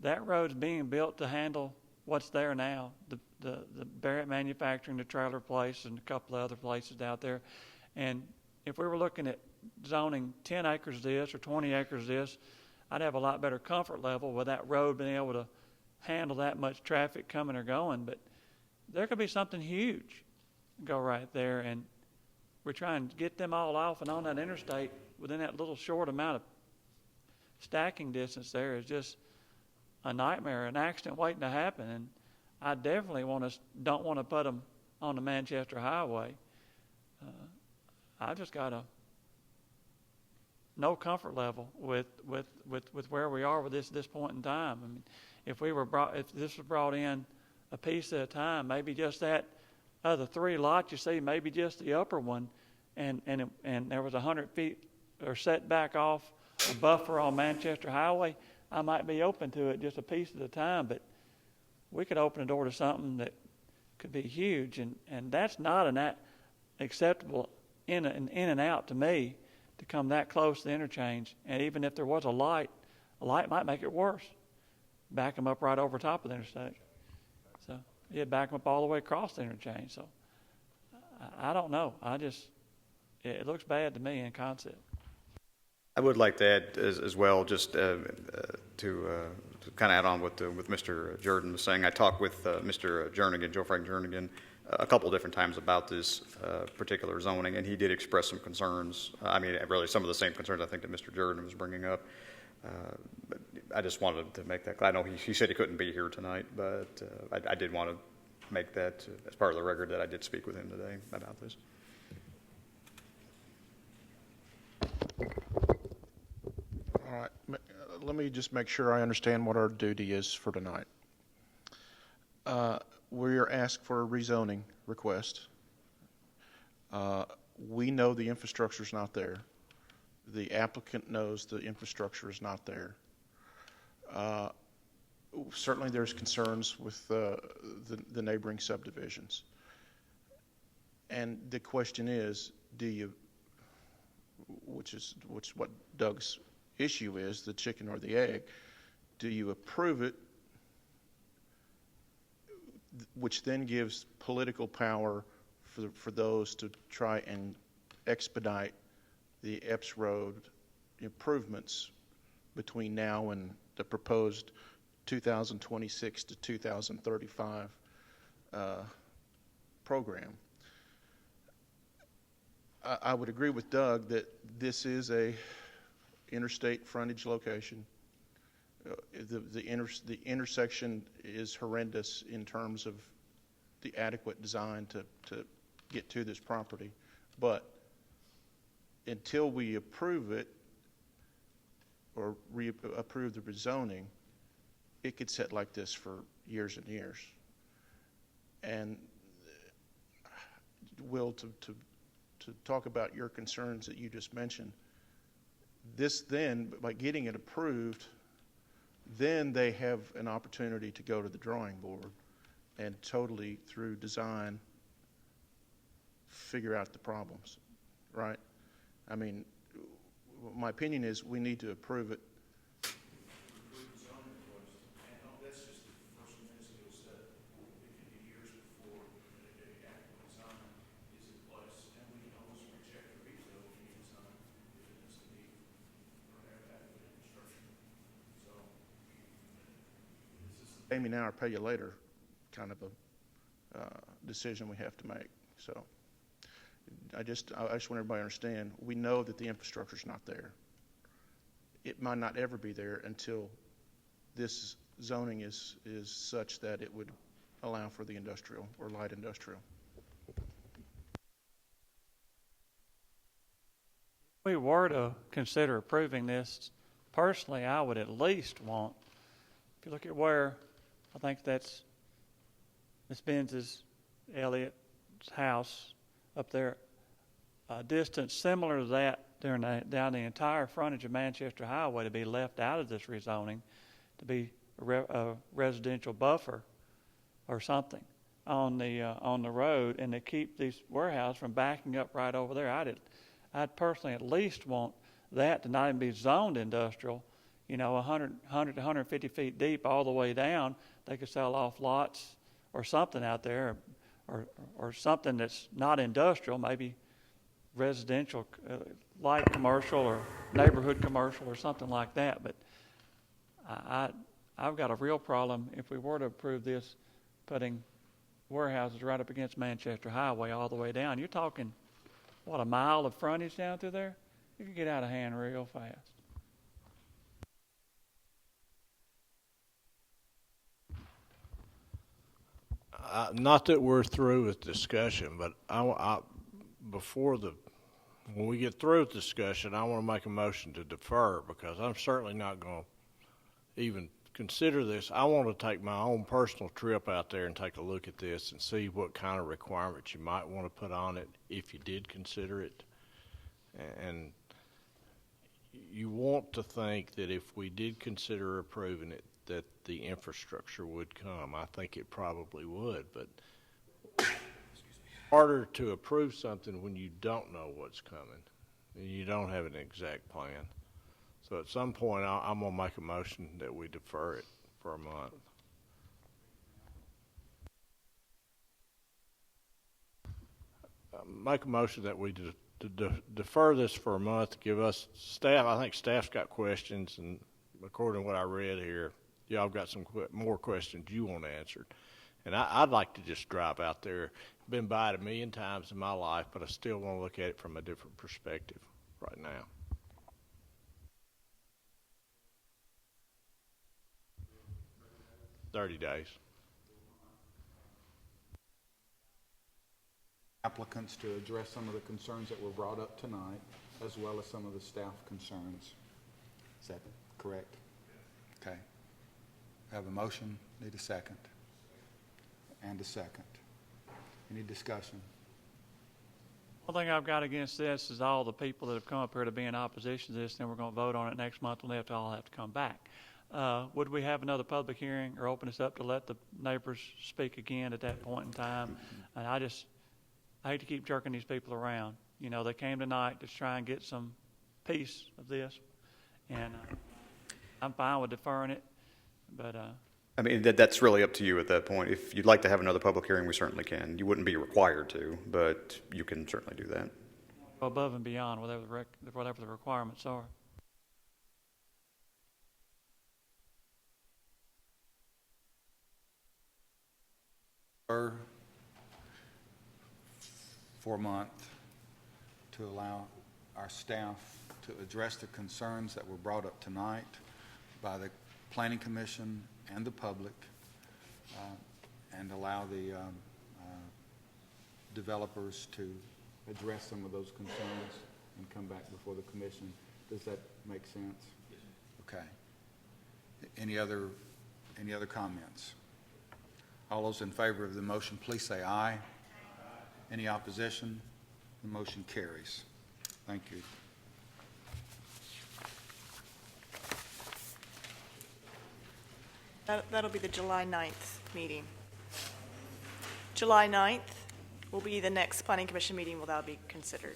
that road's being built to handle what's there now, the Barrett Manufacturing, the trailer place, and a couple of other places out there. And if we were looking at zoning 10 acres this or 20 acres this, I'd have a lot better comfort level with that road being able to handle that much traffic coming or going. But there could be something huge go right there, and we're trying to get them all off and on that interstate within that little short amount of stacking distance there is just a nightmare, an accident waiting to happen. And I definitely don't want to put them on the Manchester Highway. I just got no comfort level with where we are with this point in time. I mean, if this was brought in a piece at a time, maybe just that other 3 lots you see, maybe just the upper one, and there was 100 feet or setback off a buffer on Manchester Highway, I might be open to it just a piece at a time. But we could open the door to something that could be huge, and that's not an acceptable in and out to me, to come that close to the interchange. And even if there was a light might make it worse. Back them up right over top of the interstate. So yeah, back them up all the way across the interchange. So I don't know. It looks bad to me in concept. I would like to add as well, just to kind of add on what Mr. Jordan was saying. I talked with Mr. Jernigan, Joe Frank Jernigan, a couple of different times about this particular zoning, and he did express some concerns. I mean, really some of the same concerns I think that Mr. Jordan was bringing up. But I just wanted to make that clear. I know he said he couldn't be here tonight, but I did want to make that as part of the record that I did speak with him today about this. All right, let me just make sure I understand what our duty is for tonight. We are asked for a rezoning request. We know the infrastructure is not there. The applicant knows the infrastructure is not there. Certainly there's concerns with the neighboring subdivisions. And the question is, which is what Doug's issue is, the chicken or the egg, do you approve it, which then gives political power for those to try and expedite the Epps Road improvements between now and the proposed 2026 to 2035 program. I would agree with Doug that this is a interstate frontage location. The intersection is horrendous in terms of the adequate design to get to this property. But until we approve it or approve the rezoning, it could sit like this for years and years. And Will, to talk about your concerns that you just mentioned, this then, by getting it approved, then they have an opportunity to go to the drawing board and totally, through design, figure out the problems, right? I mean, my opinion is we need to approve it. Pay me now or pay you later kind of a decision we have to make. So I just want everybody to understand, we know that the infrastructure is not there. It might not ever be there until this zoning is such that it would allow for the industrial or light industrial. If we were to consider approving this, personally, I would at least want, if you look at where, I think that's Ms. Benz's, Elliott's house up there, a distance similar to that down the entire frontage of Manchester Highway to be left out of this rezoning, to be a residential buffer or something. on the road, and to keep these warehouses from backing up right over there. I'd personally at least want that to not even be zoned industrial, 100 to 150 feet deep all the way down. They could sell off lots or something out there, or something that's not industrial, maybe residential, light commercial or neighborhood commercial or something like that. But I've got a real problem if we were to approve this, putting warehouses right up against Manchester Highway all the way down. You're talking, a mile of frontage down through there? You can get out of hand real fast. Not that we're through with discussion, but when we get through with discussion, I want to make a motion to defer, because I'm certainly not going to even consider this. I want to take my own personal trip out there and take a look at this and see what kind of requirements you might want to put on it if you did consider it. And you want to think that if we did consider approving it, that the infrastructure would come. I think it probably would, but harder to approve something when you don't know what's coming and you don't have an exact plan. So at some point, I'm going to make a motion that we defer it for a month. Make a motion that we defer this for a month, give us staff. I think staff's got questions, and according to what I read here, y'all got some more questions you want answered. And I'd like to just drive out there. Been by it 1,000,000 times in my life, but I still want to look at it from a different perspective right now. $30 days. Applicants to address some of the concerns that were brought up tonight, as well as some of the staff concerns. Is that correct? Okay. Have a motion, need a second. And a second. Any discussion? One thing I've got against this is all the people that have come up here to be in opposition to this, and then we're going to vote on it next month, and they all have to come back. Would we have another public hearing or open this up to let the neighbors speak again at that point in time? And I hate to keep jerking these people around. They came tonight to try and get some piece of this, and I'm fine with deferring it, but I mean, that's really up to you at that point. If you'd like to have another public hearing, we certainly can. You wouldn't be required to, but you can certainly do that. above and beyond whatever the requirements are. For a month to allow our staff to address the concerns that were brought up tonight by the Planning Commission and the public, and allow the developers to address some of those concerns and come back before the commission. Does that make sense? Yes. Okay. Any other comments? All those in favor of the motion, please say aye. Aye. Any opposition? The motion carries. Thank you. That'll be the July 9th meeting. July 9th will be the next Planning Commission meeting will that'll be considered.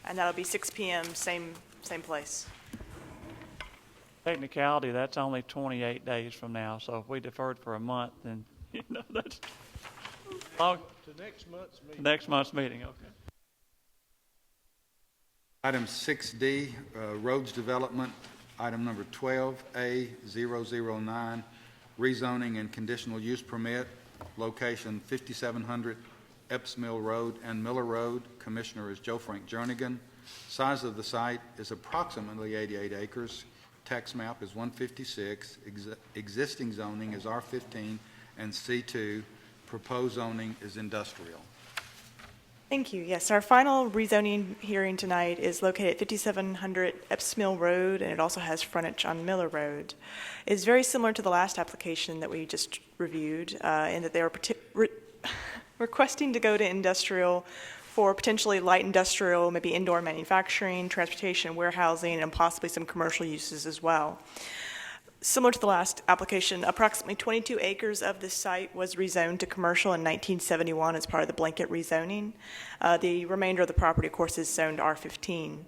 And that'll be 6 p.m., same place. Technicality, that's only 28 days from now, so if we deferred for a month, then, that's long. To next month's meeting. Next month's meeting, okay. Item 6D, roads development, item number 12A009, rezoning and conditional use permit, location 5700 Epps Mill Road and Miller Road. Commissioner is Joe Frank Jernigan. Size of the site is approximately 88 acres. Tax map is 156. Existing zoning is R15 and C2. Proposed zoning is industrial. Thank you. Yes, our final rezoning hearing tonight is located at 5700 Epps Mill Road, and it also has frontage on Miller Road. It's very similar to the last application that we just reviewed, in that they were requesting to go to industrial for potentially light industrial, maybe indoor manufacturing, transportation, warehousing, and possibly some commercial uses as well. Similar to the last application, approximately 22 acres of this site was rezoned to commercial in 1971 as part of the blanket rezoning. The remainder of the property, of course, is zoned R15.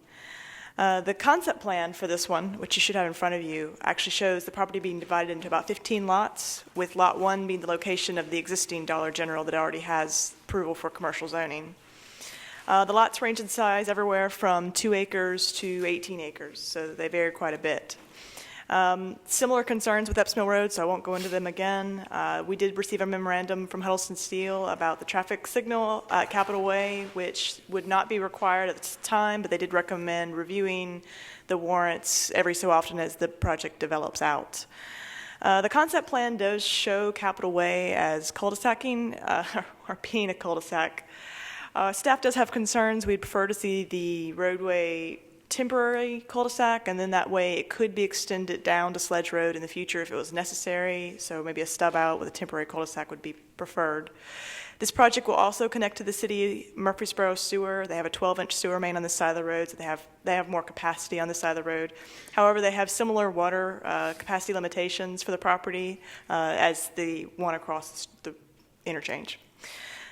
The concept plan for this one, which you should have in front of you, actually shows the property being divided into about 15 lots, with Lot 1 being the location of the existing Dollar General that already has approval for commercial zoning. The lots range in size everywhere from 2 acres to 18 acres, so they vary quite a bit. Similar concerns with Epps Mill Road, so I won't go into them again. We did receive a memorandum from Huddleston Steel about the traffic signal at Capitol Way, which would not be required at this time, but they did recommend reviewing the warrants every so often as the project develops out. The concept plan does show Capitol Way as cul-de-sacing, or being a cul-de-sac. Staff does have concerns. We'd prefer to see the roadway temporary cul-de-sac, and then that way it could be extended down to Sledge Road in the future if it was necessary, so maybe a stub out with a temporary cul-de-sac would be preferred. This project will also connect to the city Murfreesboro sewer. They have a 12-inch sewer main on this side of the road, so they have more capacity on this side of the road. However, they have similar water capacity limitations for the property as the one across the interchange.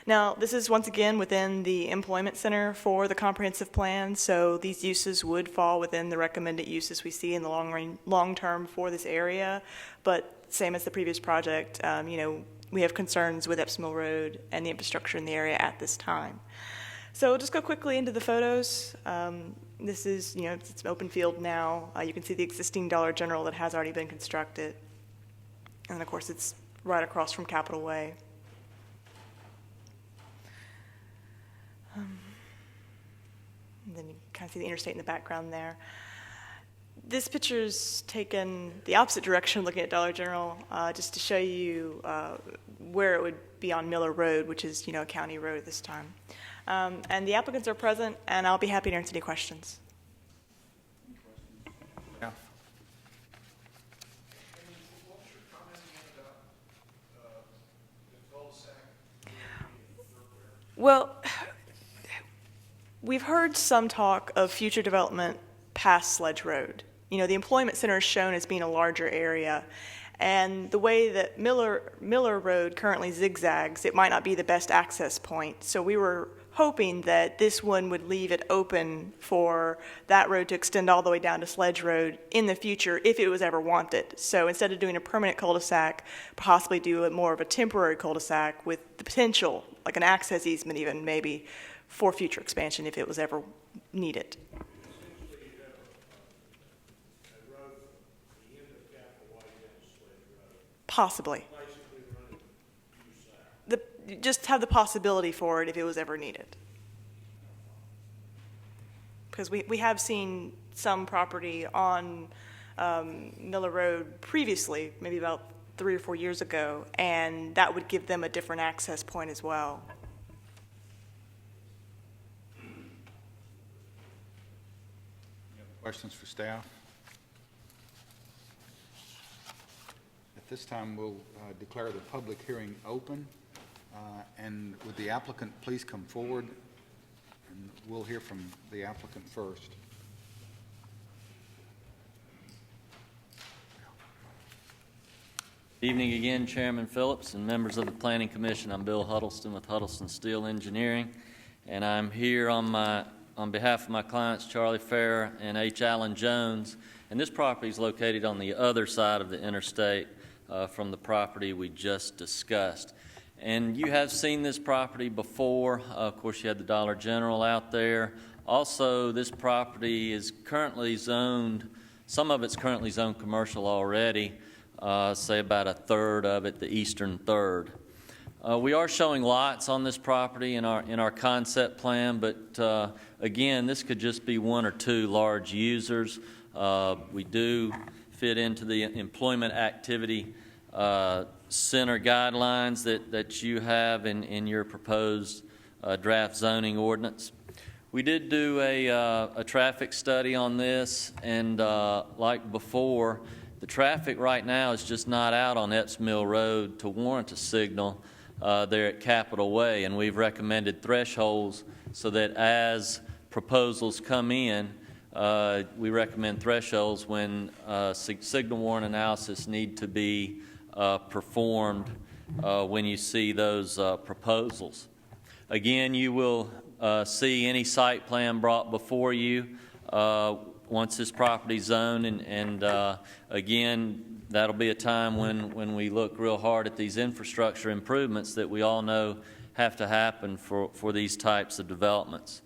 Now, this is once again within the employment center for the comprehensive plan, so these uses would fall within the recommended uses we see in the long term for this area. But same as the previous project, we have concerns with Epps Mill Road and the infrastructure in the area at this time. So we'll just go quickly into the photos. This is, it's an open field now. You can see the existing Dollar General that has already been constructed. And of course, it's right across from Capitol Way. And then you kind of see the interstate in the background there. This picture is taken the opposite direction, looking at Dollar General, just to show you where it would be on Miller Road, which is, a county road at this time. And the applicants are present, and I'll be happy to answer any questions. Yeah. Well, we've heard some talk of future development past Sledge Road. The employment center is shown as being a larger area, and the way that Miller Road currently zigzags, it might not be the best access point. So we were hoping that this one would leave it open for that road to extend all the way down to Sledge Road in the future if it was ever wanted. So instead of doing a permanent cul-de-sac, possibly do more of a temporary cul-de-sac with the potential, like an access easement even maybe, for future expansion if it was ever needed. Possibly. Just have the possibility for it if it was ever needed. Because we have seen some property on Miller Road previously, maybe about 3 or 4 years ago, and that would give them a different access point as well. Questions for staff? At this time, we'll declare the public hearing open. And would the applicant please come forward? And we'll hear from the applicant first. Evening again, Chairman Phillips and members of the Planning Commission. I'm Bill Huddleston with Huddleston Steel Engineering, and I'm here on behalf of my clients Charlie Farrer and H. Allen Jones. And this property is located on the other side of the interstate from the property we just discussed. And you have seen this property before. Of course, you had the Dollar General out there. Also, this property is currently zoned, some of it's currently zoned commercial already, say about a third of it, the eastern third. We are showing lots on this property in our concept plan, but again, this could just be 1 or 2 large users. We do fit into the employment activity center guidelines that you have in your proposed draft zoning ordinance. We did do a traffic study on this, and like before, the traffic right now is just not out on Epps Mill Road to warrant a signal there at Capitol Way, and we've recommended thresholds so that as proposals come in, we recommend thresholds when signal warrant analysis need to be performed when you see those proposals. Again, you will see any site plan brought before you once this property is zoned, and again, that'll be a time when we look real hard at these infrastructure improvements that we all know have to happen for these types of developments.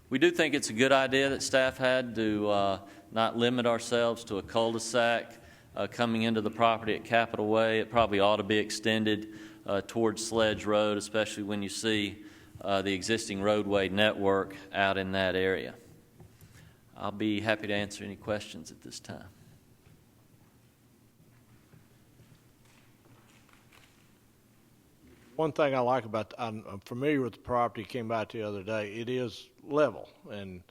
We do think it's a good idea that staff had to not limit ourselves to a cul-de-sac coming into the property at Capitol Way. It probably ought to be extended towards Sledge Road, especially when you see the existing roadway network out in that area. I'll be happy to answer any questions at this time. One thing I like about, I'm familiar with the property, came by the other day. It is level, and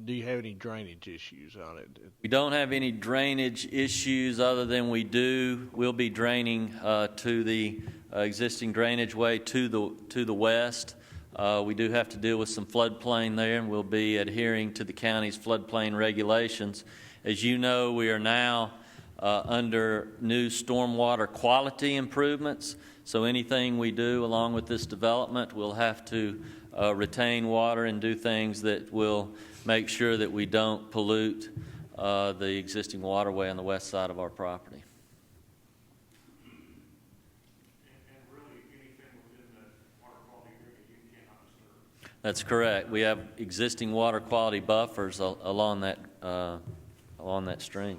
do you have any drainage issues on it? We don't have any drainage issues other than we'll be draining to the existing drainage way to the west. We do have to deal with some floodplain there, and we'll be adhering to the county's floodplain regulations. As you know, we are now under new stormwater quality improvements, so anything we do along with this development, we'll have to retain water and do things that will make sure that we don't pollute the existing waterway on the west side of our property. That's correct. We have existing water quality buffers along that stream.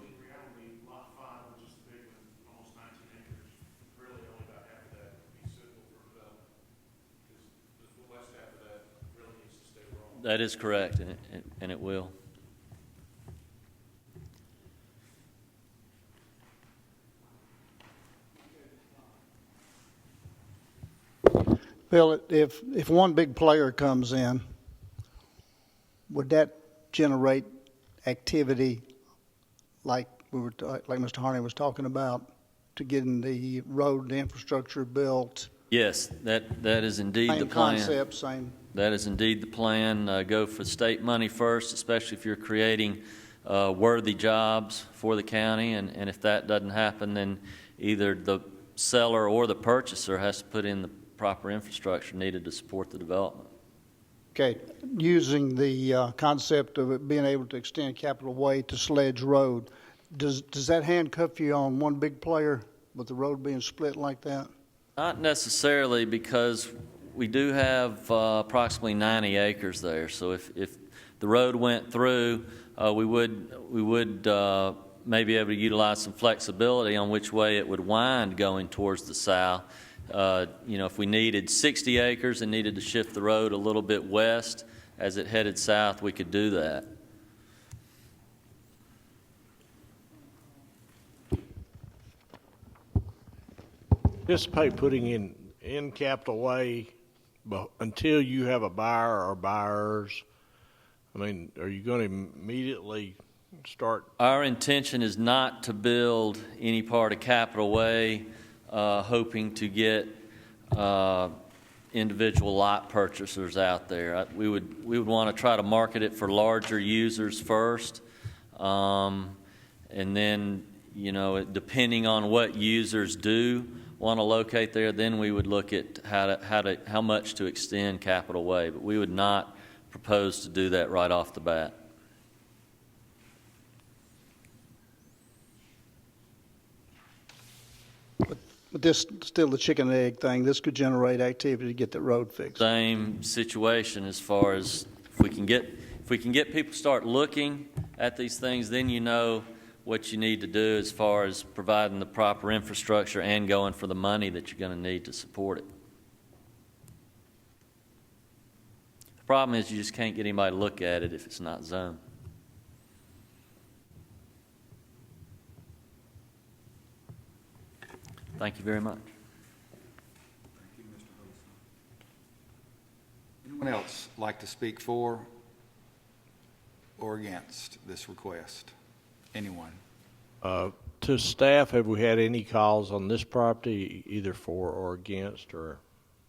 That is correct, and it will. Bill, if one big player comes in, would that generate activity like Mr. Harney was talking about to getting the road and infrastructure built? Yes, that is indeed the plan. Same concept, same. That is indeed the plan. Go for state money first, especially if you're creating worthy jobs for the county. And if that doesn't happen, then either the seller or the purchaser has to put in the proper infrastructure needed to support the development. Okay, using the concept of it being able to extend Capitol Way to Sledge Road, does that handcuff you on one big player with the road being split like that? Not necessarily, because we do have approximately 90 acres there. So if the road went through, we would maybe be able to utilize some flexibility on which way it would wind going towards the south. If we needed 60 acres and needed to shift the road a little bit west as it headed south, we could do that. Anticipate putting in Capitol Way until you have a buyer or buyers? I mean, are you going to immediately start? Our intention is not to build any part of Capitol Way hoping to get individual lot purchasers out there. We would want to try to market it for larger users first, and then, depending on what users do want to locate there, then we would look at how much to extend Capitol Way. But we would not propose to do that right off the bat. But this still the chicken and egg thing. This could generate activity to get the road fixed. Same situation as far as if we can get people to start looking at these things, then you know what you need to do as far as providing the proper infrastructure and going for the money that you're going to need to support it. The problem is you just can't get anybody to look at it if it's not zoned. Thank you very much. Thank you, Mr. Wilson. Anyone else like to speak for or against this request? Anyone? To staff, have we had any calls on this property, either for or against, or?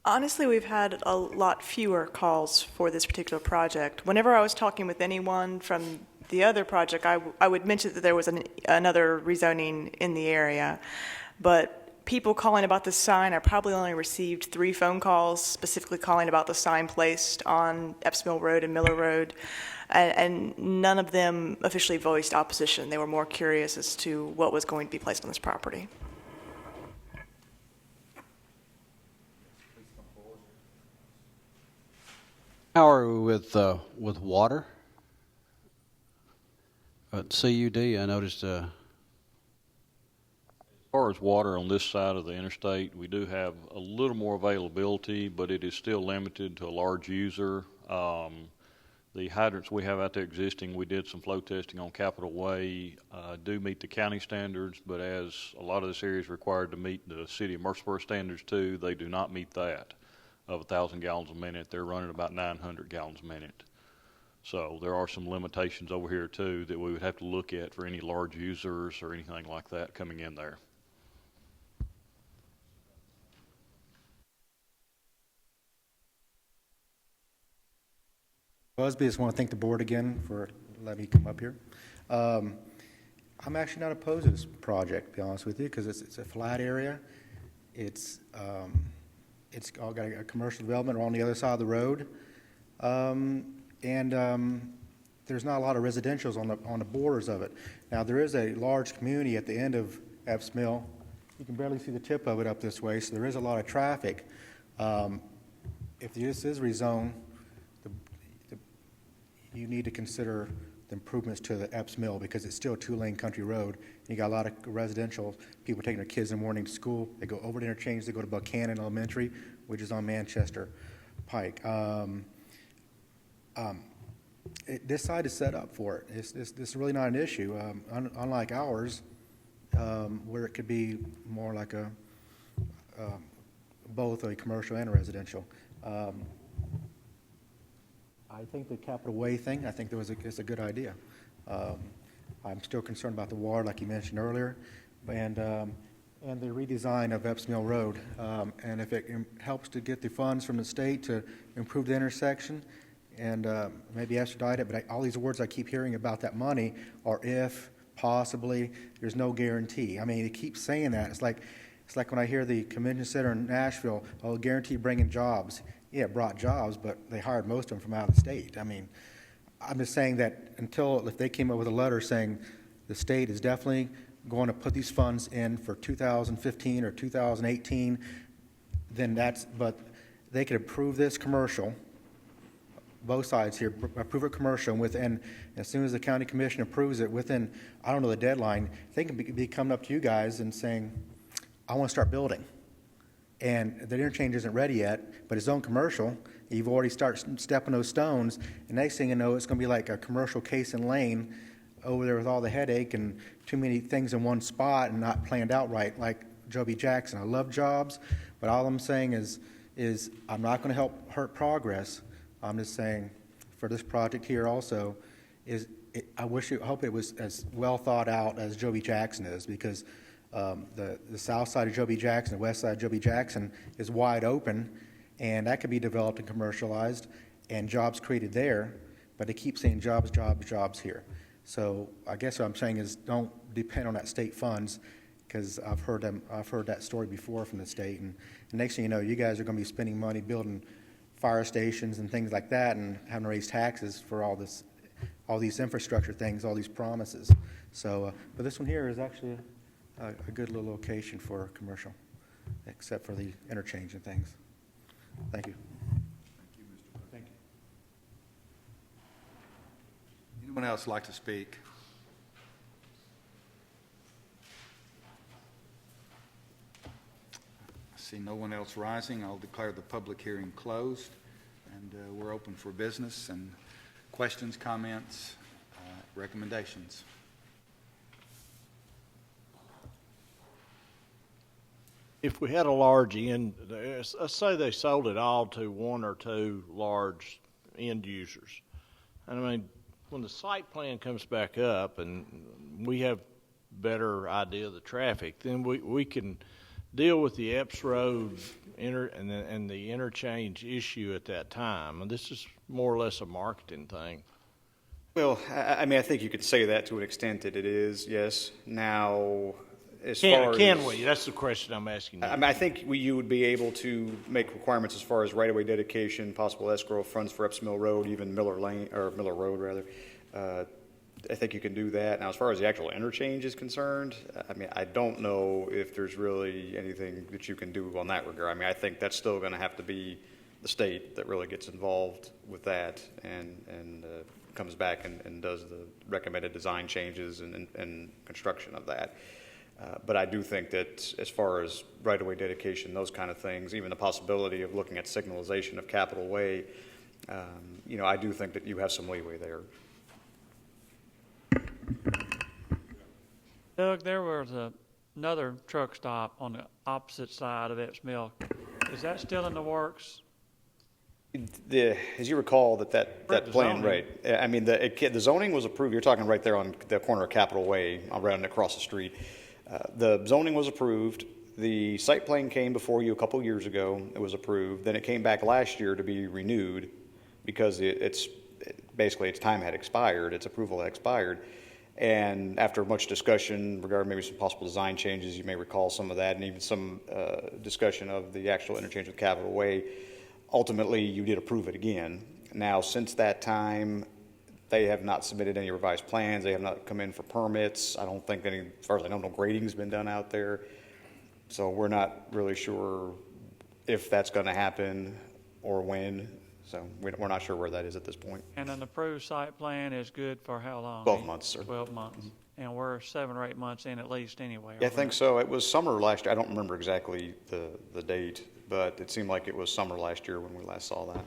Honestly, we've had a lot fewer calls for this particular project. Whenever I was talking with anyone from the other project, I would mention that there was another rezoning in the area. But people calling about the sign, I probably only received 3 phone calls specifically calling about the sign placed on Epps Mill Road and Miller Road. And none of them officially voiced opposition. They were more curious as to what was going to be placed on this property. How are we with water? CUD, I noticed. As far as water on this side of the interstate, we do have a little more availability, but it is still limited to a large user. The hydrants we have out there existing, we did some flow testing on Capitol Way, do meet the county standards, but as a lot of this area is required to meet the city of Murfreesboro standards too, they do not meet that of 1,000 gallons a minute. They're running about 900 gallons a minute. So there are some limitations over here too that we would have to look at for any large users or anything like that coming in there. Busby, I just want to thank the board again for letting me come up here. I'm actually not opposed to this project, to be honest with you, because it's a flat area. It's all got a commercial development on the other side of the road, and there's not a lot of residentials on the borders of it. Now there is a large community at the end of Epps Mill. You can barely see the tip of it up this way, so there is a lot of traffic. If this is rezoned, you need to consider the improvements to the Epps Mill because it's still a 2-lane country road. You got a lot of residential people taking their kids in the morning to school. They go over the interchange. They go to Buchanan Elementary, which is on Manchester Pike. This side is set up for it. This is really not an issue, unlike ours, where it could be more like both a commercial and a residential. I think the Capitol Way thing, I think it's a good idea. I'm still concerned about the water, like you mentioned earlier, and the redesign of Epps Mill Road. And if it helps to get the funds from the state to improve the intersection and maybe expedite it, but all these words I keep hearing about that money are if, possibly, there's no guarantee. I mean, they keep saying that. It's like when I hear the convention center in Nashville, oh, guarantee bringing jobs. Yeah, it brought jobs, but they hired most of them from out of the state. I mean, I'm just saying that if they came up with a letter saying the state is definitely going to put these funds in for 2015 or 2018, then but they could approve this commercial, both sides here, approve a commercial, and as soon as the county commission approves it within, I don't know the deadline, they can be coming up to you guys and saying, I want to start building. And the interchange isn't ready yet, but it's zone commercial. You've already started stepping those stones, and next thing you know, it's going to be like a commercial case and lane over there with all the headache and too many things in one spot and not planned out right, like Joe B. Jackson. I love jobs, but all I'm saying is I'm not going to hurt progress. I'm just saying for this project here also, I hope it was as well thought out as Joe B. Jackson is, because the south side of Joe B. Jackson, the west side of Joe B. Jackson is wide open, and that could be developed and commercialized and jobs created there, but they keep saying jobs, jobs, jobs here. So I guess what I'm saying is don't depend on that state funds, because I've heard that story before from the state, and the next thing you know, you guys are going to be spending money building fire stations and things like that and having to raise taxes for all these infrastructure things, all these promises. So, but this one here is actually a good little location for commercial, except for the interchange and things. Thank you. Thank you. Anyone else like to speak? I see no one else rising. I'll declare the public hearing closed, and we're open for business and questions, comments, recommendations. If we had a large let's say they sold it all to one or two large end users. And I mean, when the site plan comes back up and we have better idea of the traffic, then we can deal with the Epps Road and the interchange issue at that time. And this is more or less a marketing thing. Well, I mean, I think you could say that to an extent that it is, yes. Now, as far as... Can we? That's the question I'm asking you. I mean, I think you would be able to make requirements as far as right-of-way dedication, possible escrow funds for Epps Mill Road, even Miller Lane, or Miller Road, rather. I think you can do that. Now, as far as the actual interchange is concerned, I mean, I don't know if there's really anything that you can do on that regard. I mean, I think that's still going to have to be the state that really gets involved with that and comes back and does the recommended design changes and construction of that. But I do think that as far as right-of-way dedication, those kind of things, even the possibility of looking at signalization of Capitol Way, I do think that you have some leeway there. Doug, there was another truck stop on the opposite side of Epps Mill. Is that still in the works? As you recall, that plan, zoning. right? I mean, the zoning was approved. You're talking right there on the corner of Capitol Way, right across the street. The zoning was approved. The site plan came before you a couple years ago. It was approved. Then it came back last year to be renewed because basically its time had expired. Its approval had expired. And after much discussion regarding maybe some possible design changes, you may recall some of that, and even some discussion of the actual interchange with Capitol Way, ultimately you did approve it again. Now, since that time, they have not submitted any revised plans. They have not come in for permits. I don't think as far as I know, no grading's been done out there. So we're not really sure if that's going to happen or when. So we're not sure where that is at this point. And an approved site plan is good for how long? 12 months, sir. 12 months. And we're 7 or 8 months in at least anyway. Yeah, I think so. It was summer last year. I don't remember exactly the date, but it seemed like it was summer last year when we last saw that.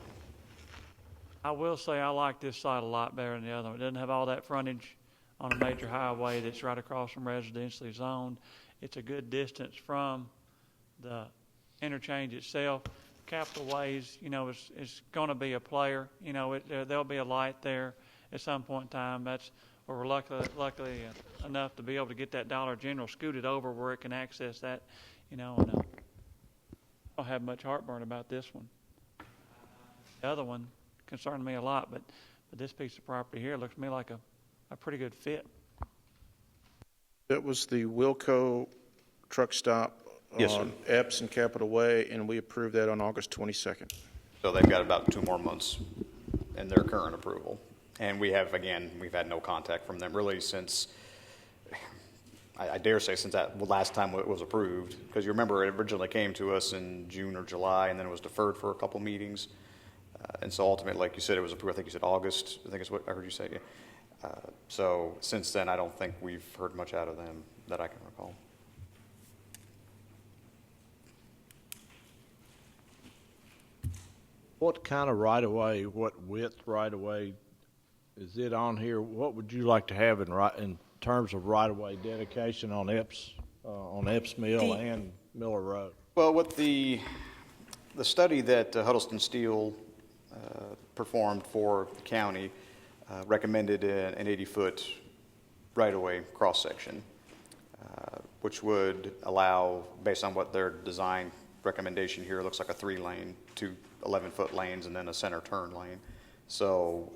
I will say I like this site a lot better than the other one. It doesn't have all that frontage on a major highway that's right across from residentially zoned. It's a good distance from the interchange itself. Capitol Ways, is going to be a player. There'll be a light there at some point in time. We're luckily enough to be able to get that Dollar General scooted over where it can access that. And I don't have much heartburn about this one. The other one concerned me a lot, but this piece of property here looks to me like a pretty good fit. That was the Wilco truck stop Yes, on sir. Epps and Capitol Way, and we approved that on August 22nd. So they've got about 2 more months in their current approval. And we've had no contact from them really since, I dare say, since that last time it was approved. Because you remember it originally came to us in June or July, and then it was deferred for a couple meetings. And so ultimately, like you said, it was approved, I think you said August, I think is what I heard you say. So since then, I don't think we've heard much out of them that I can recall. What kind of right-of-way, what width right-of-way is it on here? What would you like to have in terms of right-of-way dedication on Epps Mill and Miller Road? Well, with the study that Huddleston Steel performed for the county recommended an 80-foot right-of-way cross-section, which would allow, based on what their design recommendation here, looks like a 3-lane, 2 11-foot lanes, and then a center turn lane. So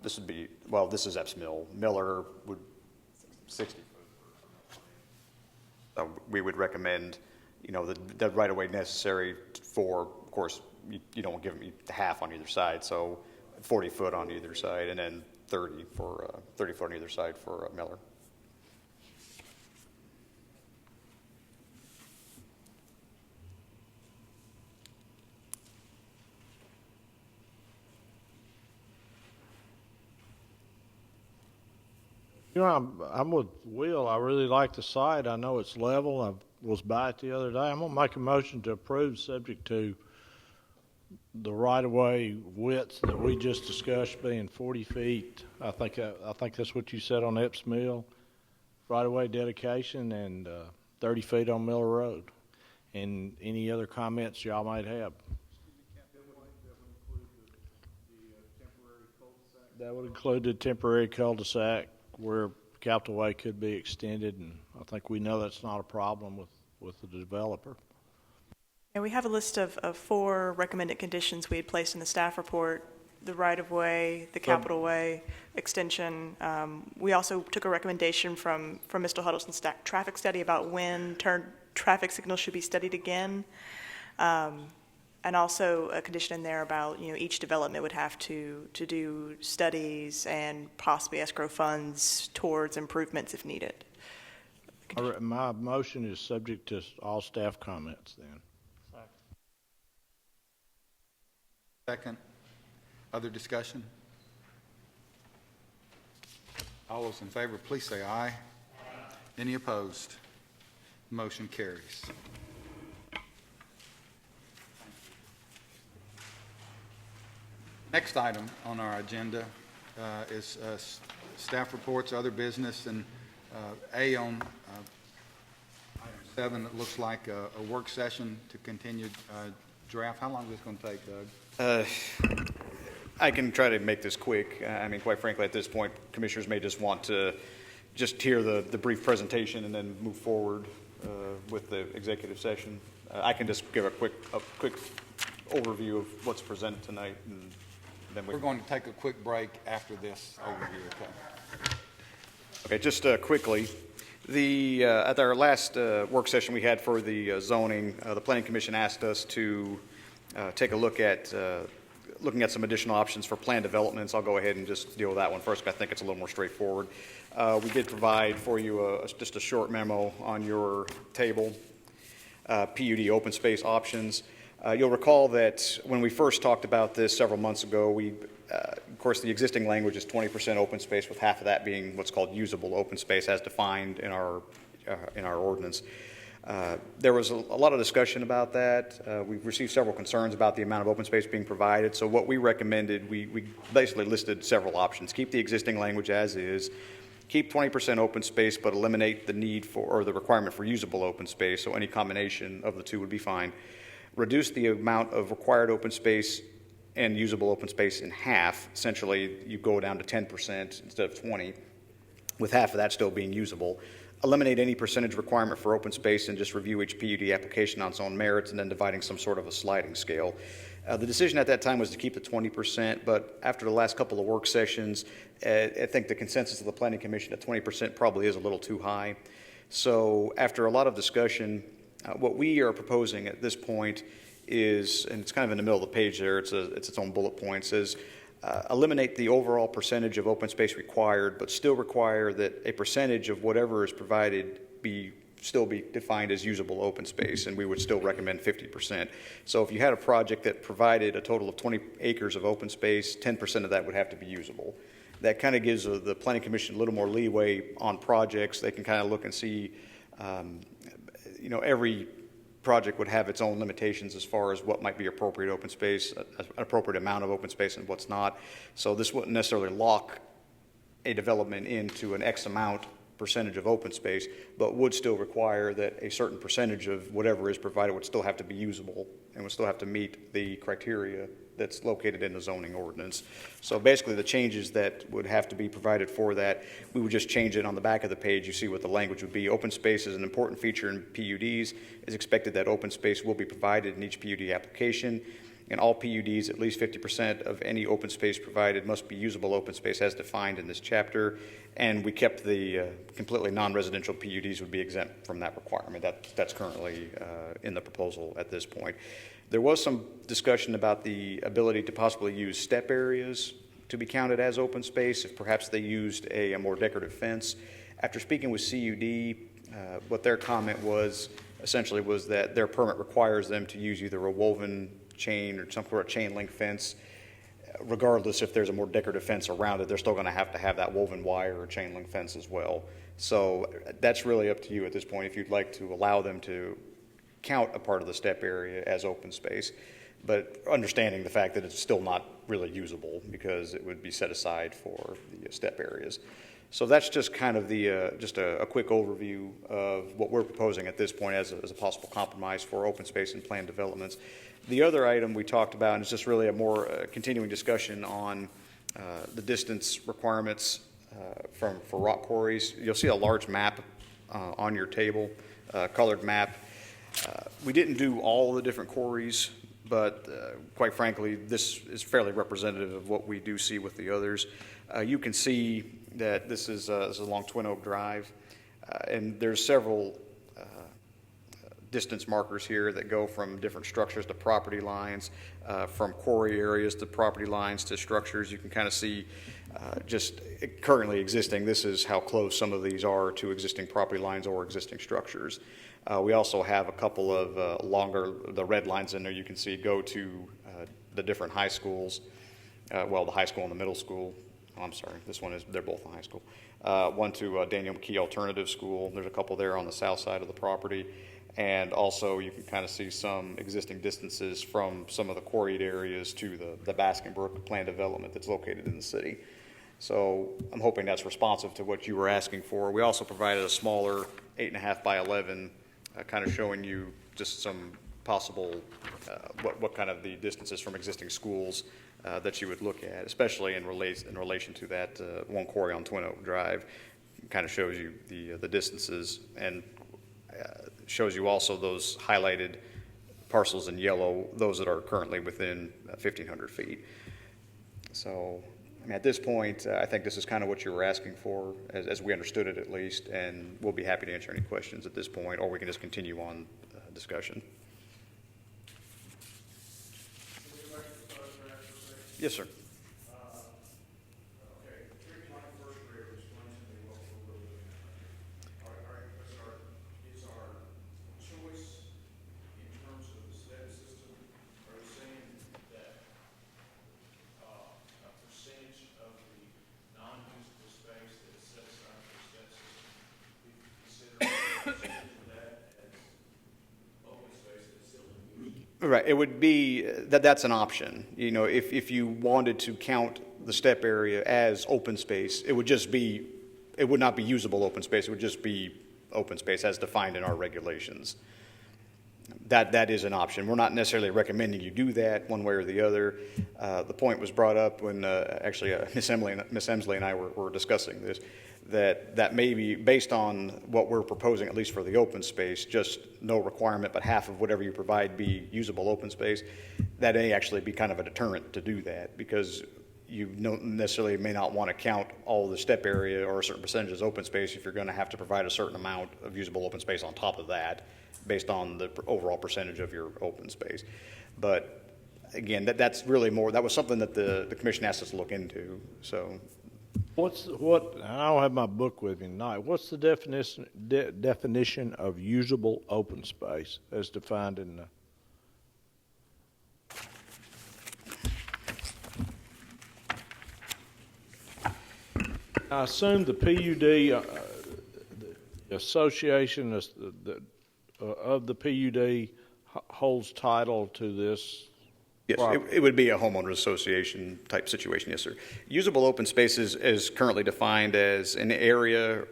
this would be, well, this is Epps Mill. Miller would 60 foot. So we would recommend, the right-of-way necessary for, of course, you don't give them half on either side, so 40 foot on either side, and then 30 foot on either side for Miller. I'm with Will. I really like the site. I know it's level. I was by it the other day. I'm going to make a motion to approve subject to the right-of-way width that we just discussed being 40 feet. I think that's what you said on Epps Mill. Right-of-way dedication and 30 feet on Miller Road. And any other comments y'all might have? That would include the temporary cul-de-sac where Capitol Way could be extended, and I think we know that's not a problem with with the developer. And we have a list of 4 recommended conditions we had placed in the staff report: the right-of-way, the capital way extension. We also took a recommendation from Mr. Huddleston's traffic study about when traffic signals should be studied again. And also a condition in there about, each development would have to do studies and possibly escrow funds towards improvements if needed. My motion is subject to all staff comments then. Second. Other discussion? All those in favor, please say aye. Any opposed? Motion carries. Next item on our agenda is staff reports, other business, and A on item 7, it looks like a work session to continue draft. How long is this going to take, Doug? I can try to make this quick. I mean, quite frankly, at this point, commissioners may just want to just hear the brief presentation and then move forward with the executive session. I can just give a quick overview of what's presented tonight, and then We're going to take a quick break after this overview, okay? Okay, just quickly, at our last work session we had for the zoning, the Planning Commission asked us to take a look at looking at some additional options for planned developments. I'll go ahead and just deal with that one first, because I think it's a little more straightforward. We did provide for you just a short memo on your table, PUD open space options. You'll recall that when we first talked about this several months ago, of course, the existing language is 20% open space, with half of that being what's called usable open space as defined in our ordinance. There was a lot of discussion about that. We've received several concerns about the amount of open space being provided. So what we recommended, we basically listed several options. Keep the existing language as is. Keep 20% open space, but eliminate the need for, or the requirement for usable open space. So any combination of the two would be fine. Reduce the amount of required open space and usable open space in half. Essentially, you go down to 10% instead of 20, with half of that still being usable. Eliminate any percentage requirement for open space and just review each PUD application on its own merits, and then dividing some sort of a sliding scale. The decision at that time was to keep the 20%, but after the last couple of work sessions, I think the consensus of the Planning Commission at 20% probably is a little too high. So after a lot of discussion, what we are proposing at this point is, and it's kind of in the middle of the page there, it's its own bullet point, says eliminate the overall percentage of open space required, but still require that a percentage of whatever is provided still be defined as usable open space, and we would still recommend 50%. So if you had a project that provided a total of 20 acres of open space, 10% of that would have to be usable. That kind of gives the Planning Commission a little more leeway on projects. They can kind of look and see, every project would have its own limitations as far as what might be appropriate open space, an appropriate amount of open space, and what's not. So this wouldn't necessarily lock a development into an X amount percentage of open space, but would still require that a certain percentage of whatever is provided would still have to be usable and would still have to meet the criteria that's located in the zoning ordinance. So basically the changes that would have to be provided for that, we would just change it on the back of the page. You see what the language would be. Open space is an important feature in PUDs. It's expected that open space will be provided in each PUD application. In all PUDs, at least 50% of any open space provided must be usable open space as defined in this chapter. And we kept the completely non-residential PUDs would be exempt from that requirement. That's currently in the proposal at this point. There was some discussion about the ability to possibly use step areas to be counted as open space if perhaps they used a more decorative fence. After speaking with CUD, what their comment was essentially was that their permit requires them to use either a woven chain or some sort of chain link fence. Regardless if there's a more decorative fence around it, they're still going to have that woven wire or chain link fence as well. So that's really up to you at this point if you'd like to allow them to count a part of the step area as open space, but understanding the fact that it's still not really usable because it would be set aside for the step areas. So that's just kind of just a quick overview of what we're proposing at this point as a possible compromise for open space and planned developments. The other item we talked about, and it's just really a more continuing discussion on the distance requirements for rock quarries. You'll see a large map on your table, colored map. We didn't do all the different quarries, but quite frankly, this is fairly representative of what we do see with the others. You can see that this is along Twin Oak Drive, and there's several distance markers here that go from different structures to property lines, from quarry areas to property lines to structures. You can kind of see just currently existing. This is how close some of these are to existing property lines or existing structures. We also have a couple of the red lines in there you can see go to the different high schools. The high school and the middle school. Oh, I'm sorry, they're both in high school. One to Daniel McKee Alternative School. There's a couple there on the south side of the property. And also you can kind of see some existing distances from some of the quarried areas to the Baskin Brook plan development that's located in the city. So I'm hoping that's responsive to what you were asking for. We also provided a smaller 8.5 by 11, kind of showing you just some possible, what kind of the distances from existing schools that you would look at, especially in relation to that one quarry on Twin Oak Drive. Kind of shows you the distances and shows you also those highlighted parcels in yellow, those that are currently within 1,500 feet. So I mean, at this point, I think this is kind of what you were asking for, as we understood it at least, and we'll be happy to answer any questions at this point, or we can just continue on discussion. Yes, sir. Right, it would be, that's an option. You know, if you wanted to count the step area as open space, it would not be usable open space, it would just be open space as defined in our regulations. That is an option. We're not necessarily recommending you do that one way or the other. The point was brought up when Miss Emsley and I were discussing this, that may be based on what we're proposing, at least for the open space, just no requirement, but half of whatever you provide be usable open space. That may actually be kind of a deterrent to do that, because you don't necessarily may not want to count all the step area or a certain percentage as open space if you're going to have to provide a certain amount of usable open space on top of that, based on the overall percentage of your open space. But again, that's really more, that was something that the commission asked us to look into. So I don't have my book with me tonight. What's the definition of usable open space as defined in the? I assume the PUD, the association of the PUD holds title to this. Yes, it would be a homeowner association type situation, yes, sir. Usable open space is currently defined as an area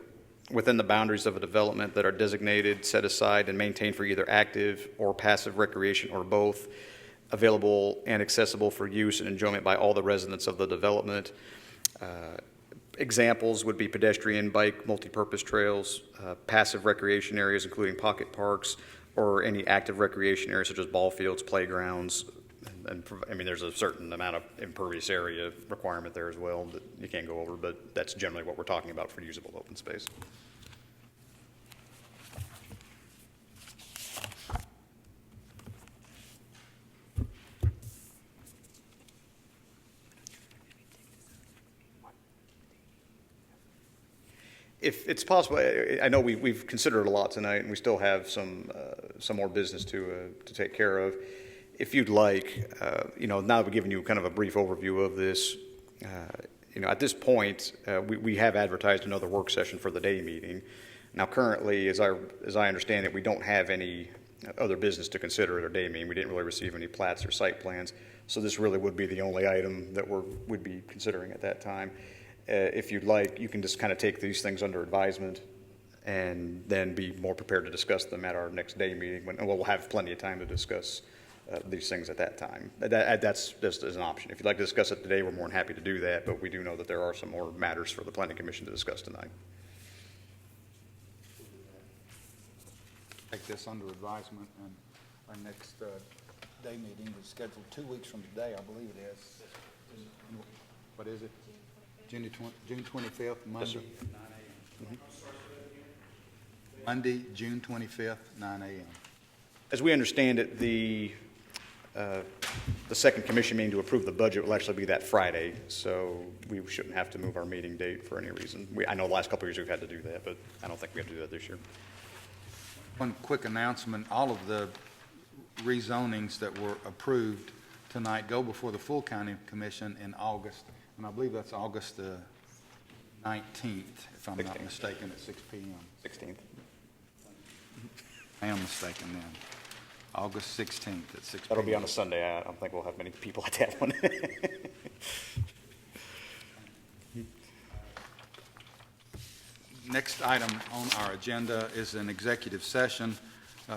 within the boundaries of a development that are designated, set aside, and maintained for either active or passive recreation or both, available and accessible for use and enjoyment by all the residents of the development. Examples would be pedestrian, bike, multi-purpose trails, passive recreation areas, including pocket parks, or any active recreation areas such as ball fields, playgrounds. And I mean, there's a certain amount of impervious area requirement there as well that you can't go over, but that's generally what we're talking about for usable open space. If it's possible, I know we've considered it a lot tonight, and we still have some more business to take care of. If you'd like, now that we've given you kind of a brief overview of this, at this point, we have advertised another work session for the day meeting. Now, currently, as I understand it, we don't have any other business to consider at our day meeting. We didn't really receive any plats or site plans, so this really would be the only item that we'd be considering at that time. If you'd like, you can just kind of take these things under advisement and then be more prepared to discuss them at our next day meeting. We'll have plenty of time to discuss these things at that time. That's just as an option. If you'd like to discuss it today, we're more than happy to do that, but we do know that there are some more matters for the Planning Commission to discuss tonight. take this under advisement, and our next day meeting is scheduled 2 weeks from today, I believe it is. What is it? June 25th, Monday? Monday, June 25th, 9 a.m. As we understand it, the second commission meeting to approve the budget will actually be that Friday, so we shouldn't have to move our meeting date for any reason. I know the last couple of years we've had to do that, but I don't think we have to do that this year. One quick announcement, all of the rezonings that were approved tonight go before the full county commission in August, and I believe that's August the 19th, if I'm not mistaken, at 6 p.m. 16th. I am mistaken then. August 16th at 6 p.m. That'll be on a Sunday. I don't think we'll have many people at that one. Next item on our agenda is an executive session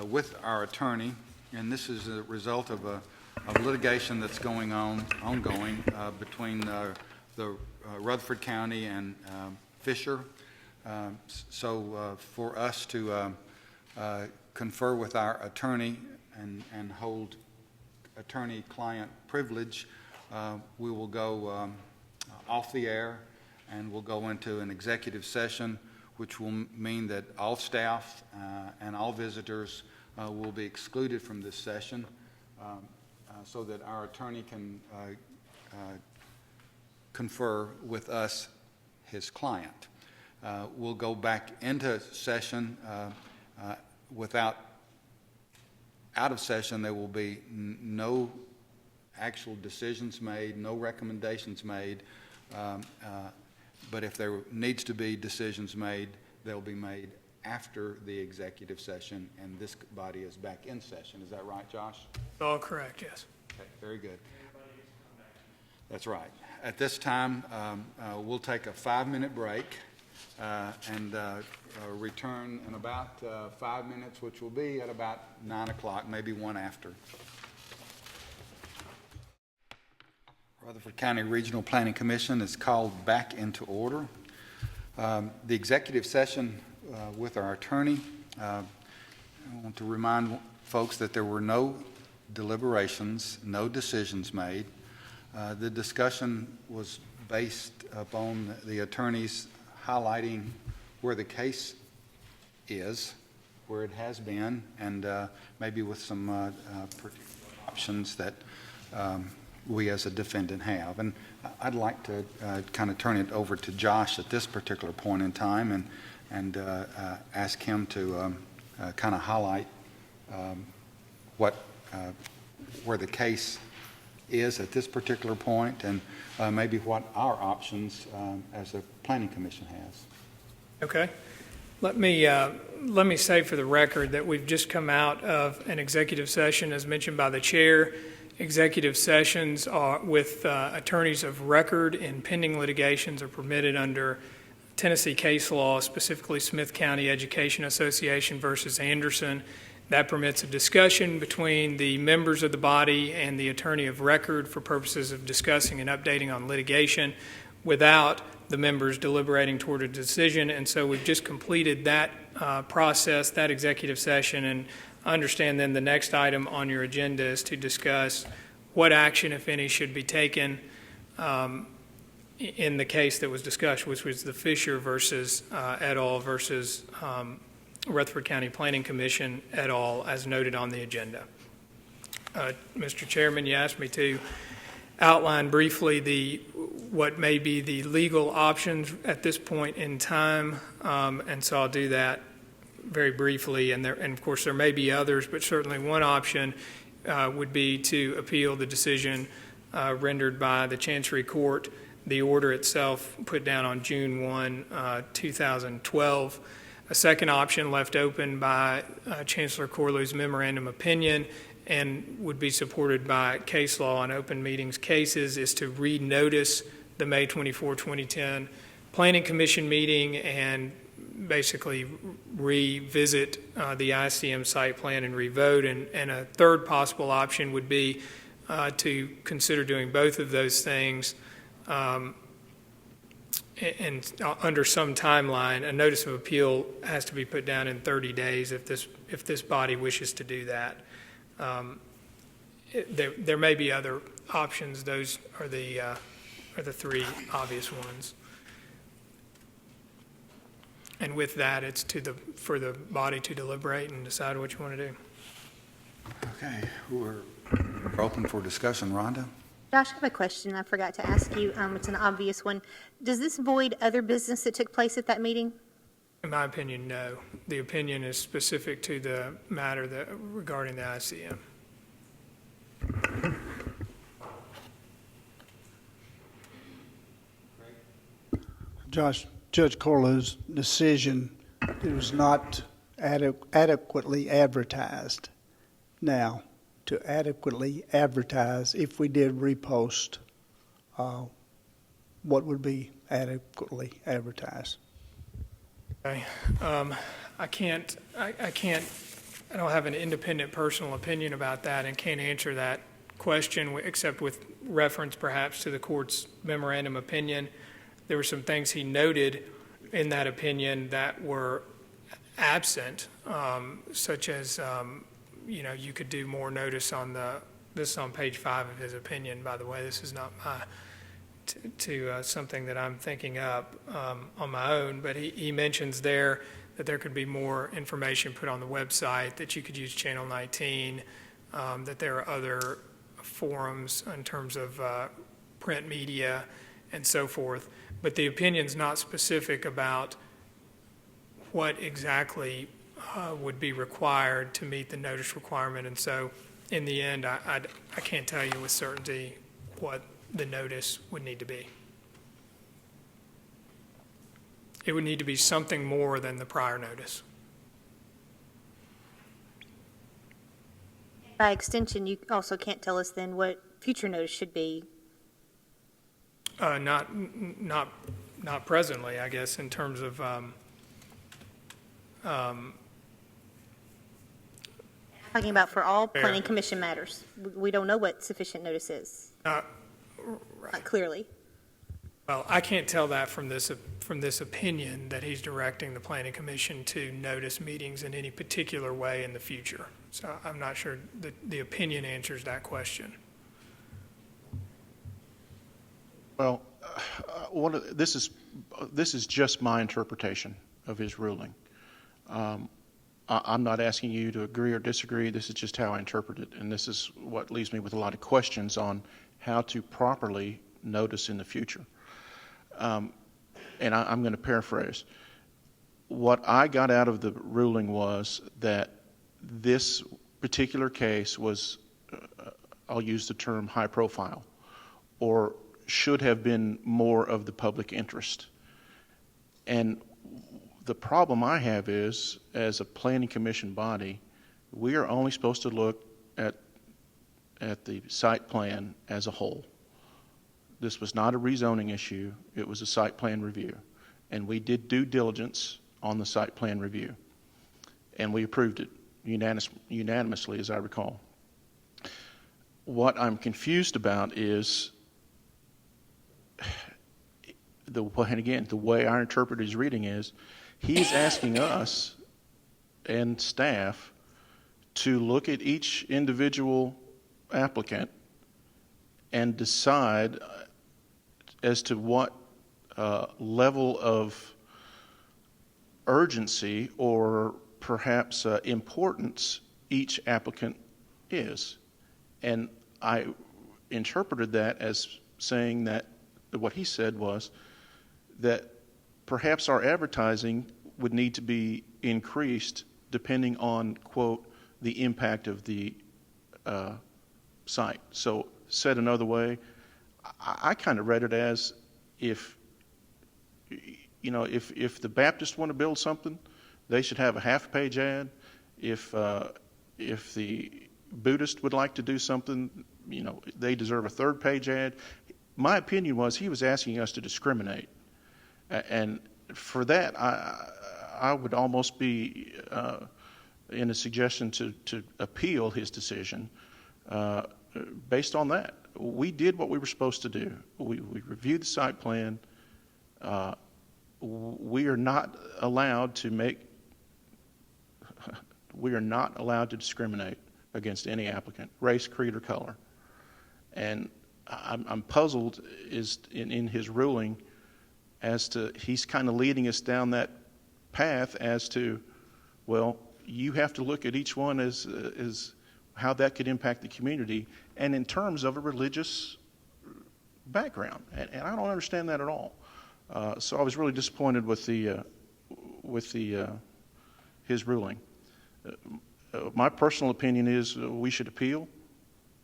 with our attorney, and this is a result of litigation that's ongoing between the Rutherford County and Fisher. So for us to confer with our attorney and hold attorney-client privilege, we will go off the air and we'll go into an executive session, which will mean that all staff and all visitors will be excluded from this session so that our attorney can confer with us, his client. We'll go back into session out of session. There will be no actual decisions made, no recommendations made, but if there needs to be decisions made, they'll be made after the executive session, and this body is back in session. Is that right, Josh? All correct, yes. Okay, very good. That's right. At this time, we'll take a 5-minute break and return in about 5 minutes, which will be at about 9 o'clock, maybe 1 after. Rutherford County Regional Planning Commission is called back into order. The executive session with our attorney, I want to remind folks that there were no deliberations, no decisions made. The discussion was based upon the attorneys highlighting where the case is, where it has been, and maybe with some options that we as a defendant have. And I'd like to kind of turn it over to Josh at this particular point in time and ask him to kind of highlight where the case is at this particular point, and maybe what our options as a planning commission has. Okay. Let me say for the record that we've just come out of an executive session, as mentioned by the chair. Executive sessions with attorneys of record in pending litigations are permitted under Tennessee case law, specifically Smith County Education Association versus Anderson. That permits a discussion between the members of the body and the attorney of record for purposes of discussing and updating on litigation without the members deliberating toward a decision. And so we've just completed that process, that executive session, and I understand then the next item on your agenda is to discuss what action, if any, should be taken in the case that was discussed, which was the Fisher versus et al. Versus Rutherford County Planning Commission et al., as noted on the agenda. Mr. Chairman, you asked me to outline briefly what may be the legal options at this point in time, and so I'll do that very briefly. And of course, there may be others, but certainly one option would be to appeal the decision rendered by the Chancery Court, the order itself put down on June 1, 2012. A second option left open by Chancellor Corlew's memorandum opinion and would be supported by case law on open meetings cases is to renotice the May 24, 2010 Planning Commission meeting and basically revisit the ICM site plan and revote. And a third possible option would be to consider doing both of those things and under some timeline, a notice of appeal has to be put down in 30 days if this body wishes to do that. There may be other options. Those are the three obvious ones. And with that, it's for the body to deliberate and decide what you want to do. Okay, we're open for discussion. Rhonda? Josh, I have a question I forgot to ask you. It's an obvious one. Does this void other business that took place at that meeting? In my opinion, no. The opinion is specific to the matter regarding the ICM. Josh, Judge Corlow's decision, it was not adequately advertised. Now, to adequately advertise, if we did repost, what would be adequately advertised? Okay. I don't have an independent personal opinion about that and can't answer that question except with reference perhaps to the court's memorandum opinion. There were some things he noted in that opinion that were absent, such as, you could do more notice this is on page 5 of his opinion, by the way. This is not something that I'm thinking up on my own, but he mentions there that there could be more information put on the website, that you could use Channel 19, that there are other forums in terms of print media and so forth. But the opinion's not specific about what exactly would be required to meet the notice requirement. And so in the end, I can't tell you with certainty what the notice would need to be. It would need to be something more than the prior notice. By extension, you also can't tell us then what future notice should be. Not presently, I guess, in terms of Talking about for all planning commission matters. We don't know what sufficient notice is. Right. Not clearly. Well, I can't tell that from this opinion that he's directing the planning commission to notice meetings in any particular way in the future. So I'm not sure that the opinion answers that question. Well, this is just my interpretation of his ruling. I'm not asking you to agree or disagree. This is just how I interpret it, and this is what leaves me with a lot of questions on how to properly notice in the future. And I'm going to paraphrase. What I got out of the ruling was that this particular case was, I'll use the term high profile, or should have been more of the public interest. And the problem I have is, as a planning commission body, we are only supposed to look at the site plan as a whole. This was not a rezoning issue, it was a site plan review. And we did due diligence on the site plan review. And we approved it unanimously, as I recall. What I'm confused about is, the way I interpret his reading is, he's asking us and staff to look at each individual applicant and decide as to what level of urgency or perhaps importance each applicant is. And I interpreted that as saying that what he said was that perhaps our advertising would need to be increased depending on, quote, the impact of the site. So said another way, I kind of read it as if the Baptists want to build something, they should have a half-page ad. If the Buddhist would like to do something, they deserve a third-page ad. My opinion was he was asking us to discriminate. And for that, I would almost be in a suggestion to appeal his decision based on that. We did what we were supposed to do. We reviewed the site plan. we are not allowed to discriminate against any applicant, race, creed, or color. And I'm puzzled in his ruling as to, he's kind of leading us down that path as to, well, you have to look at each one as how that could impact the community and in terms of a religious background. And I don't understand that at all. So I was really disappointed with his ruling. My personal opinion is we should appeal.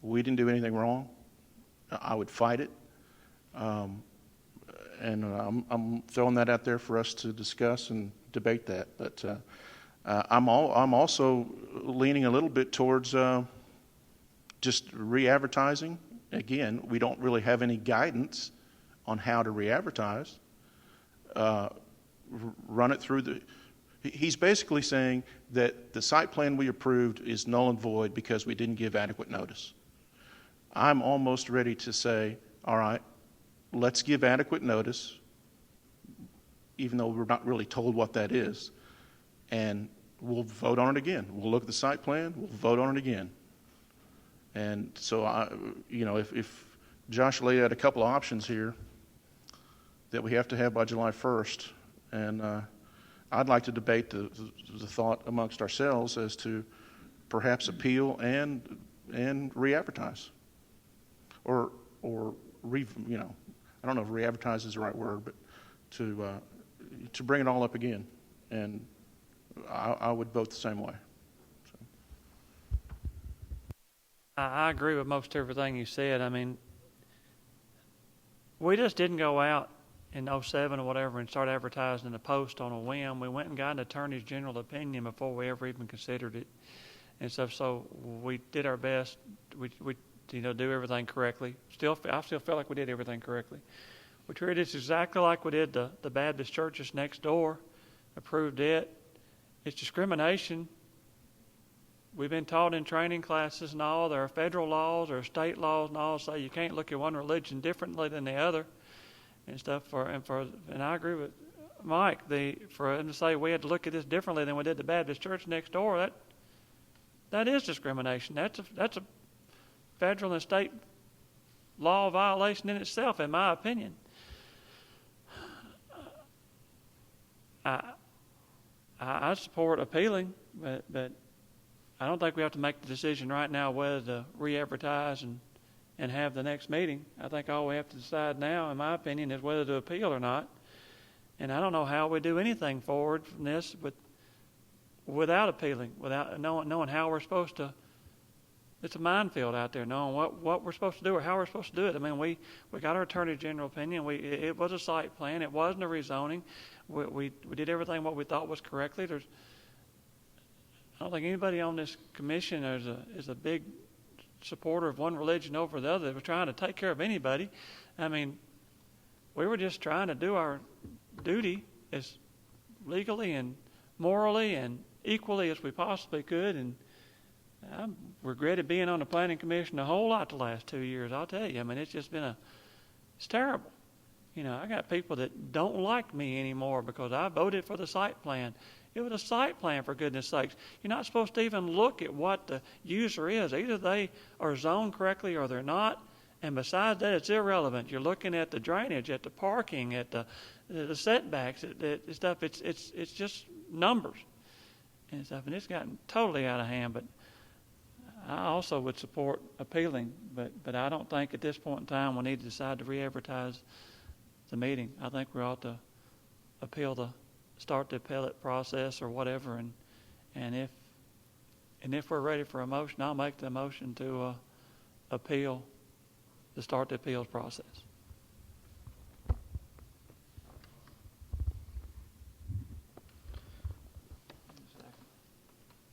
We didn't do anything wrong. I would fight it. And I'm throwing that out there for us to discuss and debate that. But I'm also leaning a little bit towards just re-advertising. Again, we don't really have any guidance on how to re-advertise. Run it through the... He's basically saying that the site plan we approved is null and void because we didn't give adequate notice. I'm almost ready to say, all right, let's give adequate notice, even though we're not really told what that is, and we'll vote on it again. We'll look at the site plan, we'll vote on it again. And so, if Josh laid out a couple of options here that we have to have by July 1st, and I'd like to debate the thought amongst ourselves as to perhaps appeal and re-advertise, or I don't know if re-advertise is the right word, but to bring it all up again, and I would vote the same way. So. I agree with most everything you said. I mean, we just didn't go out in 07 or whatever and start advertising in the Post on a whim. We went and got an attorney's general opinion before we ever even considered it and stuff. So we did our best. We do everything correctly. I still feel like we did everything correctly. We treated this exactly like we did the Baptist churches next door, approved it. It's discrimination. We've been taught in training classes and all, there are federal laws, there are state laws and all say you can't look at one religion differently than the other and stuff. And I agree with Mike, for him to say we had to look at this differently than we did the Baptist church next door, that is discrimination. That's a federal and state law violation in itself, in my opinion. I support appealing, but I don't think we have to make the decision right now whether to re-advertise and have the next meeting. I think all we have to decide now, in my opinion, is whether to appeal or not. And I don't know how we do anything forward from this without appealing, without knowing how we're supposed to. It's a minefield out there, knowing what we're supposed to do or how we're supposed to do it. I mean, we got our Attorney General opinion. It was a site plan. It wasn't a rezoning. We did everything what we thought was correctly. I don't think anybody on this commission is a big supporter of one religion over the other. We're trying to take care of anybody. I mean, we were just trying to do our duty as legally and morally and equally as we possibly could. And I regretted being on the Planning Commission a whole lot the last 2 years, I'll tell you. I mean, it's just been it's terrible. I got people that don't like me anymore because I voted for the site plan. It was a site plan, for goodness sakes. You're not supposed to even look at what the user is. Either they are zoned correctly or they're not. And besides that, it's irrelevant. You're looking at the drainage, at the parking, at the setbacks, at stuff. It's just numbers and stuff. And it's gotten totally out of hand. But I also would support appealing. But I don't think at this point in time we need to decide to re-advertise the meeting. I think we ought to start the appellate process or whatever, and if we're ready for a motion, I'll make the motion to start the appeals process.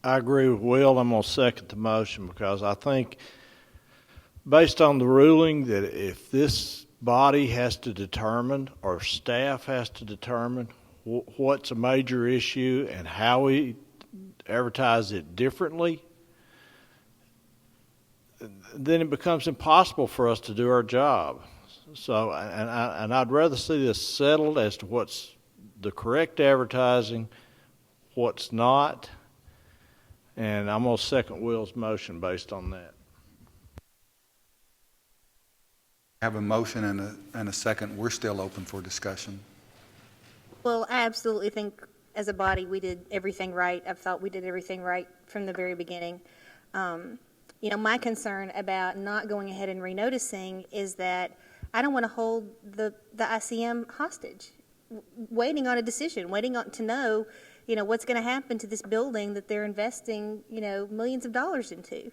I agree with Will. I'm going to second the motion because I think, based on the ruling, that if this body has to determine or staff has to determine what's a major issue and how we advertise it differently, then it becomes impossible for us to do our job. So, and I'd rather see this settled as to what's the correct advertising, what's not, and I'm going to second Will's motion based on that. Have a motion and a second. We're still open for discussion. Well, I absolutely think as a body we did everything right. I've thought we did everything right from the very beginning. You know, my concern about not going ahead and renoticing is that I don't want to hold the ICM hostage, waiting on a decision, waiting on to know, you know, what's going to happen to this building that they're investing, you know, millions of dollars into.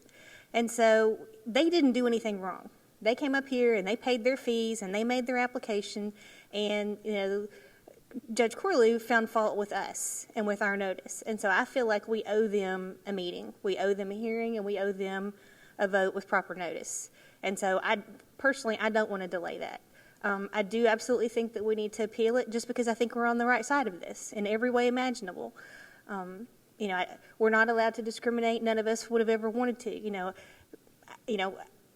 And so they didn't do anything wrong. They came up here and they paid their fees and they made their application, and, you know, Judge Corlew found fault with us and with our notice. And so I feel like we owe them a meeting. We owe them a hearing, and we owe them a vote with proper notice. And so I don't want to delay that. I do absolutely think that we need to appeal it, just because I think we're on the right side of this in every way imaginable. You know, we're not allowed to discriminate. None of us would have ever wanted to.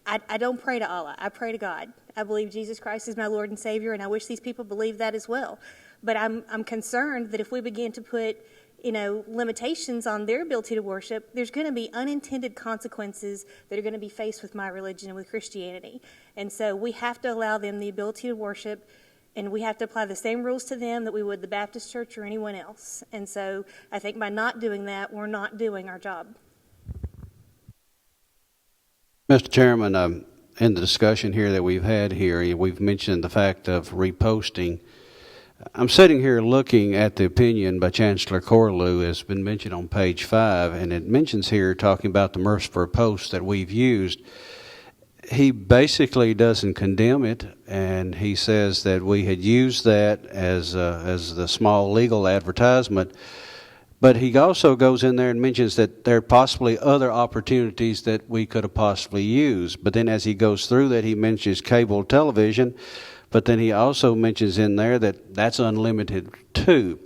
I don't pray to Allah. I pray to God. I believe Jesus Christ is my Lord and Savior, and I wish these people believed that as well. But I'm concerned that if we begin to put, you know, limitations on their ability to worship, there's going to be unintended consequences that are going to be faced with my religion and with Christianity. And so we have to allow them the ability to worship, and we have to apply the same rules to them that we would the Baptist church or anyone else. And so I think by not doing that, we're not doing our job. Mr. Chairman, in the discussion here that we've had here, we've mentioned the fact of reposting. I'm sitting here looking at the opinion by Chancellor Corlew, as been mentioned on page 5, and it mentions here, talking about the Mercer Post that we've used. He basically doesn't condemn it, and he says that we had used that as the small legal advertisement. But he also goes in there and mentions that there are possibly other opportunities that we could have possibly used. But then as he goes through that, he mentions cable television. But then he also mentions in there that that's unlimited too.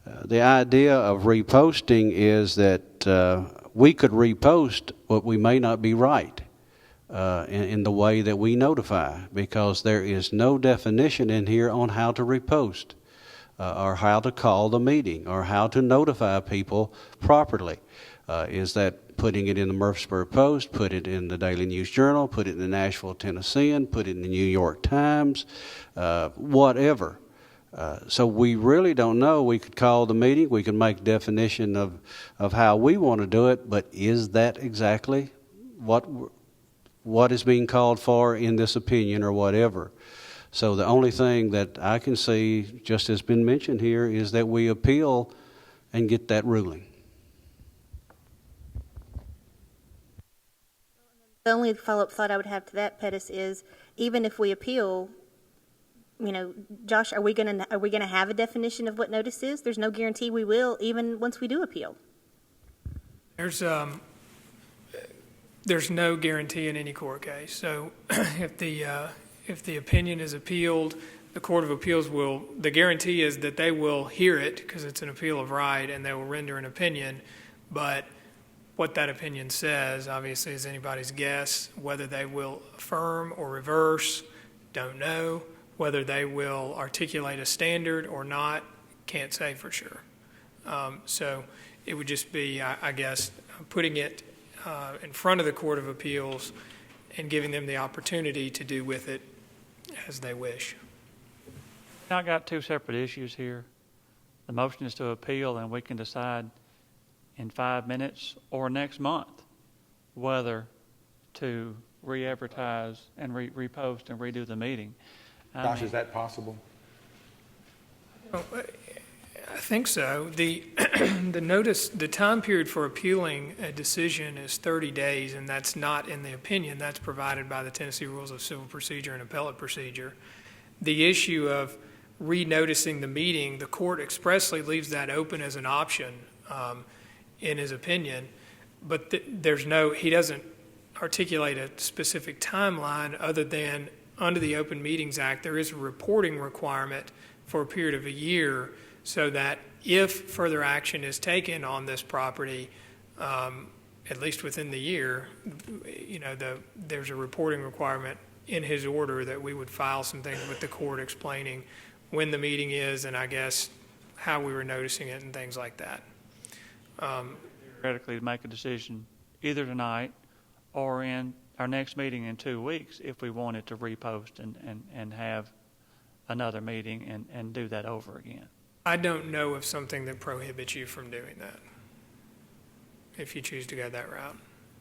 The idea of reposting is that we could repost, but we may not be right in the way that we notify, because there is no definition in here on how to repost or how to call the meeting or how to notify people properly. Is that putting it in the Murfreesboro Post, put it in the Daily News Journal, put it in the Nashville Tennessean, put it in the New York Times, whatever. So we really don't know. We could call the meeting, we could make definition of how we want to do it, but is that exactly what is being called for in this opinion or whatever? So the only thing that I can see, just as been mentioned here, is that we appeal and get that ruling. The only follow-up thought I would have to that, Pettis, is even if we appeal, you know, Josh, are we going to have a definition of what notice is? There's no guarantee we will, even once we do appeal. There's no guarantee in any court case. So if the opinion is appealed, the Court of Appeals will, the guarantee is that they will hear it because it's an appeal of right, and they will render an opinion. But what that opinion says, obviously, is anybody's guess. Whether they will affirm or reverse, don't know. Whether they will articulate a standard or not, can't say for sure. So it would just be, I guess, putting it in front of the Court of Appeals and giving them the opportunity to do with it as they wish. I got two separate issues here. The motion is to appeal, and we can decide in 5 minutes or next month whether to re-advertise and repost and redo the meeting. Josh, is that possible? I think so. The notice, the time period for appealing a decision is 30 days, and that's not in the opinion. That's provided by the Tennessee Rules of Civil Procedure and Appellate Procedure. The issue of re-noticing the meeting, the court expressly leaves that open as an option in his opinion, but he doesn't articulate a specific timeline other than under the Open Meetings Act, there is a reporting requirement for a period of a year so that if further action is taken on this property, at least within the year, you know, there's a reporting requirement in his order that we would file some things with the court explaining when the meeting is and I guess how we were noticing it and things like that. Theoretically, to make a decision either tonight or in our next meeting in 2 weeks if we wanted to repost and have another meeting and do that over again. I don't know of something that prohibits you from doing that, if you choose to go that route.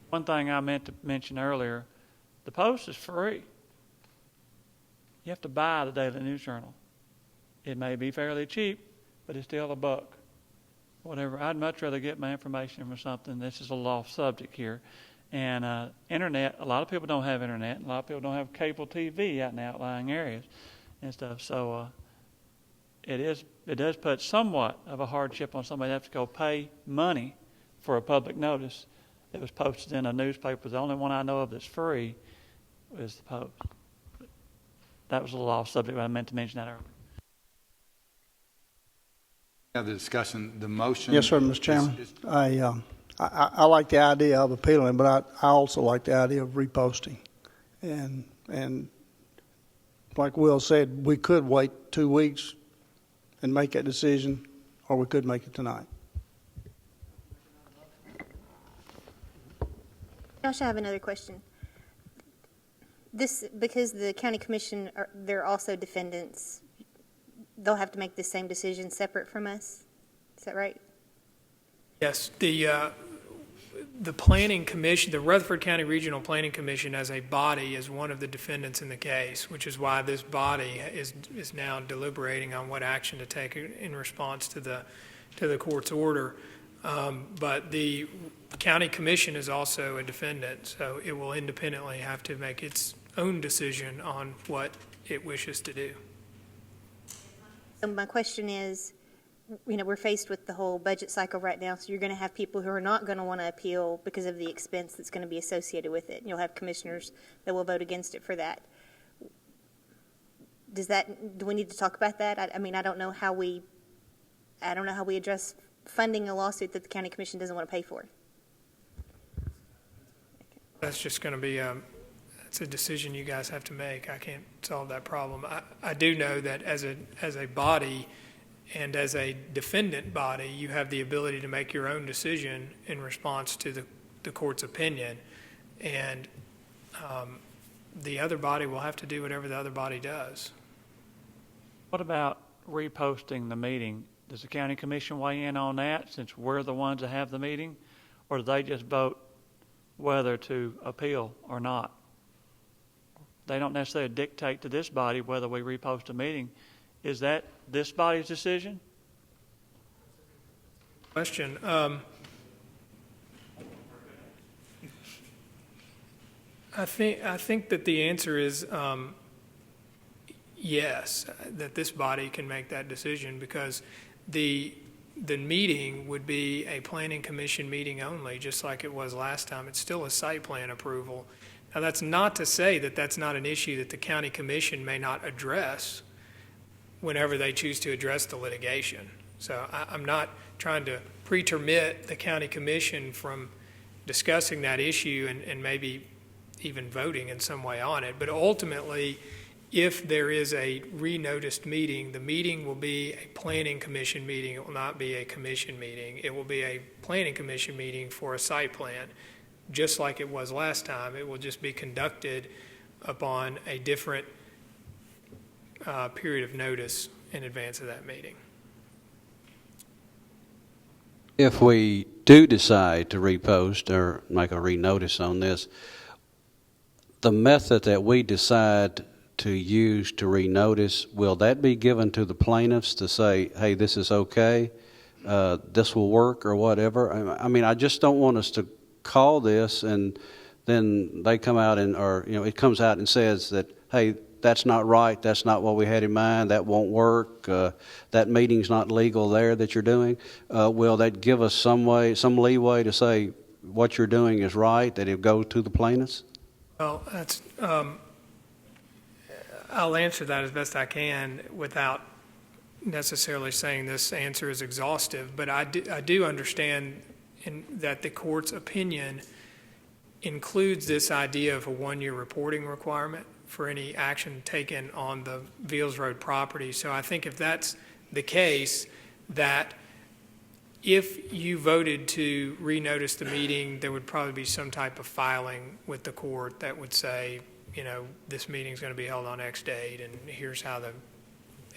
One thing I meant to mention earlier, the Post is free. You have to buy the Daily News Journal. It may be fairly cheap, but it's still $1. Whatever. I'd much rather get my information from something. This is a off subject here. And internet, a lot of people don't have internet. And a lot of people don't have cable TV out in outlying areas and stuff. So it does put somewhat of a hardship on somebody to have to go pay money for a public notice that was posted in a newspaper. The only one I know of that's free is the Post. That was a little off subject, but I meant to mention that earlier. Have the discussion, the motion. Yes, sir, Mr. Chairman. I like the idea of appealing, but I also like the idea of reposting. And like Will said, we could wait 2 weeks and make that decision, or we could make it tonight. Josh, I have another question. This, because the county commission, they're also defendants, they'll have to make the same decision separate from us? Is that right? Yes, the Planning Commission, the Rutherford County Regional Planning Commission as a body is one of the defendants in the case, which is why this body is now deliberating on what action to take in response to the court's order. But the county commission is also a defendant, so it will independently have to make its own decision on what it wishes to do. So my question is, we're faced with the whole budget cycle right now, so you're going to have people who are not going to want to appeal because of the expense that's going to be associated with it. And you'll have commissioners that will vote against it for that. Do we need to talk about that? I mean, I don't know how we address funding a lawsuit that the county commission doesn't want to pay for. That's just going to be it's a decision you guys have to make. I can't solve that problem. I do know that as a body and as a defendant body, you have the ability to make your own decision in response to the court's opinion, and the other body will have to do whatever the other body does. What about reposting the meeting? Does the county commission weigh in on that since we're the ones that have the meeting? Or do they just vote whether to appeal or not? They don't necessarily dictate to this body whether we repost a meeting. Is that this body's decision? Question. I think that the answer is yes, that this body can make that decision because the meeting would be a planning commission meeting only, just like it was last time. It's still a site plan approval. Now, that's not to say that that's not an issue that the county commission may not address whenever they choose to address the litigation. So I'm not trying to pretermit the county commission from discussing that issue and maybe even voting in some way on it. But ultimately, if there is a re-noticed meeting, the meeting will be a planning commission meeting. It will not be a commission meeting. It will be a planning commission meeting for a site plan. Just like it was last time, it will just be conducted upon a different period of notice in advance of that meeting. If we do decide to repost or make a re-notice on this, the method that we decide to use to re-notice, will that be given to the plaintiffs to say, hey, this is okay, this will work or whatever? I mean, I just don't want us to call this and then they come out it comes out and says that, hey, that's not right, that's not what we had in mind, that won't work, that meeting's not legal there that you're doing. Will that give us some leeway to say what you're doing is right, that it go to the plaintiffs? Well, that's I'll answer that as best I can without necessarily saying this answer is exhaustive, but I do understand that the court's opinion includes this idea of a one-year reporting requirement, for any action taken on the Veals Road property. So I think if that's the case, that if you voted to renotice the meeting, there would probably be some type of filing with the court that would say, you know, this meeting's going to be held on X date, and here's how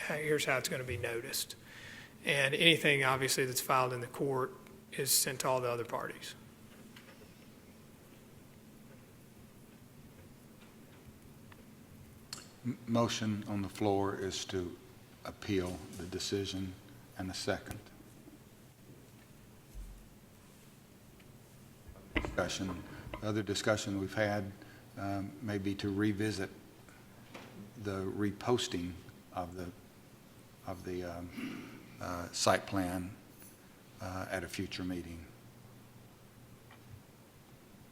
it's going to be noticed. And anything, obviously, that's filed in the court is sent to all the other parties. Motion on the floor is to appeal the decision, and a second. Discussion. Other discussion we've had may be to revisit the reposting of the site plan at a future meeting.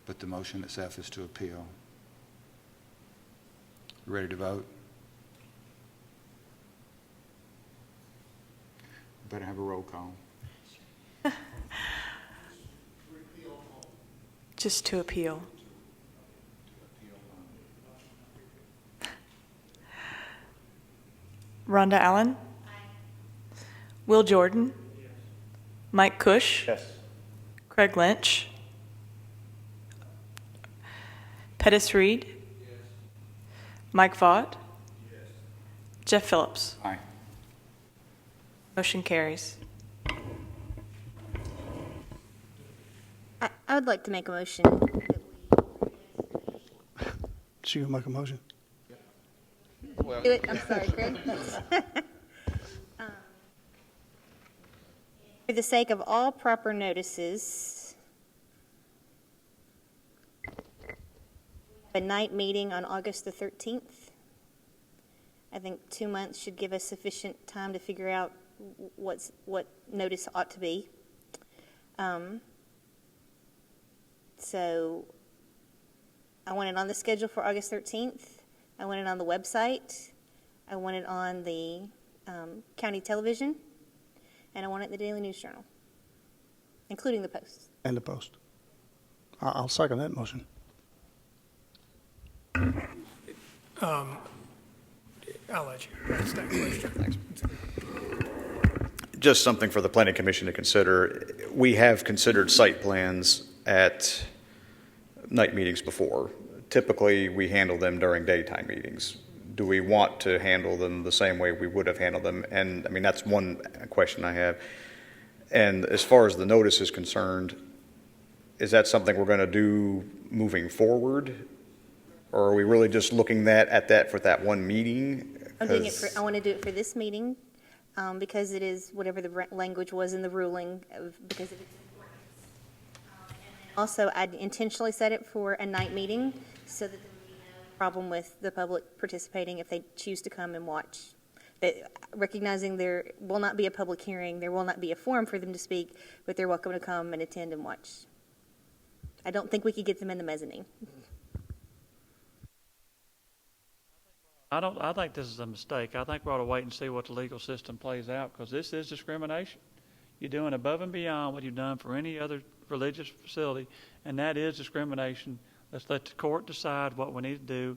But the motion itself is to appeal. Ready to vote? Better have a roll call. Just to appeal. Rhonda Allen? Will Jordan? Mike Cush? Yes. Craig Lynch? Pettis Reed? Mike Vaught? Jeff Phillips? Aye. Motion carries. I would like to make a motion. She gonna make a motion? Do it. I'm sorry, Craig. For the sake of all proper notices, a night meeting on August the 13th. I think 2 months should give us sufficient time to figure out what notice ought to be. So I want it on the schedule for August 13th. I want it on the website. I want it on the county television. And I want it in the Daily News Journal, including the Post. And the Post. I'll second that motion. I'll let you ask that question. Thanks. Just something for the Planning Commission to consider. We have considered site plans at night meetings before. Typically, we handle them during daytime meetings. Do we want to handle them the same way we would have handled them? And I mean, that's one question I have. And as far as the notice is concerned, is that something we're going to do moving forward? Or are we really just looking at that for that one meeting? I want to do it for this meeting because it is whatever the language was in the ruling because of its importance. Also, I intentionally set it for a night meeting so that there would be no problem with the public participating if they choose to come and watch. Recognizing there will not be a public hearing, there will not be a forum for them to speak, but they're welcome to come and attend and watch. I don't think we could get them in the mezzanine. I think this is a mistake. I think we ought to wait and see what the legal system plays out, because this is discrimination. You're doing above and beyond what you've done for any other religious facility, and that is discrimination. Let's let the court decide what we need to do,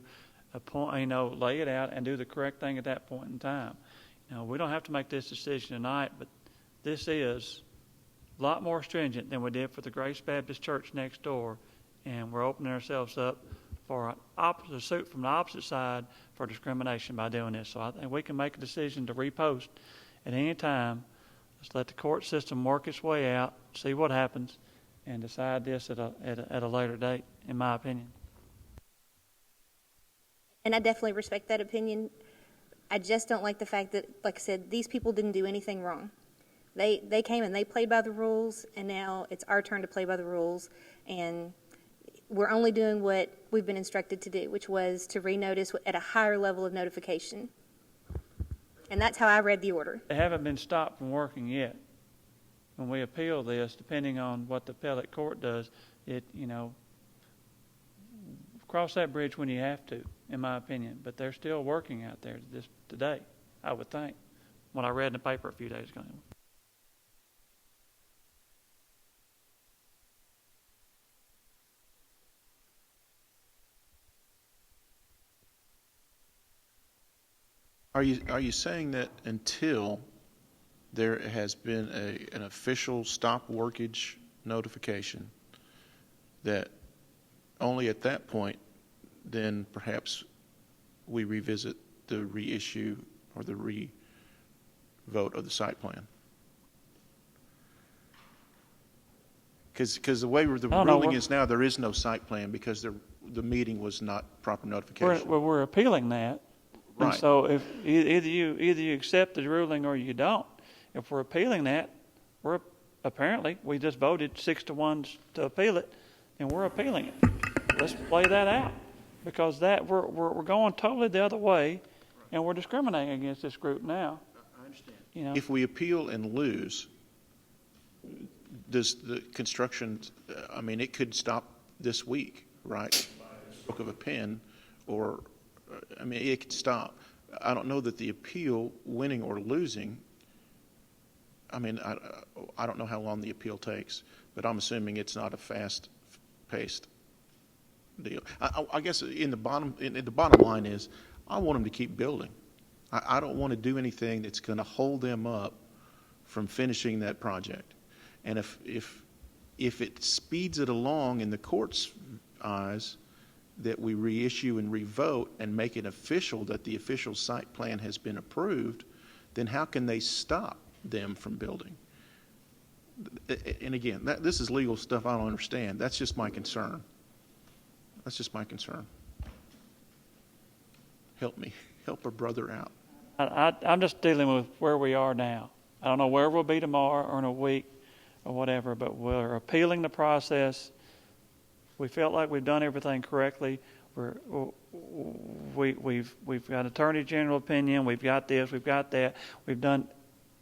lay it out and do the correct thing at that point in time. We don't have to make this decision tonight, but this is a lot more stringent than we did for the Grace Baptist Church next door, and we're opening ourselves up for a suit from the opposite side for discrimination by doing this. So I think we can make a decision to repost at any time. Let's let the court system work its way out, see what happens, and decide this at a later date, in my opinion. And I definitely respect that opinion. I just don't like the fact that, like I said, these people didn't do anything wrong. They came and they played by the rules, and now it's our turn to play by the rules. And we're only doing what we've been instructed to do, which was to renotice at a higher level of notification. And that's how I read the order. They haven't been stopped from working yet. When we appeal this, depending on what the appellate court does, cross that bridge when you have to, in my opinion. But they're still working out there today, I would think, what I read in the paper a few days ago. Are you saying that until there has been an official stop workage notification, that only at that point, then perhaps we revisit the reissue or the re-vote of the site plan? Because the way the ruling is now, there is no site plan because the meeting was not proper notification. We're appealing that. Right. And so if either you accept the ruling or you don't. If we're appealing that, apparently we just voted 6-1 to appeal it, and we're appealing it. Let's play that out, because we're going totally the other way, and we're discriminating against this group now. I understand. You know, If we appeal and lose, does the construction? I mean, it could stop this week, right? Stroke of a pen, or I mean, it could stop. I don't know that the appeal, winning or losing. I mean, I don't know how long the appeal takes, but I'm assuming it's not a fast-paced deal. I guess in the bottom line is, I want them to keep building. I don't want to do anything that's going to hold them up from finishing that project. And if it speeds it along in the court's eyes, that we reissue and revote and make it official that the official site plan has been approved, then how can they stop them from building? And again, this is legal stuff I don't understand. That's just my concern. That's just my concern. Help me. Help our brother out. I'm just dealing with where we are now. I don't know where we'll be tomorrow or in a week or whatever, but we're appealing the process. We felt like we've done everything correctly. We've got Attorney General opinion. We've got this. We've got that. We've done,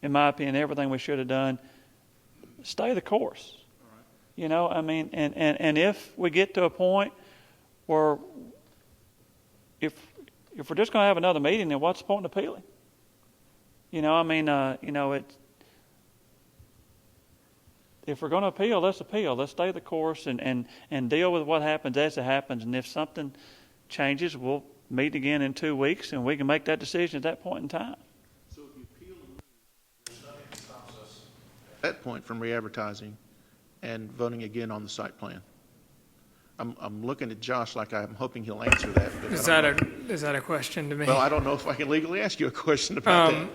in my opinion, everything we should have done. Stay the course. All right. You know, I mean, and if we get to a point where if we're just going to have another meeting, then what's the point in appealing? You know, I mean, you know, if we're going to appeal, let's appeal. Let's stay the course and deal with what happens as it happens. And if something changes, we'll meet again in 2 weeks, and we can make that decision at that point in time. So if you appeal and lose, there's nothing that stops us at that point from re-advertising and voting again on the site plan. I'm looking at Josh like I'm hoping he'll answer that. Is that a question to me? Well, I don't know if I can legally ask you a question about that.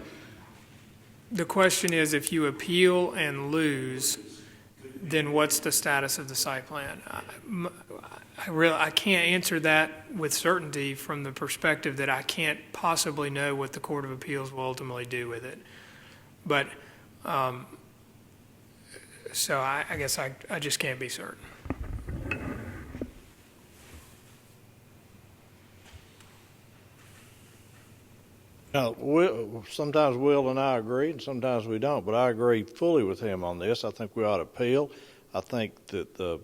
The question is, if you appeal and lose, then what's the status of the site plan? I can't answer that with certainty from the perspective that I can't possibly know what the Court of Appeals will ultimately do with it. But, so I guess I just can't be certain. Now, sometimes Will and I agree, and sometimes we don't, but I agree fully with him on this. I think we ought to appeal. I think that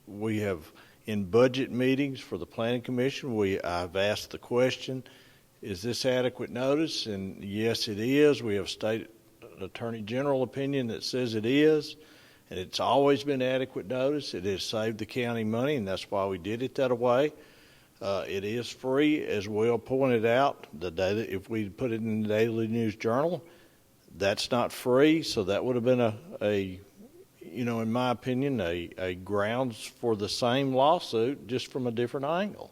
we have, in budget meetings for the Planning Commission, I've asked the question, is this adequate notice? And yes, it is. We have state attorney general opinion that says it is, and it's always been adequate notice. It has saved the county money, and that's why we did it that way. It is free, as Will pointed out. If we put it in the Daily News Journal, that's not free, so that would have been in my opinion, a grounds for the same lawsuit, just from a different angle.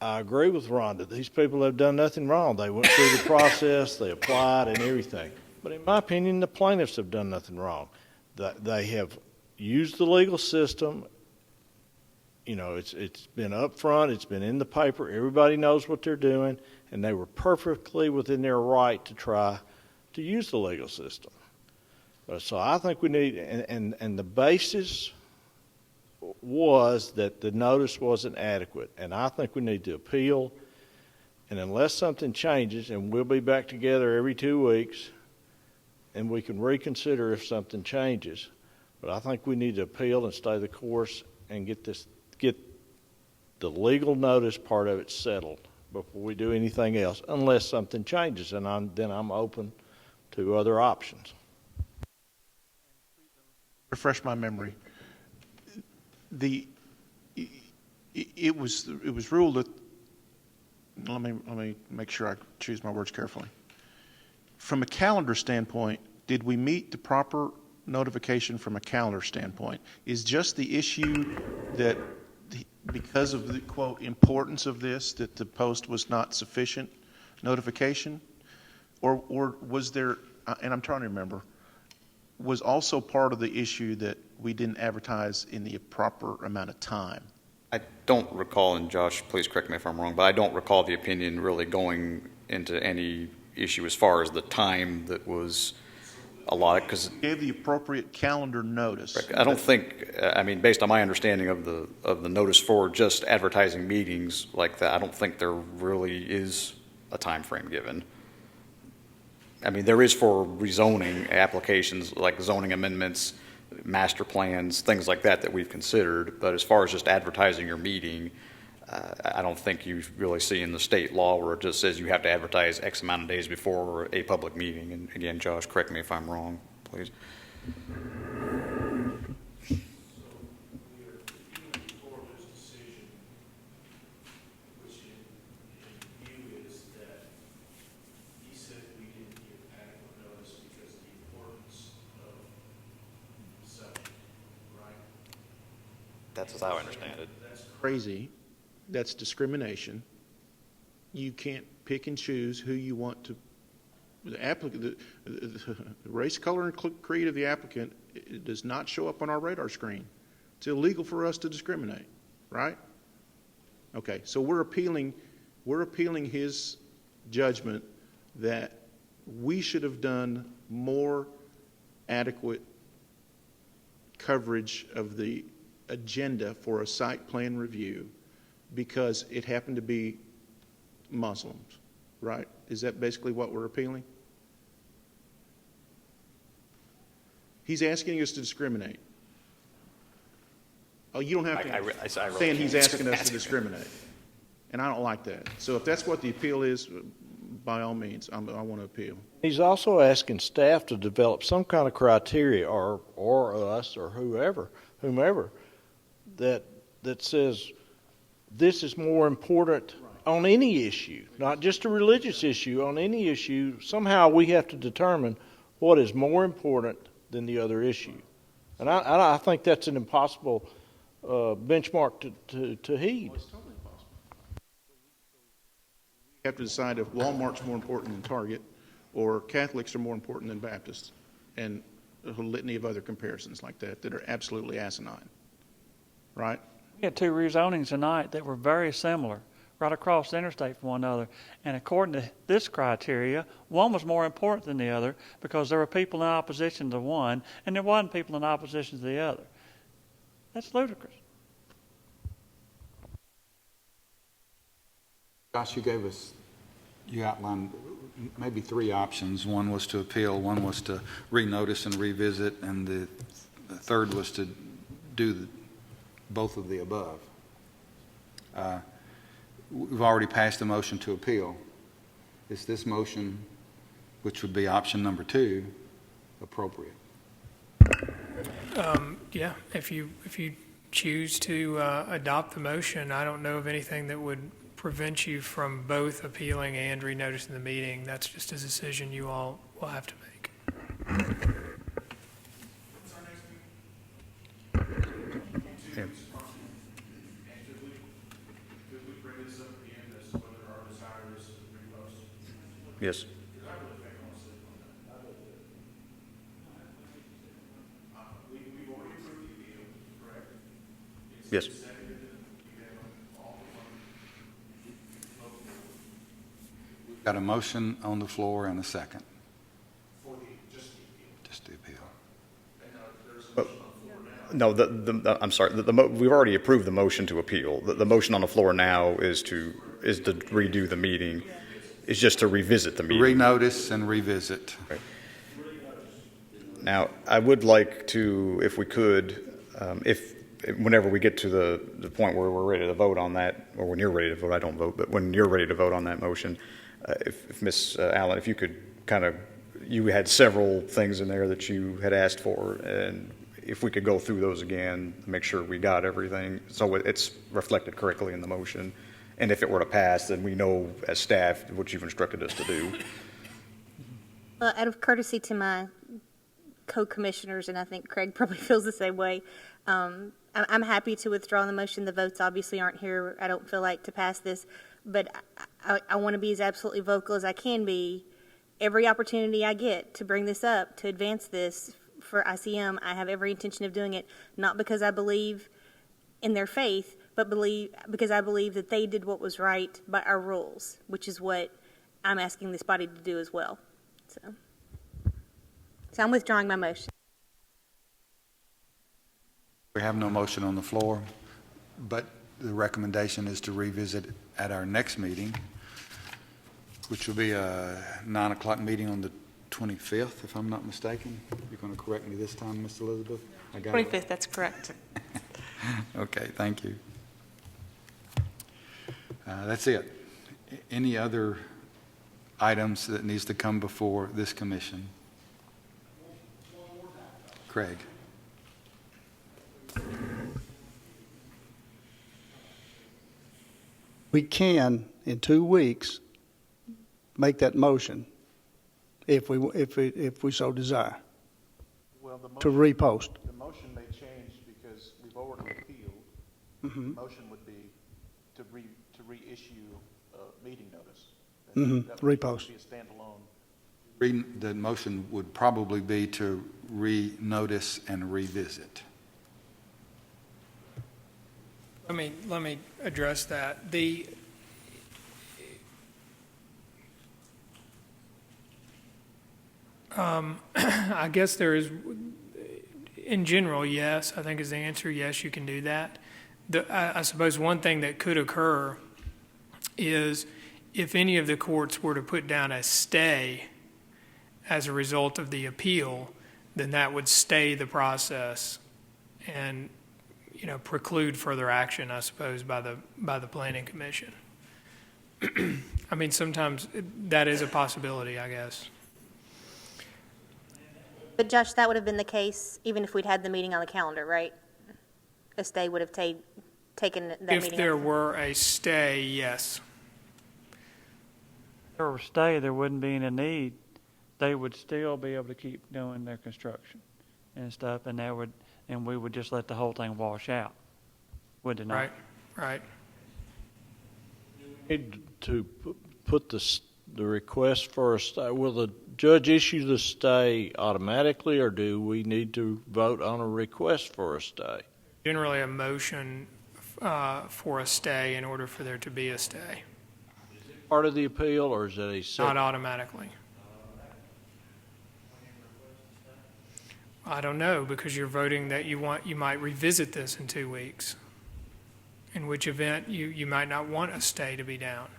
I agree with Rhonda. These people have done nothing wrong. They went through the process, they applied and everything. But in my opinion, the plaintiffs have done nothing wrong. They have used the legal system. You know, it's been up front, it's been in the paper, everybody knows what they're doing, and they were perfectly within their right to try to use the legal system. So I think we need, and the basis was that the notice wasn't adequate, and I think we need to appeal, and unless something changes, and we'll be back together every 2 weeks, and we can reconsider if something changes, but I think we need to appeal and stay the course and get the legal notice part of it settled before we do anything else, unless something changes, and then I'm open to other options. Refresh my memory. It was ruled that let me make sure I choose my words carefully. From a calendar standpoint, did we meet the proper notification from a calendar standpoint? Is just the issue that because of the, quote, importance of this, that the post was not sufficient notification? Or was there, and I'm trying to remember, was also part of the issue that we didn't advertise in the proper amount of time? I don't recall, and Josh, please correct me if I'm wrong, but I don't recall the opinion really going into any issue as far as the time that was allotted, because Gave the appropriate calendar notice. I don't think, I mean, based on my understanding of the notice for just advertising meetings like that, I don't think there really is a time frame given. I mean, there is for rezoning applications, like zoning amendments, master plans, things like that we've considered. But as far as just advertising your meeting, I don't think you really see in the state law where it just says you have to advertise X amount of days before a public meeting. And again, Josh, correct me if I'm wrong, please. That's as I understand it. That's crazy. That's discrimination. You can't pick and choose who you want to. The applicant, the race, color, and creed of the applicant, it does not show up on our radar screen. It's illegal for us to discriminate, right? Okay, so we're appealing his judgment that we should have done more adequate coverage of the agenda for a site plan review because it happened to be Muslims, right? Is that basically what we're appealing? He's asking us to discriminate. Oh, you don't have to. I really saying he's asking us to discriminate. And I don't like that. So if that's what the appeal is, by all means, I want to appeal. He's also asking staff to develop some kind of criteria, or us, or whomever, that says this is more important on any issue, not just a religious issue, on any issue. Somehow we have to determine what is more important than the other issue. And I think that's an impossible benchmark to heed. It's totally impossible. We have to decide if Walmart's more important than Target or Catholics are more important than Baptists, and a whole litany of other comparisons like that are absolutely asinine. Right? We had two rezonings tonight that were very similar, right across the interstate from one another. And according to this criteria, one was more important than the other because there were people in opposition to one, and there wasn't people in opposition to the other. That's ludicrous. Josh, you outlined maybe three options. One was to appeal, one was to renotice and revisit, and the third was to do both of the above. We've already passed a motion to appeal. Is this motion, which would be option number 2, appropriate? Yeah, if you choose to adopt the motion, I don't know of anything that would prevent you from both appealing and renoticing the meeting. That's just a decision you all will have to make. Yeah. Yes. Yes. Got a motion on the floor and a second. Just the appeal. No, I'm sorry. We've already approved the motion to appeal. The motion on the floor now is to redo the meeting. It's just to revisit the meeting. Renotice and revisit. Right. Now, I would like to, if we could, whenever we get to the point where we're ready to vote on that, or when you're ready to vote, I don't vote, but when you're ready to vote on that motion, if Ms. Allen, if you could you had several things in there that you had asked for, and if we could go through those again, make sure we got everything, so it's reflected correctly in the motion, And if it were to pass, then we know as staff what you've instructed us to do. Well, out of courtesy to my co-commissioners, and I think Craig probably feels the same way, I'm happy to withdraw the motion. The votes obviously aren't here, I don't feel like, to pass this, but I want to be as absolutely vocal as I can be. Every opportunity I get to bring this up, to advance this for ICM, I have every intention of doing it, not because I believe in their faith, but because I believe that they did what was right by our rules, which is what I'm asking this body to do as well. So I'm withdrawing my motion. We have no motion on the floor, but the recommendation is to revisit at our next meeting, which will be a 9 o'clock meeting on the 25th, if I'm not mistaken. You're going to correct me this time, Ms. Elizabeth? I got it. 25th, that's correct. Okay, thank you. That's it. Any other items that needs to come before this commission? Craig. We can, in 2 weeks, make that motion if we so desire, Well, the to motion, repost. the motion may change because we've already appealed. Mhm. The motion would be to reissue a meeting notice. Mhm, repost. Be a standalone. The motion would probably be to re-notice and revisit. Let me address that. I guess there is, in general, yes, I think is the answer, yes, you can do that. I suppose one thing that could occur is if any of the courts were to put down a stay as a result of the appeal, then that would stay the process and, preclude further action, I suppose, by the Planning Commission. I mean, sometimes that is a possibility, I guess. But Josh, that would have been the case even if we'd had the meeting on the calendar, right? A stay would have taken that meeting. If there were a stay, yes. If there were a stay, there wouldn't be any need. They would still be able to keep doing their construction and stuff, and we would just let the whole thing wash out, would it not? Right. Need to put the request for a stay. Will the judge issue the stay automatically, or do we need to vote on a request for a stay? Generally, a motion for a stay in order for there to be a stay. Part of the appeal, or is it a separate? Not automatically. I don't know, because you're voting that you might revisit this in 2 weeks, in which event you might not want a stay to be down.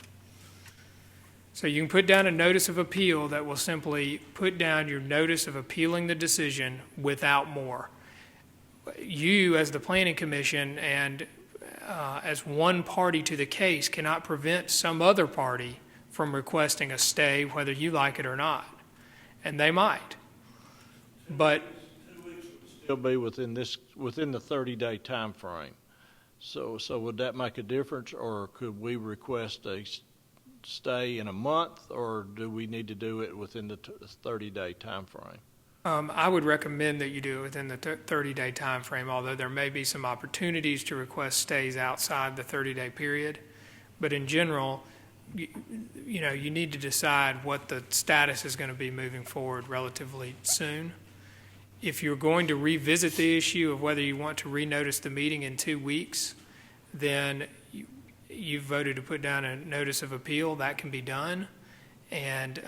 So you can put down a notice of appeal that will simply put down your notice of appealing the decision without more. You, as the Planning Commission and as one party to the case, cannot prevent some other party from requesting a stay, whether you like it or not. And they might. But Still be within the 30-day time frame. So would that make a difference, or could we request a stay in a month, or do we need to do it within the 30-day time frame? I would recommend that you do it within the 30-day time frame, although there may be some opportunities to request stays outside the 30-day period. But in general, you need to decide what the status is going to be moving forward relatively soon. If you're going to revisit the issue of whether you want to renotice the meeting in 2 weeks, then you've voted to put down a notice of appeal. That can be done. And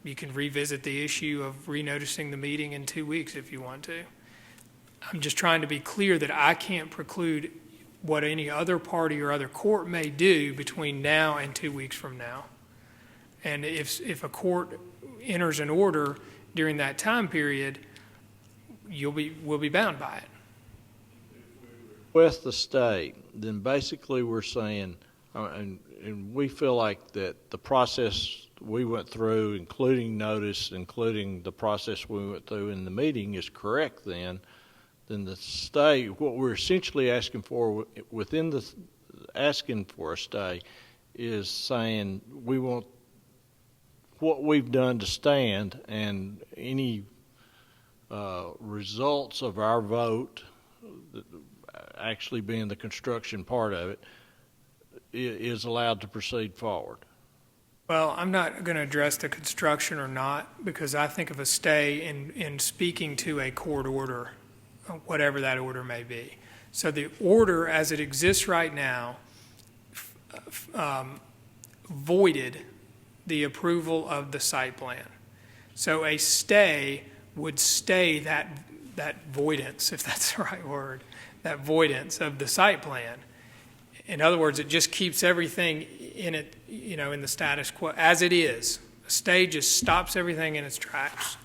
you can revisit the issue of renoticing the meeting in 2 weeks if you want to. I'm just trying to be clear that I can't preclude what any other party or other court may do between now and 2 weeks from now. And if a court enters an order during that time period, we'll be bound by it. With the stay, then basically we're saying, and we feel like that the process we went through, including notice, including the process we went through in the meeting, is correct. Then the stay, what we're essentially asking for within asking for a stay is saying we want what we've done to stand, and any results of our vote, actually being the construction part of it, is allowed to proceed forward. Well, I'm not going to address the construction or not, because I think of a stay in speaking to a court order, whatever that order may be. So the order as it exists right now voided the approval of the site plan. So a stay would stay that voidance, if that's the right word, that voidance of the site plan. In other words, it just keeps everything in it, in the status quo as it is. A stay just stops everything in its tracks.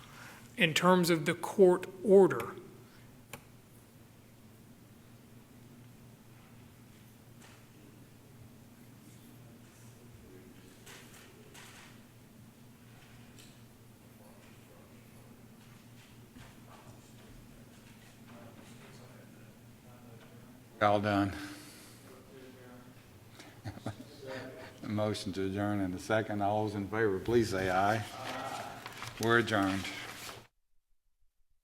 In terms of the court order, All done. A motion to adjourn in a second. All those in favor, please say aye. We're adjourned.